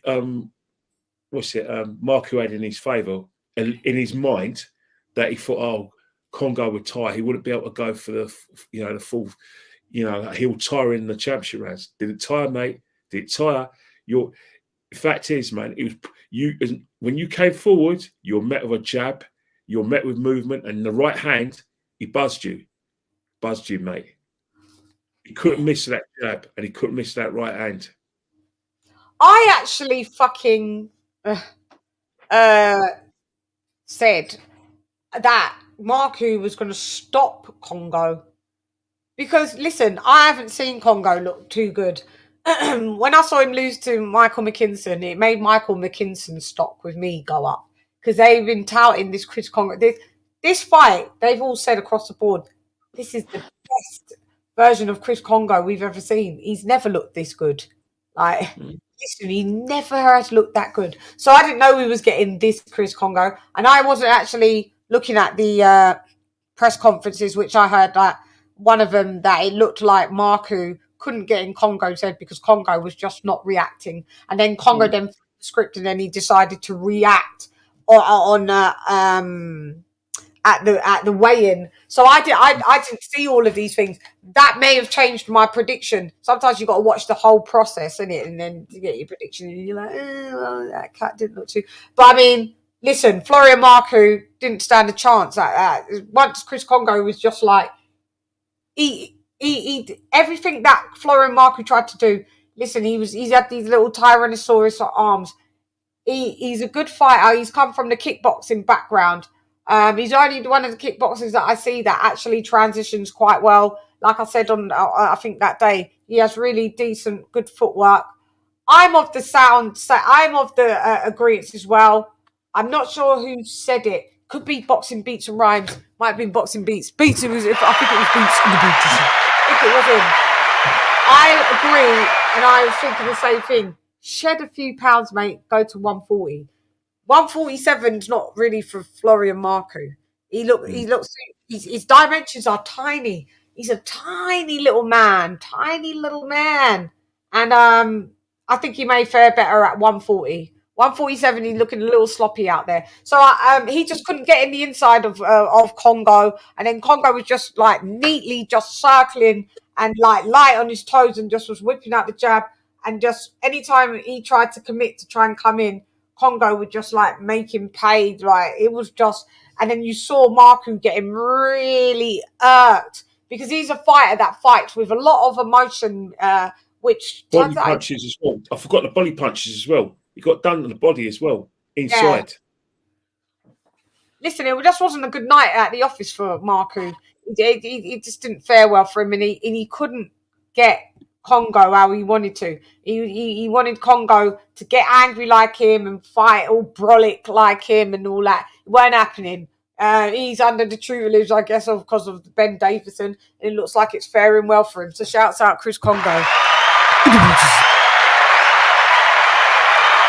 Marco had in his favour, in his mind, that he thought, Congo would tire. He wouldn't be able to go for the full, he'll tire in the championship rounds. Did it tire, mate? Did it tire? The fact is, man, it was you. When you came forward, you were met with a jab, you were met with movement, and the right hand, he buzzed you, mate. He couldn't miss that jab, and he couldn't miss that right hand. I actually fucking said that Marku was going to stop Congo, because listen, I haven't seen Congo look too good. When I saw him lose to Michael McKinson, it made Michael McKinson's stock with me go up, because they've been touting this Chris Congo. This fight, they've all said across the board, this is the best version of Chris Congo we've ever seen. He's never looked this good. Listen, he never has looked that good. So I didn't know we was getting this Chris Congo, and I wasn't actually looking at the press conferences, which I heard that one of them that it looked like Marku couldn't get in Congo's head because Congo was just not reacting, and then Congo then flipped the script, and then he decided to react on at the weigh-in. So I didn't see all of these things. That may have changed my prediction. Sometimes you got to watch the whole process, innit, and then to get your prediction, and you're like, well, that cat didn't look too. But I mean, listen, Florian Marku didn't stand a chance at that. Once Chris Congo was just like, he everything that Florian Marku tried to do. Listen, he's had these little Tyrannosaurus arms. He's a good fighter. He's come from the kickboxing background. He's only one of the kickboxers that I see that actually transitions quite well. Like I said on, I think that day, he has really decent, good footwork. I'm of the agreement as well. I'm not sure who said it. Could be Boxing Beats and Rhymes. Might have been Boxing Beats. I think it was Beats. I think it was him. I agree, and I was thinking the same thing. Shed a few pounds, mate. Go to 140. 147's not really for Florian Marku. His dimensions are tiny. He's a tiny little man. And I think he may fare better at 140. 147, he's looking a little sloppy out there. So he just couldn't get in the inside of Congo. And then Congo was just like neatly just circling and like light on his toes and just was whipping out the jab. And just anytime he tried to commit to try and come in, Congo would just like make him pay. Like it was just, and then you saw Marku getting really irked because he's a fighter that fights with a lot of emotion, which body punches as well. I forgot the body punches as well. He got done to the body as well inside. Yeah. Listen, it just wasn't a good night at the office for Marku. It just didn't fare well for him, and he couldn't get Congo how he wanted to. He wanted Congo to get angry like him and fight all brolic like him and all that. It weren't happening. He's under the tutelage, I guess, because of Ben Davison, and it looks like it's faring well for him. So shouts out Chris Congo.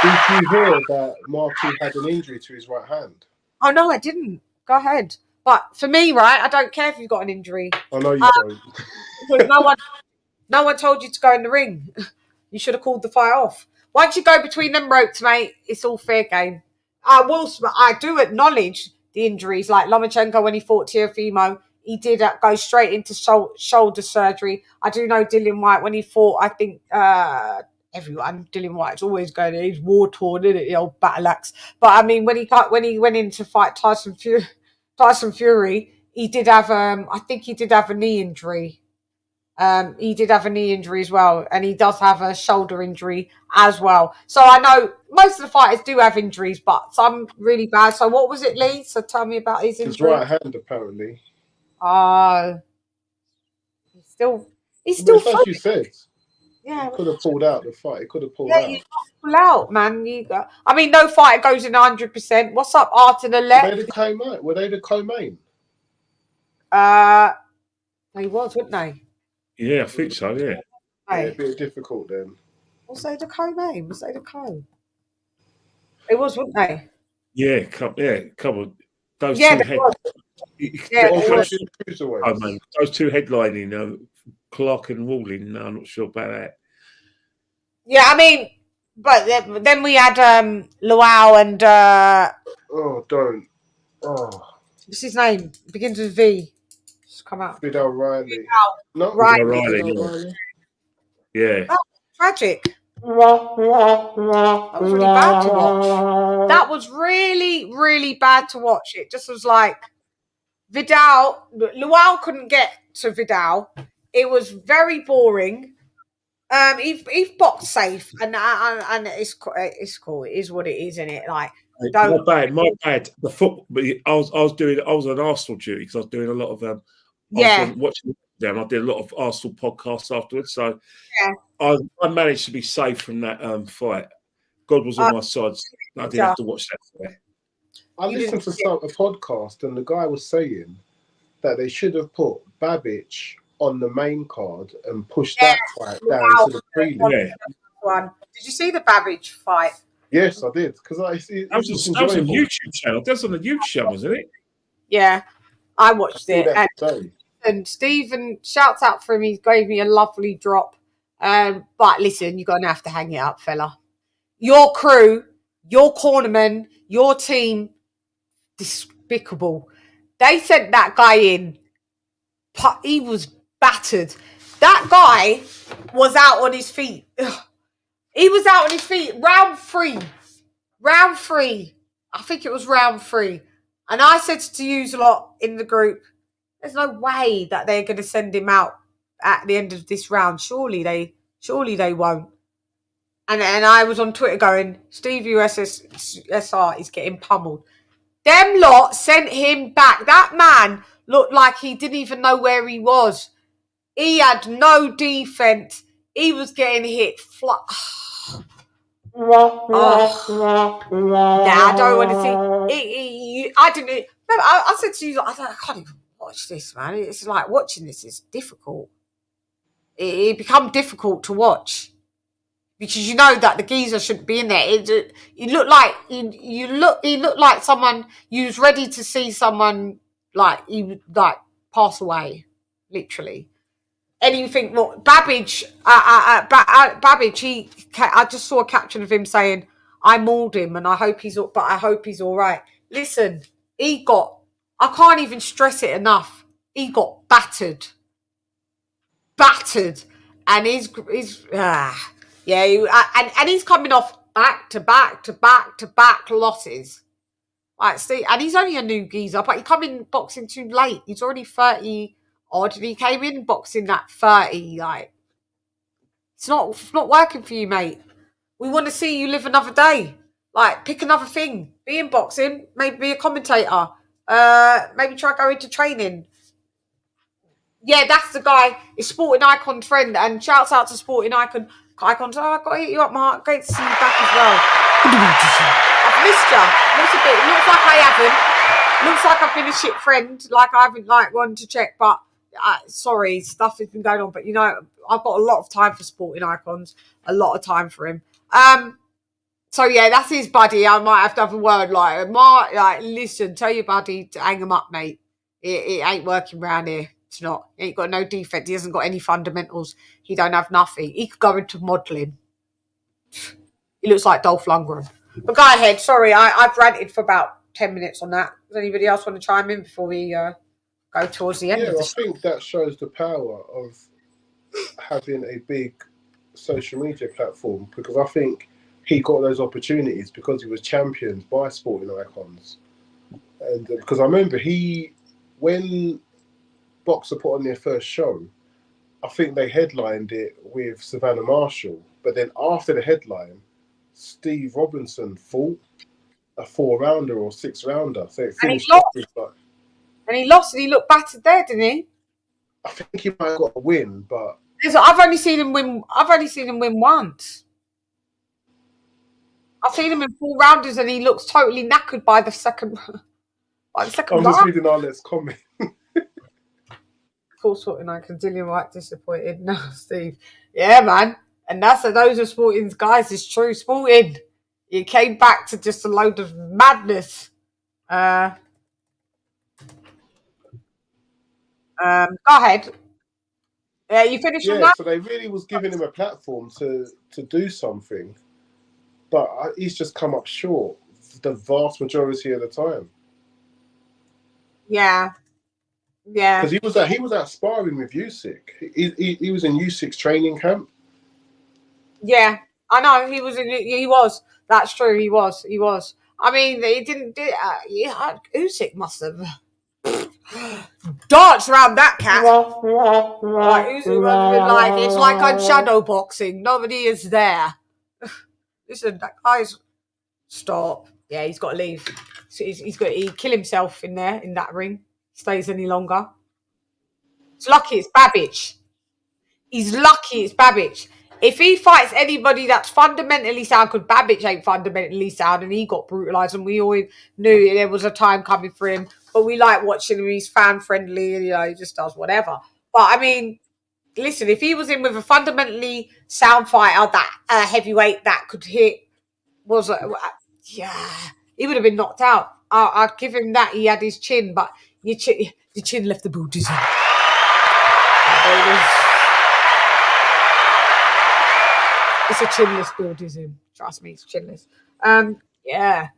Did you hear that Marku had an injury to his right hand? Oh no, I didn't. Go ahead. But for me, right, I don't care if you've got an injury. I know you don't. Because no one told you to go in the ring. You should have called the fight off. Once you go between them ropes, mate, it's all fair game. I do acknowledge the injuries, like Lomachenko when he fought Teofimo, he did go straight into shoulder surgery. I do know Dillian Whyte when he fought, I think everyone, Dillian Whyte's always going, he's war torn, isn't it, the old battle axe. But I mean, when he went in to fight Tyson Fury, he did have I think he did have a knee injury. He did have a knee injury as well, and he does have a shoulder injury as well. So I know most of the fighters do have injuries, but some really bad. So what was it, Lee? So tell me about his injury. His right hand, apparently. He's still like you said. Yeah, he could have pulled out the fight. He could have pulled out. You pull out, man. I mean, no fighter goes in 100%. What's up, Art and Alette? Were they the co-main? They was, weren't they? Yeah, I think so, yeah. Yeah, a bit difficult then. Was they the co-main? Was they the co? It was, weren't they? Yeah, couple. Those yeah, two those two headlining, Clarke and Wardley. No, I'm not sure about that. Yeah, I mean, but then we had Luau and what's his name? Begins with V. Just come out. Vidal Riley. Riley. Yeah. Oh, tragic. That was really bad to watch. That was really, really bad to watch. It just was like Vidal. Luau couldn't get to Vidal. It was very boring. He boxed safe, and it's cool. It is what it is, isn't it? Like, my bad. The football. I was on Arsenal duty because I was doing a lot of I was watching them. I did a lot of Arsenal podcasts afterwards, so I managed to be safe from that fight. God was on my side. I didn't have to watch that fight. I listened to a podcast, and the guy was saying that they should have put Babit on the main card and pushed that fight down to the prelim. Did you see the Babit fight? Yes, I did. Because that was on YouTube channel. That's on the YouTube channel, isn't it? Yeah, I watched it. And Stephen, shouts out for him. He gave me a lovely drop. But listen, you're going to have to hang it up, fella. Your crew, your cornerman, your team, despicable. They sent that guy in. He was battered. That guy was out on his feet. He was out on his feet. Round three. I think it was round 3. And I said to you a lot in the group, there's no way that they're going to send him out at the end of this round. Surely they won't. And I was on Twitter going, Steve USSR is getting pummeled. Them lot sent him back. That man looked like he didn't even know where he was. He had no defense. He was getting hit flat. Nah, I don't want to see. I didn't. Remember, I said to you, I can't even watch this, man. It's like watching this is difficult. It become difficult to watch. because you know that the geezer shouldn't be in there. He looked like he looked like someone you was ready to see someone like he would like pass away, literally. Anything more? Babbage, Babbage. I just saw a caption of him saying, "I mauled him, and I hope he's all right." Listen, I can't even stress it enough. He got battered, and he's coming off back to back losses. Right, see, and he's only a new geezer, but he come in boxing too late. He's already 30 odd, and he came in boxing at 30. Like, it's not working for you, mate. We want to see you live another day. Like, pick another thing. Be in boxing, maybe be a commentator. Maybe try go into training. Yeah, that's the guy. It's Sporting Icon's friend, and shouts out to Sporting Icon. Icons, I've got to hit you up, Mark. Great to see you back as well. I've missed you. Looks like I haven't. Looks like I've been a shit friend. Like I haven't wanted to check, but sorry, stuff has been going on. But I've got a lot of time for Sporting Icons. A lot of time for him. So yeah, that's his buddy. I might have to have a word like, Mark. Like, listen, tell your buddy to hang him up, mate. It ain't working around here. It's not. He ain't got no defense. He hasn't got any fundamentals. He don't have nothing. He could go into modelling. He looks like Dolph Lundgren. But go ahead. Sorry, I've ranted for about 10 minutes on that. Does anybody else want to chime in before we go towards the end of this? I think that shows the power of having a big social media platform, because I think he got those opportunities because he was championed by Sporting Icons. And because I remember when Boxer put on their first show, I think they headlined it with Savannah Marshall. But then after the headline, Steve Robinson fought a 4-rounder or 6-rounder. So it finished and he lost, and he looked battered there, didn't he? I think he might have got a win, but I've only seen him win once. I've seen him in 4-rounders, and he looks totally knackered by the second. I'm just reading Arlett's comment. Full Sporting Icon, Dillian Whyte disappointed. No, Steve. Yeah, man. And those are Sporting's guys. It's true. Sporting. He came back to just a load of madness. Go ahead. Yeah, you finished on that? So they really was giving him a platform to do something. But he's just come up short the vast majority of the time. Yeah. Yeah. Because he was out sparring with Usyk. He was in Usyk's training camp. Yeah, I know he was. That's true. He was. I mean, he didn't. Usyk must have danced around that cat. Like, Usyk must have been it's like on shadow boxing. Nobody is there. Listen, that guy's stop. Yeah, he's got to leave. So he kill himself in that ring. Stays any longer. It's lucky it's Babich. He's lucky it's Babich. If he fights anybody that's fundamentally sound, because Babich ain't fundamentally sound, and he got brutalised, and we always knew there was a time coming for him, but we like watching him. He's fan friendly, and he just does whatever. But I mean, listen, if he was in with a fundamentally sound fighter, that heavyweight that could hit, he would have been knocked out. I'd give him that. He had his chin, but your chin left the booties in. It's a chinless buildism. Trust me, it's chinless. Yeah.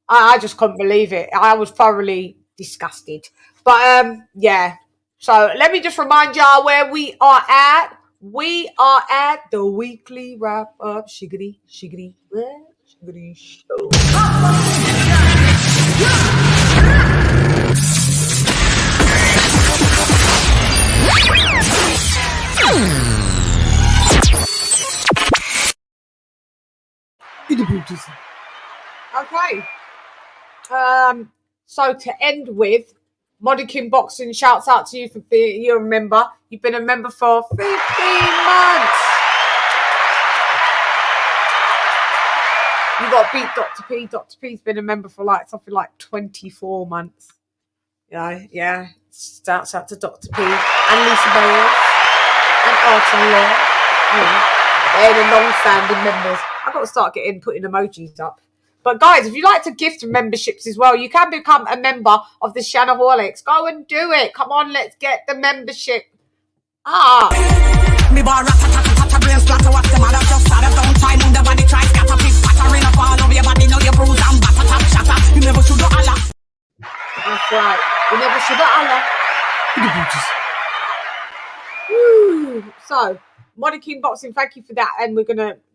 I just couldn't believe it. I was thoroughly disgusted. But yeah. So let me just remind y'all where we are at. We are at the weekly wrap up shiggity show. Okay. So to end with, Modikin Boxing shouts out to you for being a member. You've been a member for 15 months. You got to beat Dr. P. Dr. P's been a member for something like 24 months. Yeah. Shouts out to Dr. P and Lisa Bales and Arthur Law. They're the long-standing members. I've got to start putting emojis up. But guys, if you like to gift memberships as well, you can become a member of the Shannaholics. Go and do it. Come on, let's get the membership. Me bar rat brain splatter. What's the matter? Just start don't try move the body try scatter pick pattering up all over your body. Know your bruise and batter tap shatter. You never should do Allah. That's right. You never should do Allah. Woo. So, Money King Boxing, thank you for that. And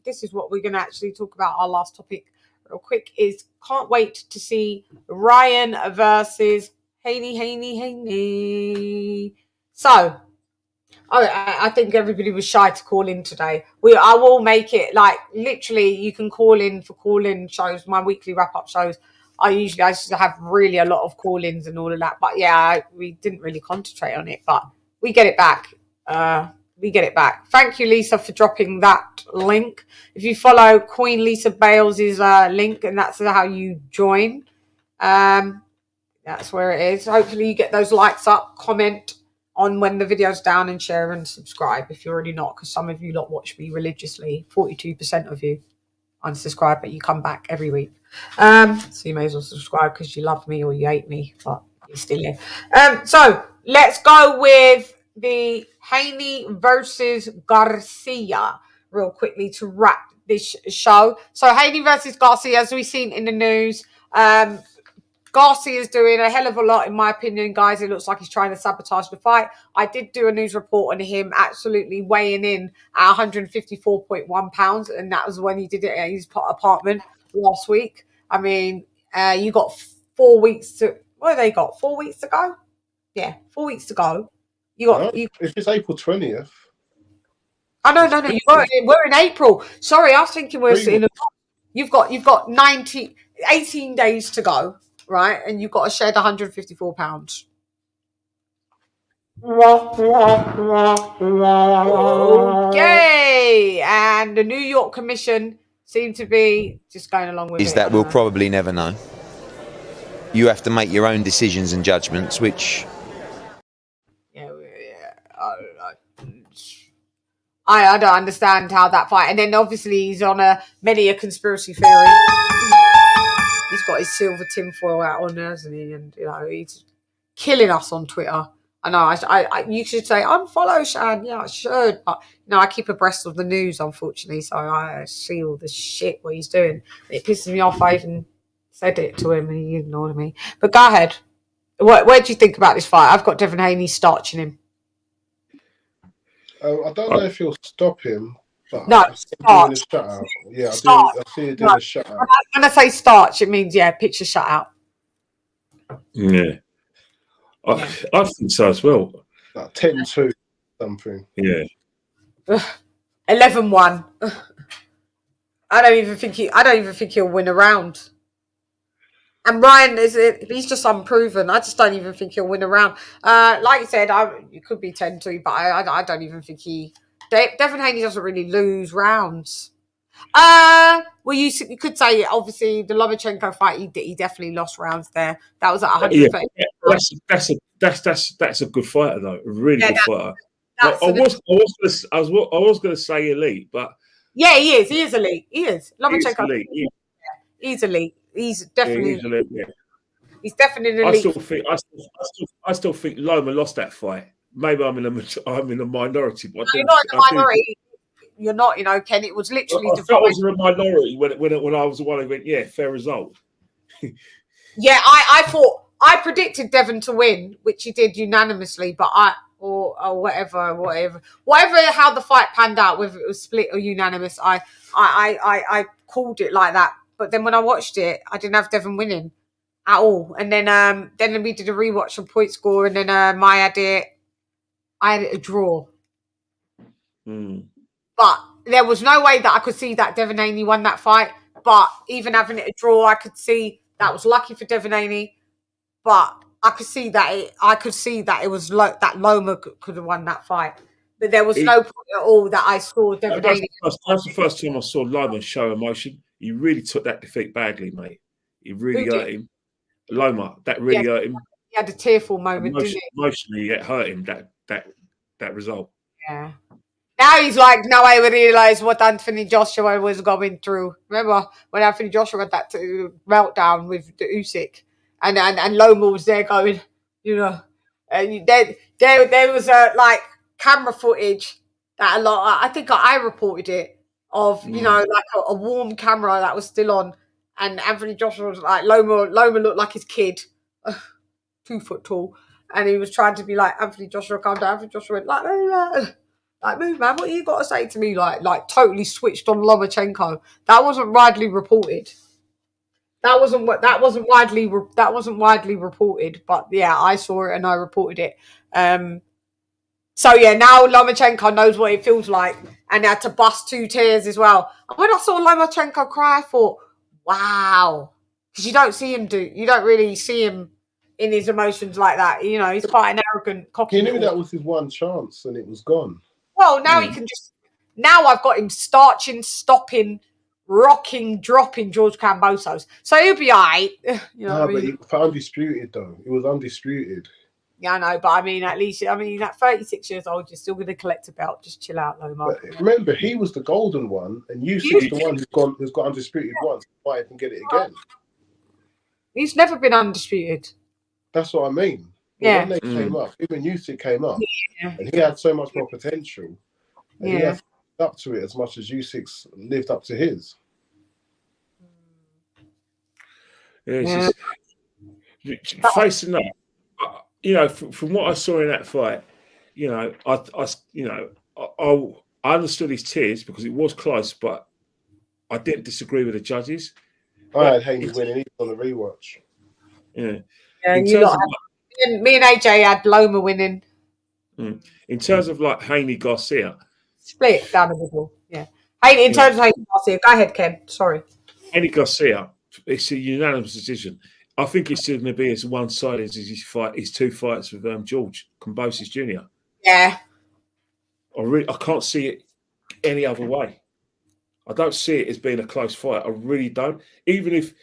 this is what we're gonna actually talk about. Our last topic, real quick, is can't wait to see Ryan versus Haney. So. I think everybody was shy to call in today. I will make it like literally you can call in for call-in shows, my weekly wrap-up shows. I used to have really a lot of call-ins and all of that. But yeah, we didn't really concentrate on it. But we get it back. Thank you, Lisa, for dropping that link. If you follow Queen Lisa Bales' link, and that's how you join. That's where it is. Hopefully you get those likes up, comment on when the video's down, and share and subscribe if you're already not, because some of you lot watch me religiously. 42% of you unsubscribe, but you come back every week. So you may as well subscribe because you love me or you hate me, but you're still here. So let's go with the Haney versus Garcia real quickly to wrap this show. So Haney versus Garcia, as we've seen in the news, Garcia is doing a hell of a lot, in my opinion, guys. It looks like he's trying to sabotage the fight. I did do a news report on him absolutely weighing in at 154.1 pounds, and that was when he did it at his apartment last week. I mean, you got 4 weeks to... What have they got? 4 weeks to go? Yeah, 4 weeks to go. If it's April 20th. Oh, no. We're in April. Sorry, I was thinking we're in... You've got 18 days to go. Right, and you've got to shed £154. Okay, and the New York Commission seem to be just going along with it. Is that we'll probably never know. You have to make your own decisions and judgments, which... Yeah, I don't know. I don't understand how that fight... And then obviously he's on many a conspiracy theory. He's got his silver tinfoil out on there, hasn't he? And he's killing us on Twitter. I know. You should say unfollow Shan. Yeah, I should, but I keep abreast of the news, unfortunately, so I see all the shit what he's doing. It pisses me off. I even said it to him, and he ignored me. But go ahead. What do you think about this fight? I've got Devin Haney starching him. I don't know if he'll stop him. No, starch. Yeah, I see it doing a shutout. When I say starch, it means, pitch a shutout. Yeah. I think so as well. Like 10-2 something. Yeah. 11-1. I don't even think he'll win a round. And Ryan he's just unproven. I just don't even think he'll win a round. Like you said, it could be 10-2, but I don't even think Devin Haney doesn't really lose rounds. Well, you could say obviously the Lomachenko fight, he definitely lost rounds there. That was at 130. Yeah, that's a good fighter though, a really good fighter. I was going to say elite, but yeah, he is. He is elite. He is Lomachenko. He's elite. He's definitely. He's elite. Yeah. He's definitely elite. I still think Loma lost that fight. Maybe I'm in a minority, but you're not in the minority. You're not, Ken. It was literally. I felt I was in a minority when I was the one who went, fair result. Yeah, I thought I predicted Devin to win, which he did unanimously, but or whatever how the fight panned out, whether it was split or unanimous, I called it like that. But then when I watched it, I didn't have Devin winning at all. And then we did a rewatch on point score, and then I had it a draw. But there was no way that I could see that Devin Haney won that fight. But even having it a draw, I could see that was lucky for Devin Haney. But I could see that it was that Loma could have won that fight. But there was no point at all that I saw Devin Haney. That's the first time I saw Loma show emotion. He really took that defeat badly, mate. He really hurt him. Loma, that really hurt him. He had a tearful moment, didn't he? Emotionally, it hurt him, that result. Yeah. Now he's like, now I realize what Anthony Joshua was going through. Remember when Anthony Joshua had that meltdown with the Usyk, and Loma was there going, you know, and there was like camera footage that a lot. I think I reported it of you know like a warm camera that was still on, and Anthony Joshua was like Loma looked like his kid, 2 foot tall, and he was trying to be like Anthony Joshua, calm down. Anthony Joshua went like, move, man. What you got to say to me? Like, totally switched on Lomachenko. That wasn't widely reported. That wasn't widely reported. But yeah, I saw it and I reported it. So yeah, now Lomachenko knows what it feels like, and had to bust 2 tears as well. And when I saw Lomachenko cry, I thought, wow, because you don't really see him in his emotions like that. You know, he's quite an arrogant, cocky. He knew that was his one chance, and it was gone. Well, now he can just. Now I've got him starching, stopping, rocking, dropping George Kambosos, so he'll be alright. You know, but for undisputed though, it was undisputed. Yeah, I know, but I mean, at least at 36 years old, you're still going to collect a belt. Just chill out, Loma. But remember, he was the golden one, and Usyk's the one who's got undisputed once. Might even get it again. He's never been undisputed. That's what I mean. When they came up, even Usyk came up, and he had so much more potential. And he has lived up to it as much as Usyk's lived up to his. Yeah, it's just facing that. You know, from what I saw in that fight, you know, I understood his tears because it was close, but I didn't disagree with the judges. I had Haney winning even on the rewatch. Yeah. Me and AJ had Loma winning. In terms of like Haney Garcia, split down the middle. Yeah. Haney, in terms of Haney Garcia, go ahead, Ken. Sorry. Haney Garcia, it's a unanimous decision. I think it's going to be as one-sided as his 2 fights with George Kambosos Jr. Yeah. I can't see it any other way. I don't see it as being a close fight. I really don't. Even if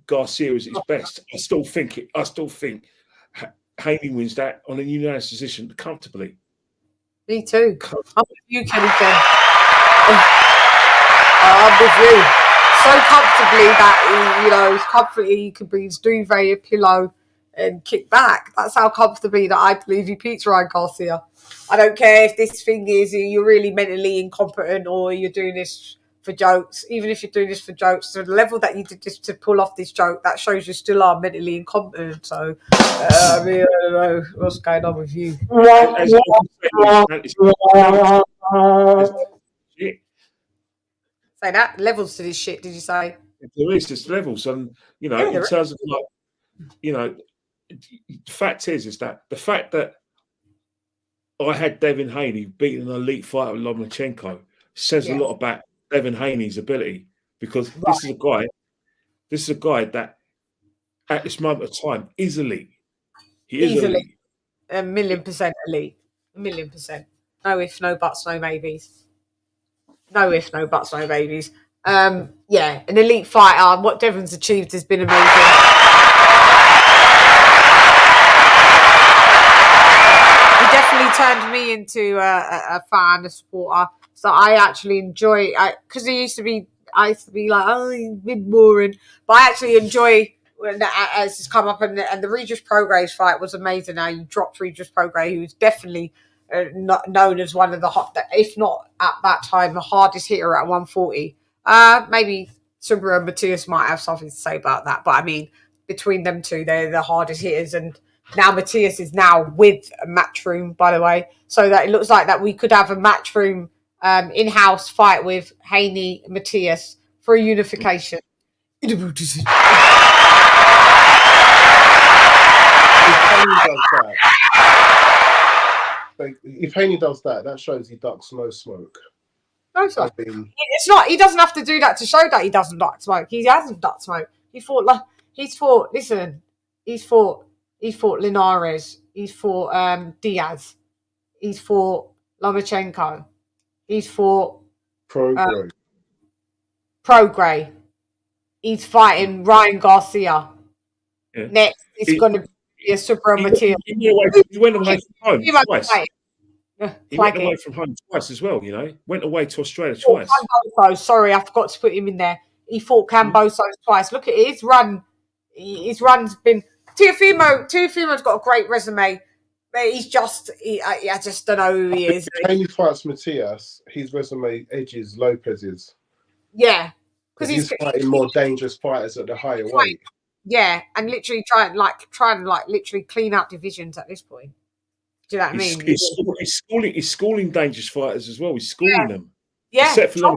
Garcia is his best, I still think Haney wins that on a unanimous decision comfortably. Me too. I'm with you, Kenny. I'm with you. So comfortably that he can bring his duvet, a pillow, and kick back. That's how comfortably that I believe he beats Ryan Garcia. I don't care if this thing is you're really mentally incompetent or you're doing this for jokes. Even if you're doing this for jokes, to the level that you did this to pull off this joke, that shows you still are mentally incompetent. So, I don't know what's going on with you. Say that levels to this shit. Did you say? There is just levels, and in terms of the fact is that the fact that I had Devin Haney beating an elite fighter with Lomachenko says a lot about Devin Haney's ability, because this is a guy that at this moment of time is elite. He is elite. 1,000,000% elite. 1,000,000%. No ifs, no buts, no maybes. No ifs, no buts, no babies. An elite fighter. What Devon's achieved has been amazing. He definitely turned me into a fan, a supporter. So I actually enjoy, because I used to be like, oh, he's a bit boring. But I actually enjoy when as it's come up, and the Regis Prograis fight was amazing. Now you dropped Regis Prograis, who's definitely not known as one of the if not at that time, the hardest hitter at 140. Maybe Subaru and Matthias might have something to say about that, but I mean, between them two, they're the hardest hitters. And now Matthias is now with a Matchroom, by the way, so that it looks like that we could have a Matchroom in-house fight with Haney and Matthias for a unification. If Haney does that, that shows he ducks no smoke. No smoke. It's not. He doesn't have to do that to show that he doesn't duck smoke. He hasn't ducked smoke. He's fought Linares. He's fought Diaz. He's fought Lomachenko. He's fought Prograis. He's fighting Ryan Garcia. Yeah. Next, it's going to be a Super Matthias. He went away from home twice. He went away from home twice as well, you know. Went away to Australia twice. Camboso, sorry, I forgot to put him in there. He fought Camboso twice. Look at his run. His run's been... Teofimo's got a great resume. But he's just... I just don't know who he is. When he fights Matias, his resume edges Lopez's. Yeah. Because he's fighting more dangerous fighters at the higher weight. Yeah, and literally trying literally clean up divisions at this point. Do you know what I mean? He's schooling dangerous fighters as well. He's schooling them. Yeah. Except for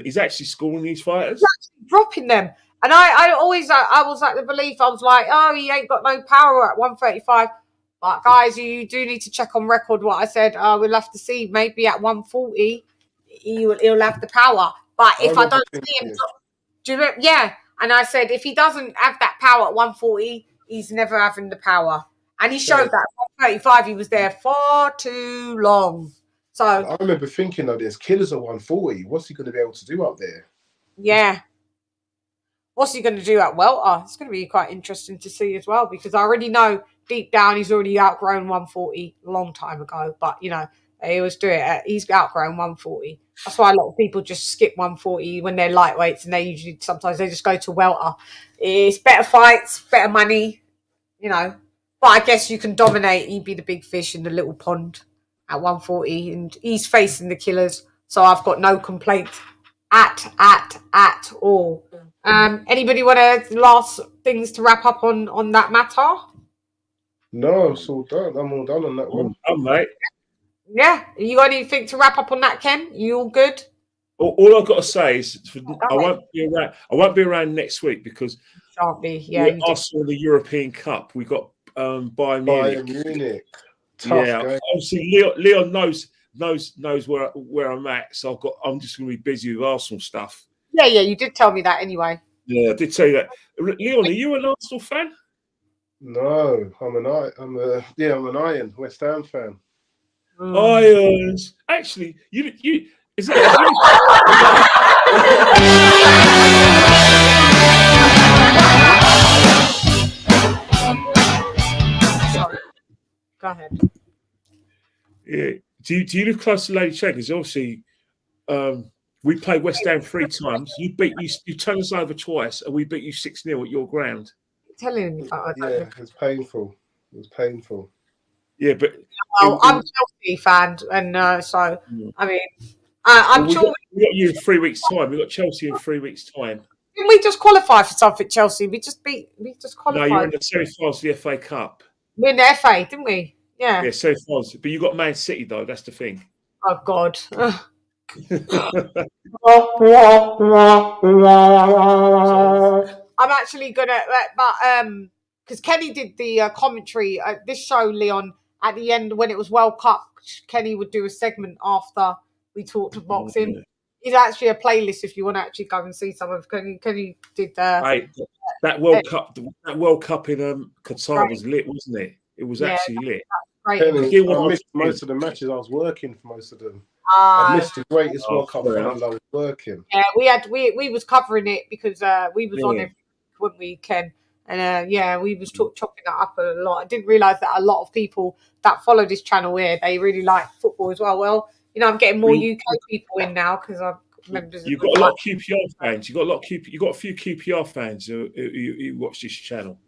he's actually schooling these fighters. He's actually dropping them. And I was like the belief, I was like, oh, he ain't got no power at 135. But guys, you do need to check on record what I said. We'll have to see. Maybe at 140, he'll have the power. But if I don't see him, do you remember? Yeah. And I said, if he doesn't have that power at 140, he's never having the power. And he showed that at 135, he was there far too long. So I remember thinking, there's killers at 140. What's he going to be able to do up there? Yeah. What's he going to do at welter? It's going to be quite interesting to see as well, because I already know deep down he's already outgrown 140 a long time ago. But, you know, they always do it. He's outgrown 140. That's why a lot of people just skip 140 when they're lightweights, and sometimes they just go to welter. It's better fights, better money, you know. But I guess you can dominate. He'd be the big fish in the little pond at 140, and he's facing the killers. So I've got no complaints at all. Anybody want last things to wrap up on that matter? No, it's all done. I'm all done on that one. Mate. Yeah, you got anything to wrap up on that, Ken? You all good? All I've got to say is I won't be around. I won't be around next week because shan't be. Yeah, Arsenal the European Cup. We got Bayern Munich. Tough yeah, game. obviously Leon knows where I'm at. So I'm just going to be busy with Arsenal stuff. Yeah. You did tell me that anyway. Yeah, I did tell you that. Leon, are you an Arsenal fan? No, I'm an Iron West Ham fan. Irons. Actually, you is that? Sorry. Go ahead. Yeah. Do you live close to Lady Checkers? Obviously, we played West Ham 3 times. You turned us over twice, and we beat you 6-0 at your ground. Telling me, yeah, it's painful. It was painful. Yeah, but I'm a Chelsea fan, and so I mean, I'm sure we got you in 3 weeks' time. We got Chelsea in 3 weeks' time. Didn't we just qualify for something, Chelsea? We just qualified. No, you're in the semi-finals of the FA Cup. We're in the FA, didn't we? Yeah. Yeah, semi-finals. But you got Man City though. That's the thing. Oh God. I'm actually gonna, but because Kenny did the commentary this show, Leon. At the end, when it was World Cup, Kenny would do a segment after we talked to boxing. It's actually a playlist if you want to actually go and see some of. Kenny did. That World Cup in Qatar was lit, wasn't it? It was actually lit. Great. I missed most of the matches. I was working for most of them. I missed the greatest World Cup round. I was working. Yeah, we was covering it because we was on it when we can. And we was chopping that up a lot. I didn't realise that a lot of people that follow this channel here, they really like football as well. Well, you know, I'm getting more UK people in now because I've members. You've got a lot of QPR fans. You got a few QPR fans who watch this channel.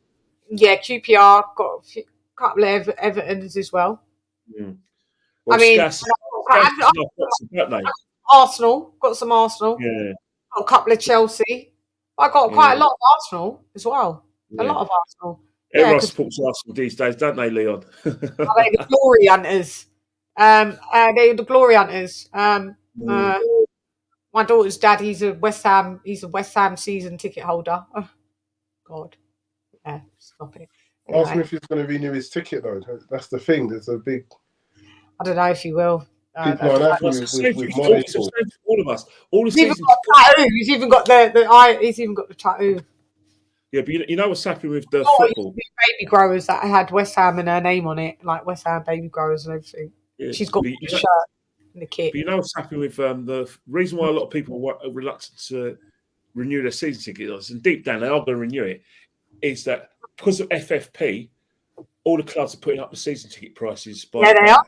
Yeah, QPR got a couple of Evertons as well. Well, I mean, Arsenal, got some Arsenal. Yeah, got a couple of Chelsea. I got quite a lot of Arsenal as well. A lot of Arsenal. Everyone supports Arsenal these days, don't they, Leon? They're the glory hunters. They're the glory hunters. My daughter's dad, he's a West Ham season ticket holder. Oh, God. Yeah, stop it. Anyway. Ask him if he's going to renew his ticket, though. That's the thing. There's a big. I don't know if he will. People are happy with Monaco. All of us. All the he's even got a tattoo. He's even got the tattoo. Yeah, but you know what's happening with the football? Baby growers that had West Ham and her name on it, like West Ham baby growers and everything. Yeah, she's got the shirt and the kit. But you know what's happening with the reason why a lot of people are reluctant to renew their season tickets, and deep down they are going to renew it, is that because of FFP, all the clubs are putting up the season ticket prices. They are.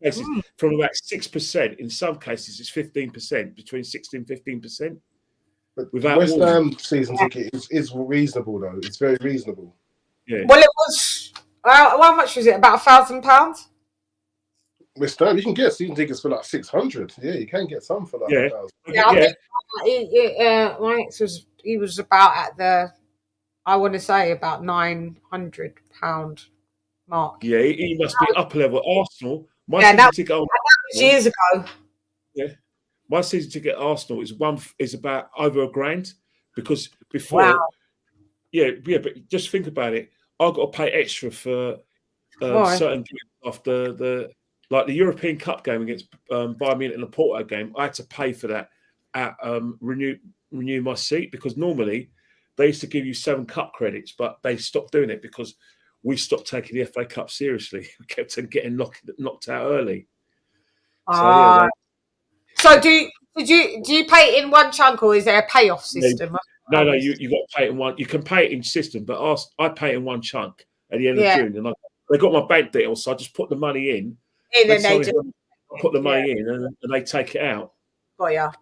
cases, from about 6%. In some cases, it's 15%, between 16 and 15%. Without West Ham season ticket is reasonable though. It's very reasonable. Yeah. Well, it was. How much was it? About £1,000. West Ham, you can get season tickets for like 600. Yeah, you can get some for like 1,000. My ex was about at the, I want to say about £900 mark. Yeah, he must be upper level. Arsenal. My that season ticket was years ago. Yeah, my season ticket at Arsenal is about over £1,000 because before. Wow. Yeah, but just think about it. I've got to pay extra for certain games after the European Cup game against Bayern Munich and the Porto game. I had to pay for that at renew my seat because normally they used to give you 7 cup credits, but they stopped doing it because we stopped taking the FA Cup seriously. We kept on getting knocked out early. So do you pay it in one chunk or is there a payoff system? No, you got to pay it in one. You can pay it in system, but I pay it in one chunk at the end of June, and they got my bank details, so I just put the money in. And then they put the money in, and they take it out. Got ya.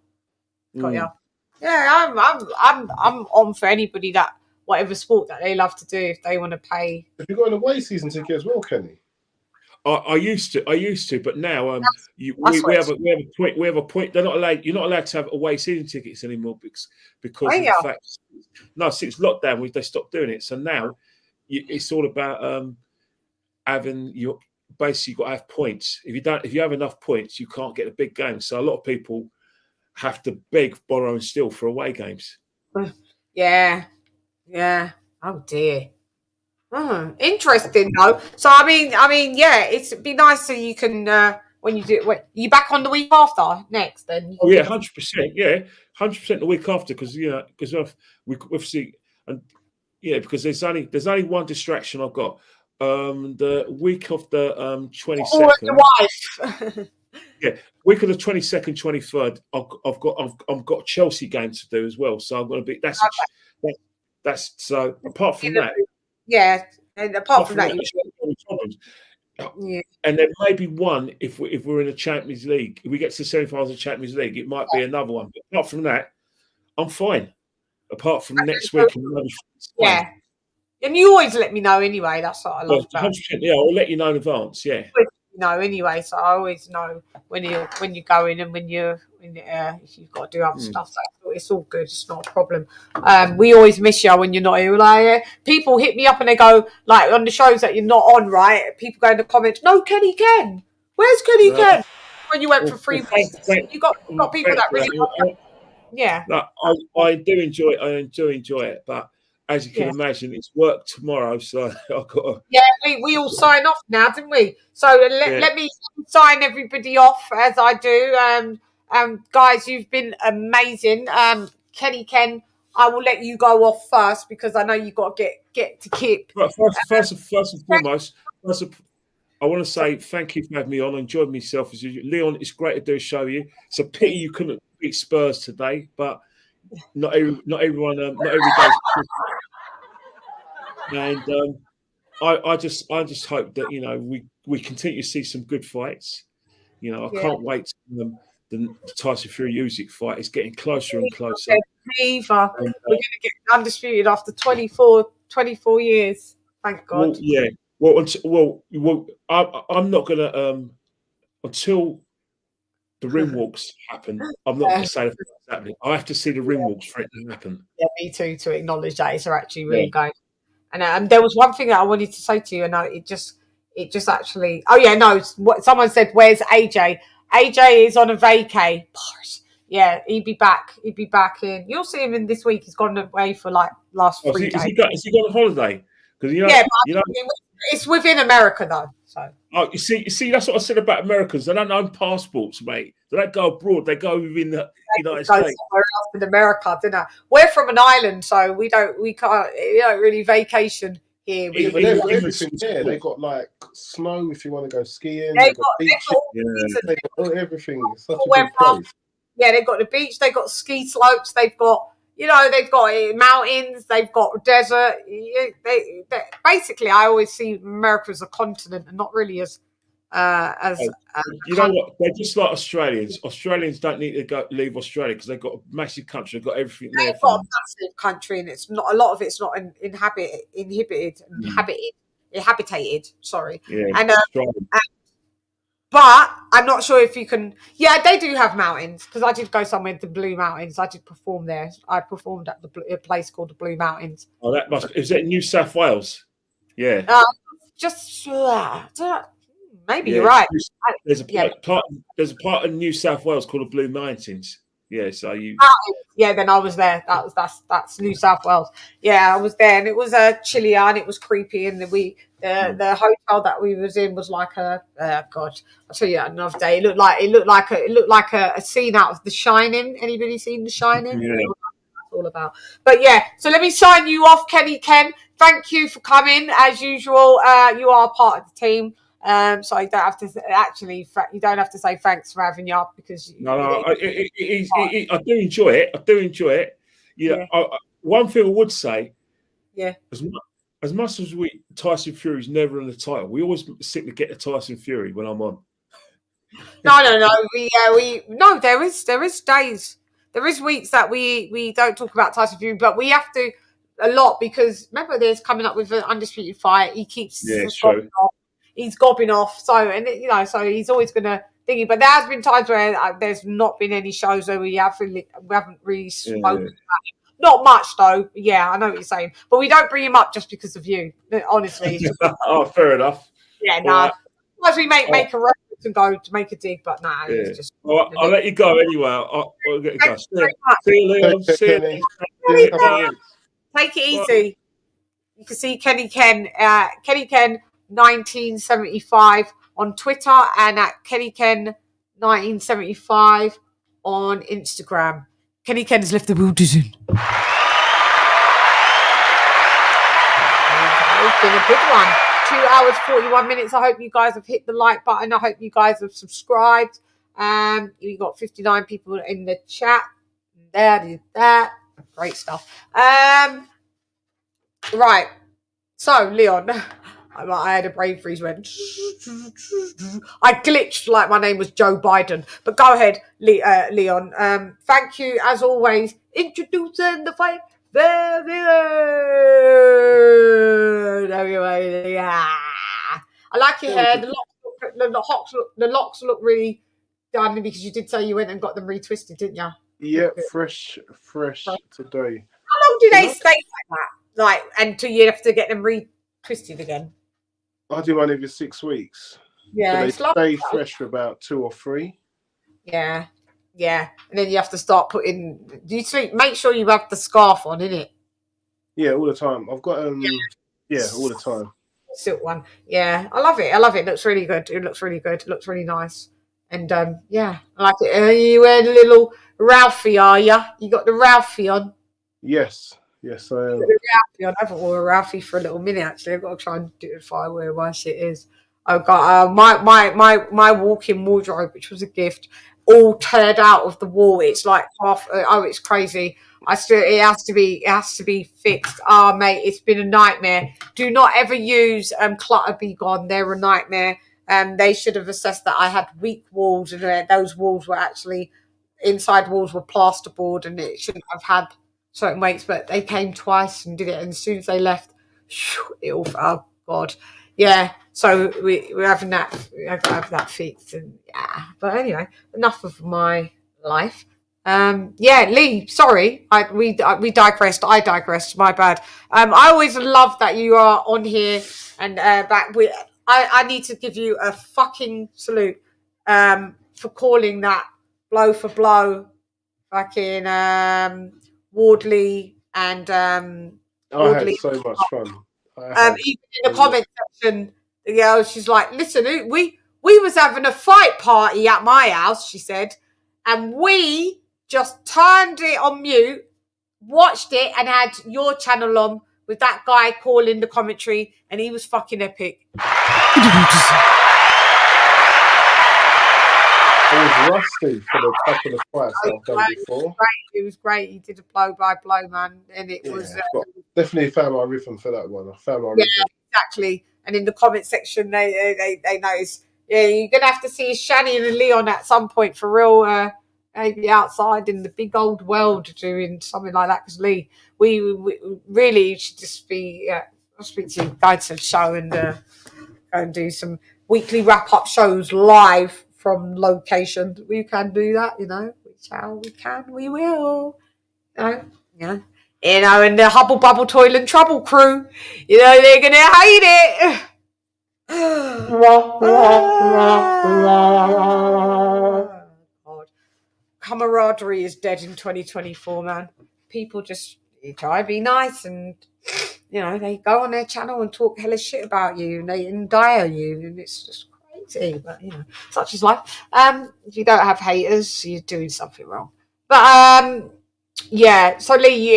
Yeah, I'm on for anybody that whatever sport that they love to do if they want to pay. Have you got an away season ticket as well, Kenny? I used to, but now we have a point. They're not allowed. You're not allowed to have away season tickets anymore because of the fact. No, since lockdown, they stopped doing it. So now it's all about having your basically you've got to have points. If you have enough points, you can't get a big game. So a lot of people have to beg, borrow, and steal for away games. Yeah. Oh dear. Interesting though. So I mean, yeah, it'd be nice so you can when you do. You back on the week after next? Then. Oh yeah, 100%. Yeah, 100% the week after because we obviously because there's only one distraction I've got. The week of the 22nd. Oh, your wife. Yeah, week of the 22nd, 23rd. I've got Chelsea game to do as well. So I'm going to be. That's so. Apart from that. Yeah, and apart from that, and there may be one if we're in a Champions League. If we get to the semi-finals of Champions League, it might be another one. But apart from that, I'm fine. Apart from next week, yeah. And you always let me know anyway. That's what I love. 100%, yeah, I'll let you know in advance. Yeah. Anyway, so I always know when you're going and when if you've got to do other stuff. So it's all good. It's not a problem. We always miss you when you're not here. Like people hit me up and they go like on the shows that you're not on, right? People go in the comments, "No, Kenny Ken. Where's Kenny Ken?" When you went for 3 weeks, you got people that really love that. Yeah. No, I do enjoy it. I do enjoy it, but. As you can imagine, it's work tomorrow, so I've got to... Yeah, we all sign off now, didn't we? So let me sign everybody off as I do. Guys, you've been amazing. Kenny Ken, I will let you go off first because I know you've got to get to keep. First and foremost, I want to say thank you for having me on. I enjoyed myself as usual. Leon, it's great to do a show with you. It's a pity you couldn't beat Spurs today, but not everyone, not every day. And I just hope that we continue to see some good fights. I can't wait to the Tyson Fury Usyk fight. It's getting closer and closer. We're going to get undisputed after 24 years. Thank God. I'm not going to until the ring walks happen. I'm not going to say that's happening. I have to see the ring walks for it to happen. Yeah, me too. To acknowledge that it's actually really going. And there was one thing that I wanted to say to you, and it just actually. Oh yeah, no. What someone said, "Where's AJ?" AJ is on a vacay. Yeah, he'd be back. He'd be back in. You'll see him in this week. He's gone away for like last 3 days. Is he got a holiday? Because it's within America though. So. Oh, you see, that's what I said about Americans. They don't own passports, mate. They don't go abroad. They go within the United States. Somewhere else in America, don't they? We're from an island, so we don't really vacation here. Everything there. They got like snow if you want to go skiing. They got everything. It's such a good place. Yeah, they've got the beach. They've got ski slopes. They've got they've got mountains. They've got desert. Basically, I always see America as a continent and not really as You know what? They're just like Australians. Australians don't need to leave Australia because they've got a massive country. They've got everything there. They've got a massive country, and it's not a lot of it's not inhabited. Sorry, Yeah, but I'm not sure if you can. Yeah, they do have mountains because I did go somewhere, the Blue Mountains. I did perform there. I performed at a place called the Blue Mountains. Oh, that must. Is it New South Wales? Yeah. Maybe you're right. There's a part of New South Wales called the Blue Mountains. Yeah, so you. Yeah, then I was there. That's New South Wales. Yeah, I was there, and it was chilly and it was creepy, and the hotel that we was in was like God, I'll tell you that another day. It looked like a scene out of The Shining. Anybody seen The Shining? Yeah. That's all about. But yeah, so let me sign you off, Kenny Ken. Thank you for coming as usual. You are part of the team. So you don't have to you don't have to say thanks for having you up because I do enjoy it. Yeah. One thing I would say, as much as Tyson Fury's never on the title, we always seem to get the Tyson Fury when I'm on. No. There is days, there is weeks that we don't talk about Tyson Fury, but we have to a lot because remember, there's coming up with an undisputed fight. He keeps he's gobbing off, so he's always gonna thingy. But there has been times where there's not been any shows where we haven't really spoken about him. Not much though. Yeah, I know what you're saying, but we don't bring him up just because of you. Honestly. Oh, fair enough. Yeah, no. Sometimes we make a reference and go to make a dig, but no. It's just. Well, I'll let you go anyway. I'll get you guys. See you, Leon. See you. Take it easy. You can see Kenny Ken 1975 on Twitter and at Kenny Ken 1975 on Instagram. Kenny Ken has left the building. It's been a big one. 2 hours 41 minutes. I hope you guys have hit the like button. I hope you guys have subscribed. You got 59 people in the chat. That. Great stuff. Right. So, Leon, I had a brain freeze when I glitched like my name was Joe Biden. But go ahead, Leon. Thank you, as always. Introducing the fight. Very good. Anyway, yeah. I like your hair. The locks look really done because you did say you went and got them retwisted, didn't you? Yeah, fresh today. How long do they stay like that? Like, until you have to get them retwisted again? I do one every 6 weeks. Yeah, they stay fresh for about 2 or 3. Yeah. And then you have to start putting. Do you make sure you have the scarf on, innit? Yeah, all the time. I've got all the time. Silk one. Yeah, I love it. It looks really good. It looks really nice. And yeah, I like it. Are you wearing a little Ralphie? Are you? You got the Ralphie on? Yes, I am. I haven't worn a Ralphie for a little minute actually. I've got to try and do it if I wear my shit is. I've got my walk-in wardrobe, which was a gift, all teared out of the wall. It's like half. It's crazy. It has to be fixed. Mate, it's been a nightmare. Do not ever use Clutter Be Gone. They're a nightmare. They should have assessed that I had weak walls, and those walls were actually inside walls were plasterboard, and it shouldn't have had certain weights. But they came twice and did it, and as soon as they left, it all. Oh God, yeah. So we're having that. I've got to have that fixed, and yeah. But anyway, enough of my life. Yeah, Lee. Sorry, we digressed. I digressed. My bad. I always love that you are on here and back with. I need to give you a fucking salute for calling that blow for blow fucking Wardley and Wardley. I had so much fun. Even in the comment section, the girl, she's like, listen, we was having a fight party at my house, she said, and we just turned it on mute, watched it, and had your channel on with that guy calling the commentary, and he was fucking epic. I was rusty for the couple of fights I've done before. It was great. You did a blow by blow, man, and it was definitely found my rhythm for that one. I found my rhythm. Exactly. And in the comment section, they noticed Yeah, you're gonna have to see Shani and Leon at some point for real. Maybe outside in the big old world doing something like that. Because Lee, we really should just be. I'll speak to you guys of show and go and do some weekly wrap up shows live from locations. We can do that, you know. We shall, we can, we will. You know, and the Hubble Bubble Toil and Trouble crew, you know, they're gonna hate it. God. Camaraderie is dead in 2024, man. People just try to be nice and, you know, they go on their channel and talk hella shit about you and they endear you, and it's just crazy. But, you know, such is life. If you don't have haters, you're doing something wrong. But, yeah, so Lee,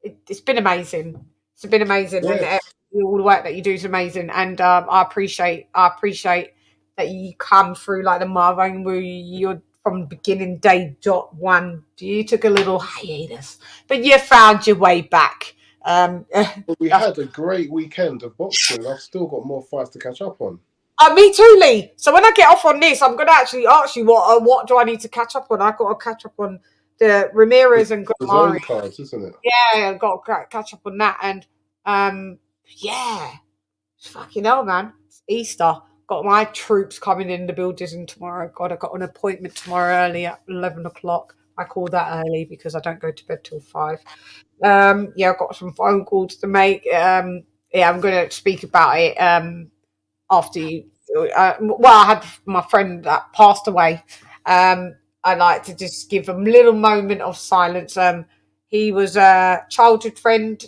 it's been amazing. It's been amazing. Yes. And all the work that you do is amazing. And I appreciate that you come through like the Marvin where you're from beginning day .1. You took a little hiatus, but you found your way back. But we had a great weekend of boxing. I've still got more fights to catch up on. Me too, Lee. So when I get off on this, I'm going to actually ask you what do I need to catch up on? I've got to catch up on the Ramirez and Zone cards, isn't it? Yeah, I've got to catch up on that. And yeah, fucking hell, man. It's Easter. Got my troops coming in the building tomorrow. God, I got an appointment tomorrow early at 11 o'clock. I call that early because I don't go to bed till 5. Yeah, I've got some phone calls to make. Yeah, I'm going to speak about it after you. Well, I had my friend that passed away. I like to just give a little moment of silence. He was a childhood friend,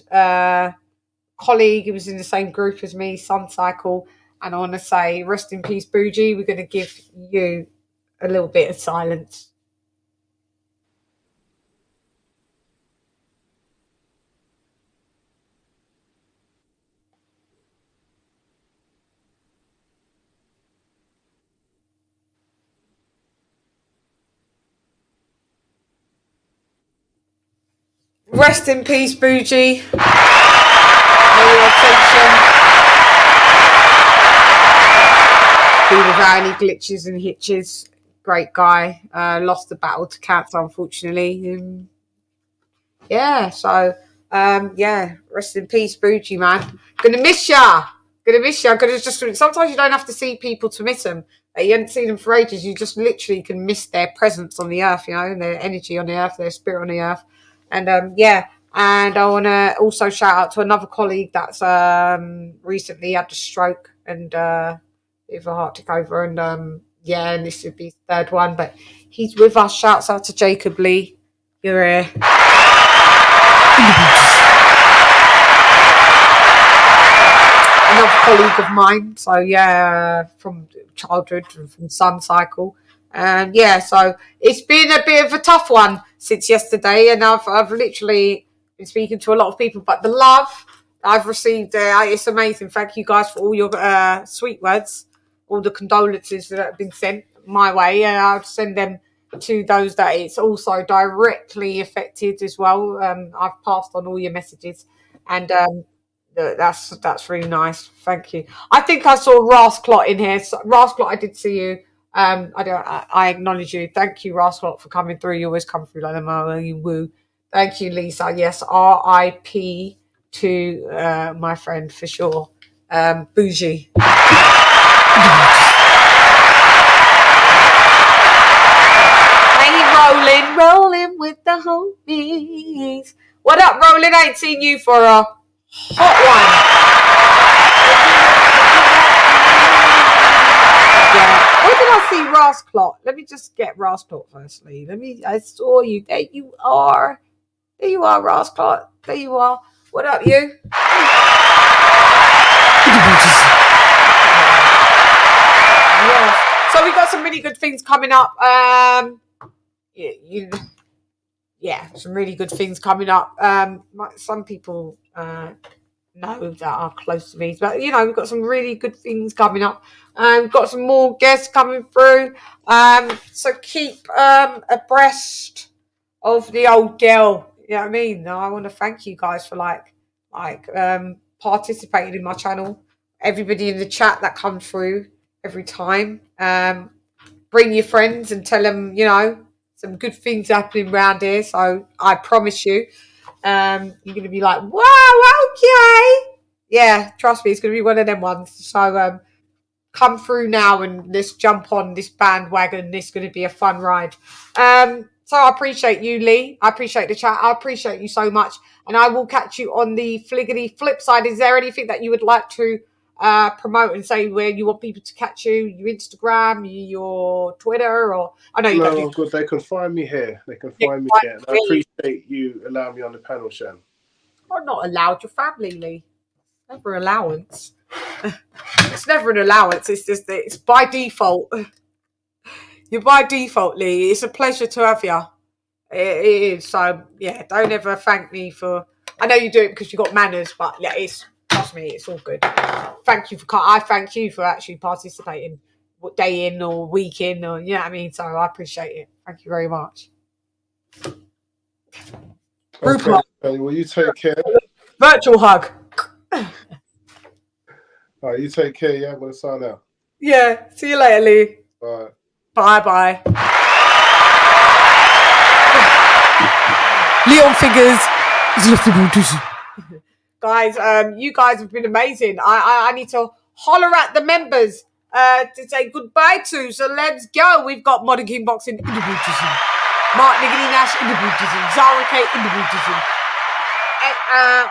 colleague. He was in the same group as me, Sun Cycle. And I want to say, rest in peace, Bougie. We're going to give you a little bit of silence. Rest in peace, Bougie. May your attention be without any glitches and hitches. Great guy. Lost the battle to cancer, unfortunately. Yeah, so yeah, rest in peace, Bougie, man. Gonna miss ya. Sometimes you don't have to see people to miss them. You haven't seen them for ages. You just literally can miss their presence on the earth, you know, and their energy on the earth, their spirit on the earth. And yeah, and I want to also shout out to another colleague that's recently had a stroke and if a heart took over, and yeah, and this would be his third one, but he's with us. Shouts out to Jacob Lee. You're here. Another colleague of mine, so yeah, from childhood, from Sun Cycle. And yeah, so it's been a bit of a tough one since yesterday, and I've literally been speaking to a lot of people, but the love I've received, it's amazing. Thank you guys for all your sweet words, all the condolences that have been sent my way, and I'll send them to those that it's also directly affected as well. I've passed on all your messages, and that's really nice. Thank you. I think I saw Rasclot in here. So, Rasclot, I did see you. I acknowledge you. Thank you, Rasclot, for coming through. You always come through like the mo. You woo. Thank you, Lisa. Yes, R.I.P. to my friend for sure. Bougie. Hey, rolling with the homies. What up, Rolling? I ain't seen you for a hot one. Yeah. Where did I see Rasclot? Let me just get Rasclot firstly. I saw you. There you are. There you are, Rasclot. There you are. What up, you? Yes. So we got some really good things coming up. Yeah, some really good things coming up. Some people know that are close to me, but you know, we've got some really good things coming up. We've got some more guests coming through. So keep abreast of the old girl. You know what I mean? I want to thank you guys for like participating in my channel. Everybody in the chat that comes through, every time. Bring your friends and tell them, you know, some good things happening around here. So I promise you, you're going to be like, wow, okay. Yeah, trust me, it's going to be one of them ones. So come through now and let's jump on this bandwagon. This is going to be a fun ride. So I appreciate you, Lee. I appreciate the chat. I appreciate you so much. And I will catch you on the fliggity flip side. Is there anything that you would like to promote and say where you want people to catch you? Your Instagram, your Twitter, or I know you don't do. Good. They can find me here. They can find me here. And I appreciate you allowing me on the panel, Shan. I'm not allowed. Your family, Lee. Never allowance. It's never an allowance. It's just it's by default. You're by default, Lee. It's a pleasure to have you. It is. So yeah, don't ever thank me for. I know you do it because you got manners, but yeah, trust me, it's all good. Thank you I thank you for actually participating, day in or week in, or you know what I mean. So I appreciate it. Thank you very much. Okay, well, you take care. Virtual hug. All right, you take care. Yeah, I'm gonna sign out. Yeah. See you later, Lee. Bye. Bye. Leon figures. Guys, you guys have been amazing. I need to holler at the members to say goodbye to. So let's go. We've got Modern King Boxing in the Buddhism, Mark Niggity Nash in the Buddhism, Zara Kate in the Buddhism,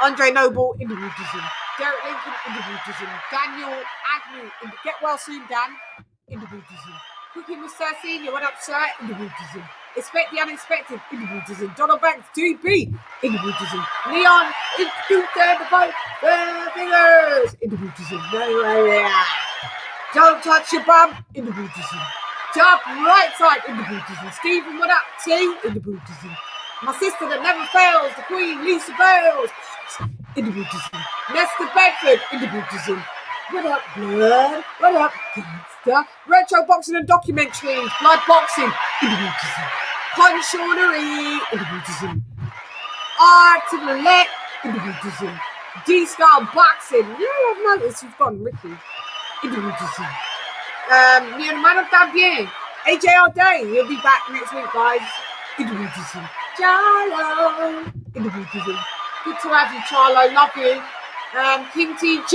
Andre Noble in the Buddhism, Derek Lincoln in the Buddhism, Daniel Agnew in the Get Well Soon Dan in the Buddhism, Cooking with Sir Senior, what up sir, in the Buddhism, Expect the Unexpected in the Buddhism, Donald Banks 2B in the Buddhism, Leon in the Fight Fingers in the Buddhism, Don't Touch Your Bum in the Buddhism, Top Right Side in the Buddhism, Stephen what up T in the Buddhism, my sister that never fails, the Queen Lisa Bales in the Buddhism, Nesta Bedford in the Buddhism, what up blood, what up gangster, retro boxing and documentaries, blood boxing in the Buddhism, Conchaunery in the Buddhism, R to the left in the Buddhism, D-Style Boxing, yeah I've noticed you've gone Ricky in the Buddhism, mi hermano también, AJ all day, he'll be back next week guys, in the Buddhism, Charlo in the Buddhism, good to have you Charlo, love you, King TJ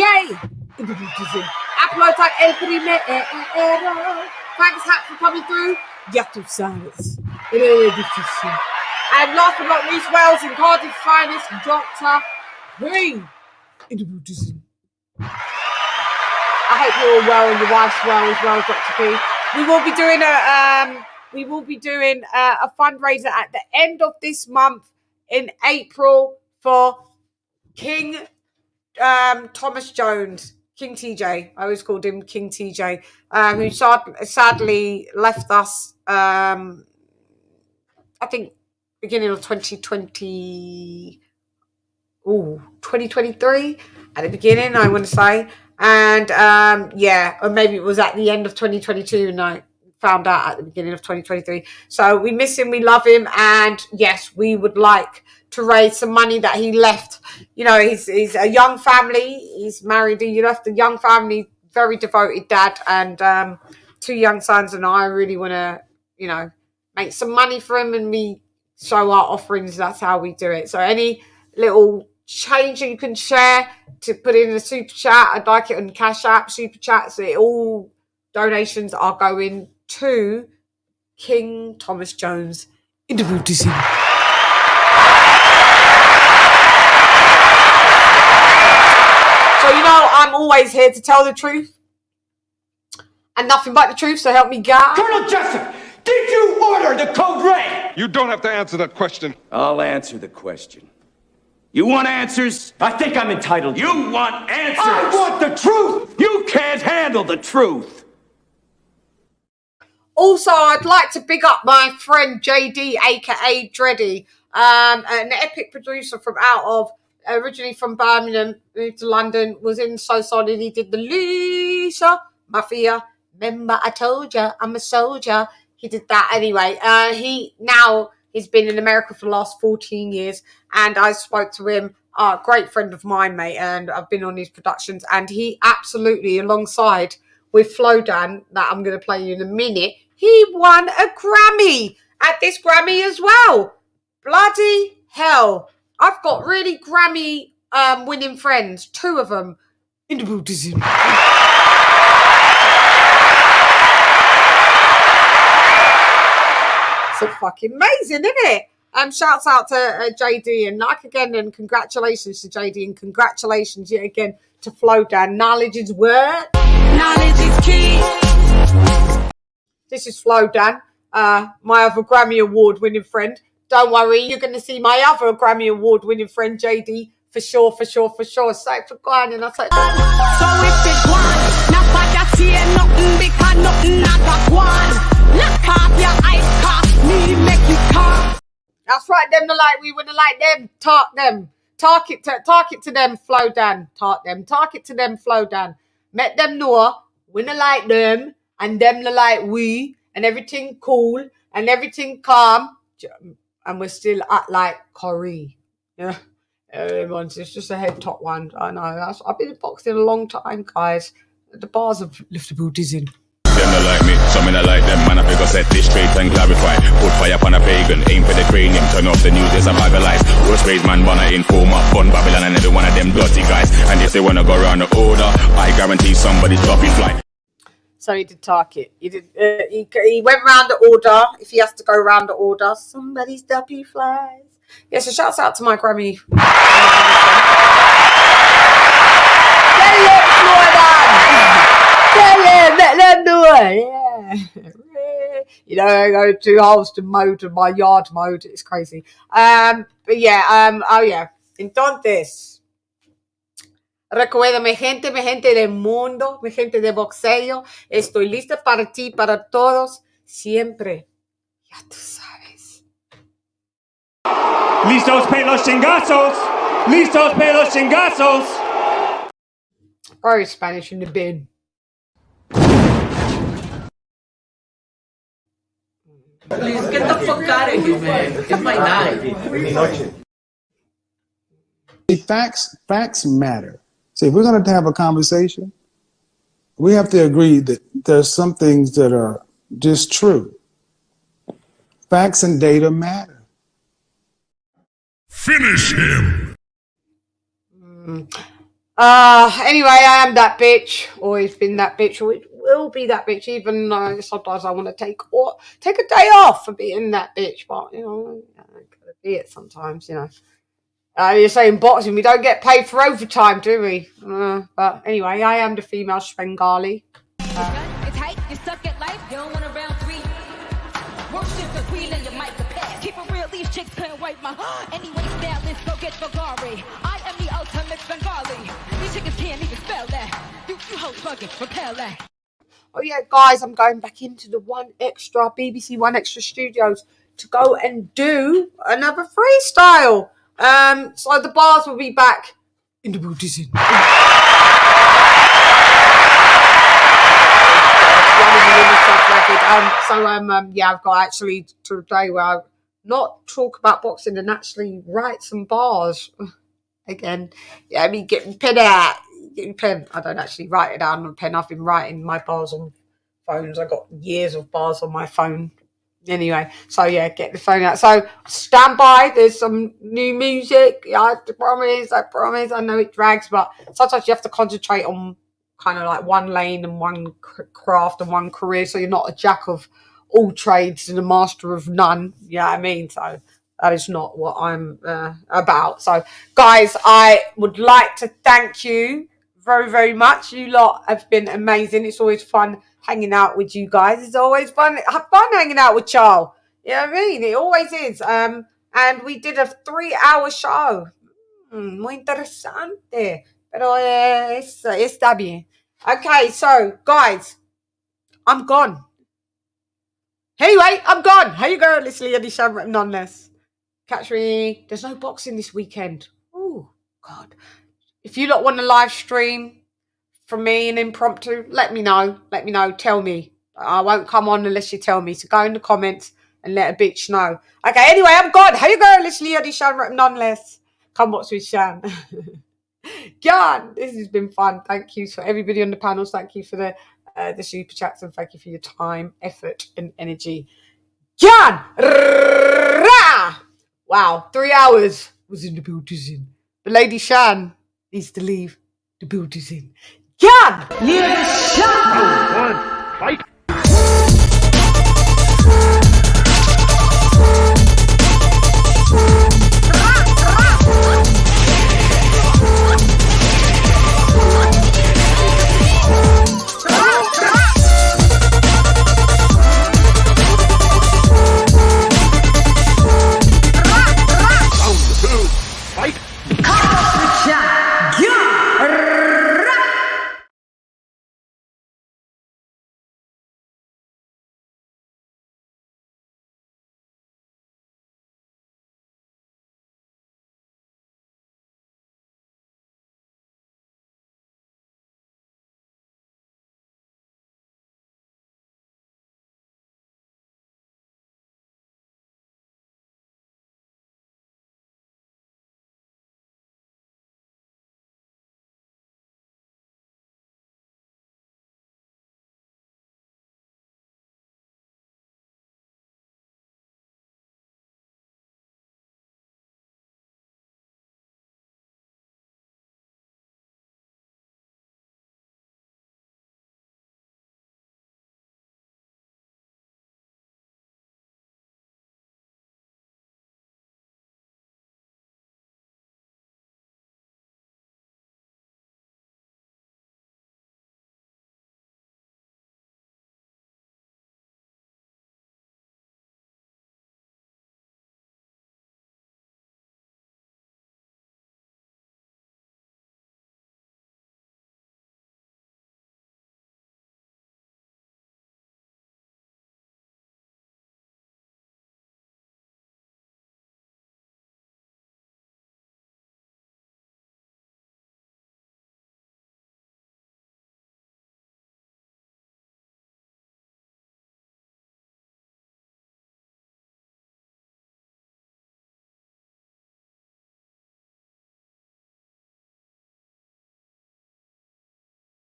in the Buddhism, Upload like El Primero, thanks Hat for coming through, ya tú sabes, difícil. And last but not least, Wales and Cardiff's finest, Dr. P in the Buddhism. I hope you're all well and your wife's well as well, Dr. P. We will be doing a fundraiser at the end of this month in April for King Thomas Jones, King TJ. I always called him King TJ, who sadly left us. I think beginning of 2023 at the beginning, I want to say. And or maybe it was at the end of 2022 and I found out at the beginning of 2023. So we miss him, we love him, and yes, we would like to raise some money that he left. You know, he's a young family, he's married, he left a young family, very devoted dad, and 2 young sons, and I really want to, you know, make some money for him, and we show our offerings. That's how we do it. So any little change you can share to put in the super chat, I'd like it on Cash App, super chat, so all donations are going to King Thomas Jones in the Buddhism. So you know I'm always here to tell the truth and nothing but the truth, so help me God. Colonel Jessup, did you order the code red? You don't have to answer that question. I'll answer the question. You want answers? I think I'm entitled. You want answers? I want the truth! You can't handle the truth! Also, I'd like to big up my friend JD, aka Dreddy, an epic producer from originally from Birmingham, moved to London, was in So Solid. He did the Lisa Mafia. Remember, I told you, I'm a soldier. He did that anyway. He's been in America for the last 14 years, and I spoke to him, a great friend of mine, mate, and I've been on his productions, and he absolutely, alongside with Flodan that I'm going to play you in a minute. He won a Grammy at this Grammy as well. Bloody hell. I've got really Grammy winning friends, 2 of them in the Buddhism. So fucking amazing, isn't it? Shouts out to JD and like again, and congratulations to JD and congratulations yet again to Flodan. Knowledge is word. Knowledge is key. This is Flodan, my other Grammy Award winning friend. Don't worry, you're going to see my other Grammy Award winning friend JD for sure. Say for going and I say. So if it one, not for that see nothing because nothing not that one. Lock off your eyes, cock me, make you cock. That's right, them the like we wouldn't like them. Talk it to them, Flodan. Talk it to them, Flodan. Make them know we not like them and them not like we and everything cool and everything calm and we're still at like Corey. Yeah. It's just a head top one. I know. I've been in boxing a long time, guys. The bars have lifted dizzy. Them not like me, some me not like them. Man, I figure set this straight and clarify. Put fire upon a pagan, aim for the cranium. Turn off the news, there's a bag of lies. Worst raised man, wanna inform up, fun Babylon and every one of them dirty guys. And if they wanna go around the order, I guarantee somebody's dropping fly. So he did target. He did. He went round the order. If he has to go round the order, somebody's duppy flies. Yeah. So shouts out to my Grammy. Tell him, let them do it. Yeah. You know, I go 2 holes to mode and my yard mode. It's crazy. But yeah. Oh yeah. Entonces. Recuerda, mi gente del mundo, mi gente de boxeo, estoy lista para ti, para todos, siempre. Ya tú sabes. Listos para los chingazos. Listos para los chingazos. Very Spanish in the bin. Please get the fuck out of here, man. It's my night. Facts matter. So if we're going to have a conversation, we have to agree that there's some things that are just true. Facts and data matter. Finish him. Anyway, I am that bitch. Always been that bitch. Always will be that bitch. Even though sometimes I want to take a day off for being that bitch. But you know, I gotta be it sometimes. You know. You're saying boxing, we don't get paid for overtime, do we? But anyway, I am the female Spengali. It's tight, you suck at life, you don't want a round 3. Worship the queen and your mic to pass. Keep it real, these chicks couldn't wipe my anyway, now let's go get Bulgari. I am the ultimate Bengali. These chickens can't even spell that. You hoes bugging, repel that. Oh yeah, guys, I'm going back into the BBC One Extra Studios to go and do another freestyle. So the bars will be back in the Buddhism. Yeah, I've got actually today where I'll not talk about boxing and actually write some bars again. Yeah, I mean, getting pen out. Getting pen. I don't actually write it down on pen. I've been writing my bars on phones. I got years of bars on my phone. Anyway, so yeah, get the phone out. So stand by. There's some new music. I promise. I know it drags, but sometimes you have to concentrate on kind of like one lane and one craft and one career. So you're not a jack of all trades and a master of none. Yeah, I mean, so that is not what I'm about. So, guys, I would like to thank you very, very much. You lot have been amazing. It's always fun hanging out with you guys. It's always fun hanging out with y'all. You know what I mean? It always is. And we did a 3-hour show. Muy interesante. Pero está bien. Okay, so, guys, I'm gone. Anyway, I'm gone. How you going? It's LadyChanDUndem nonetheless. Catch me. There's no boxing this weekend. Oh, God. If you lot want to live stream from me, an impromptu, let me know. Tell me. I won't come on unless you tell me. So go in the comments and let a bitch know. Okay, anyway, I'm gone. How you going? Listen to LadyChanDUndem nonetheless. Come watch with Shan. God, this has been fun. Thank you for everybody on the panels. Thank you for the the super chats, and thank you for your time, effort, and energy. Jan! Wow, 3 hours was in the building. But Lady Shan needs to leave the building. Jan! Lady Shan!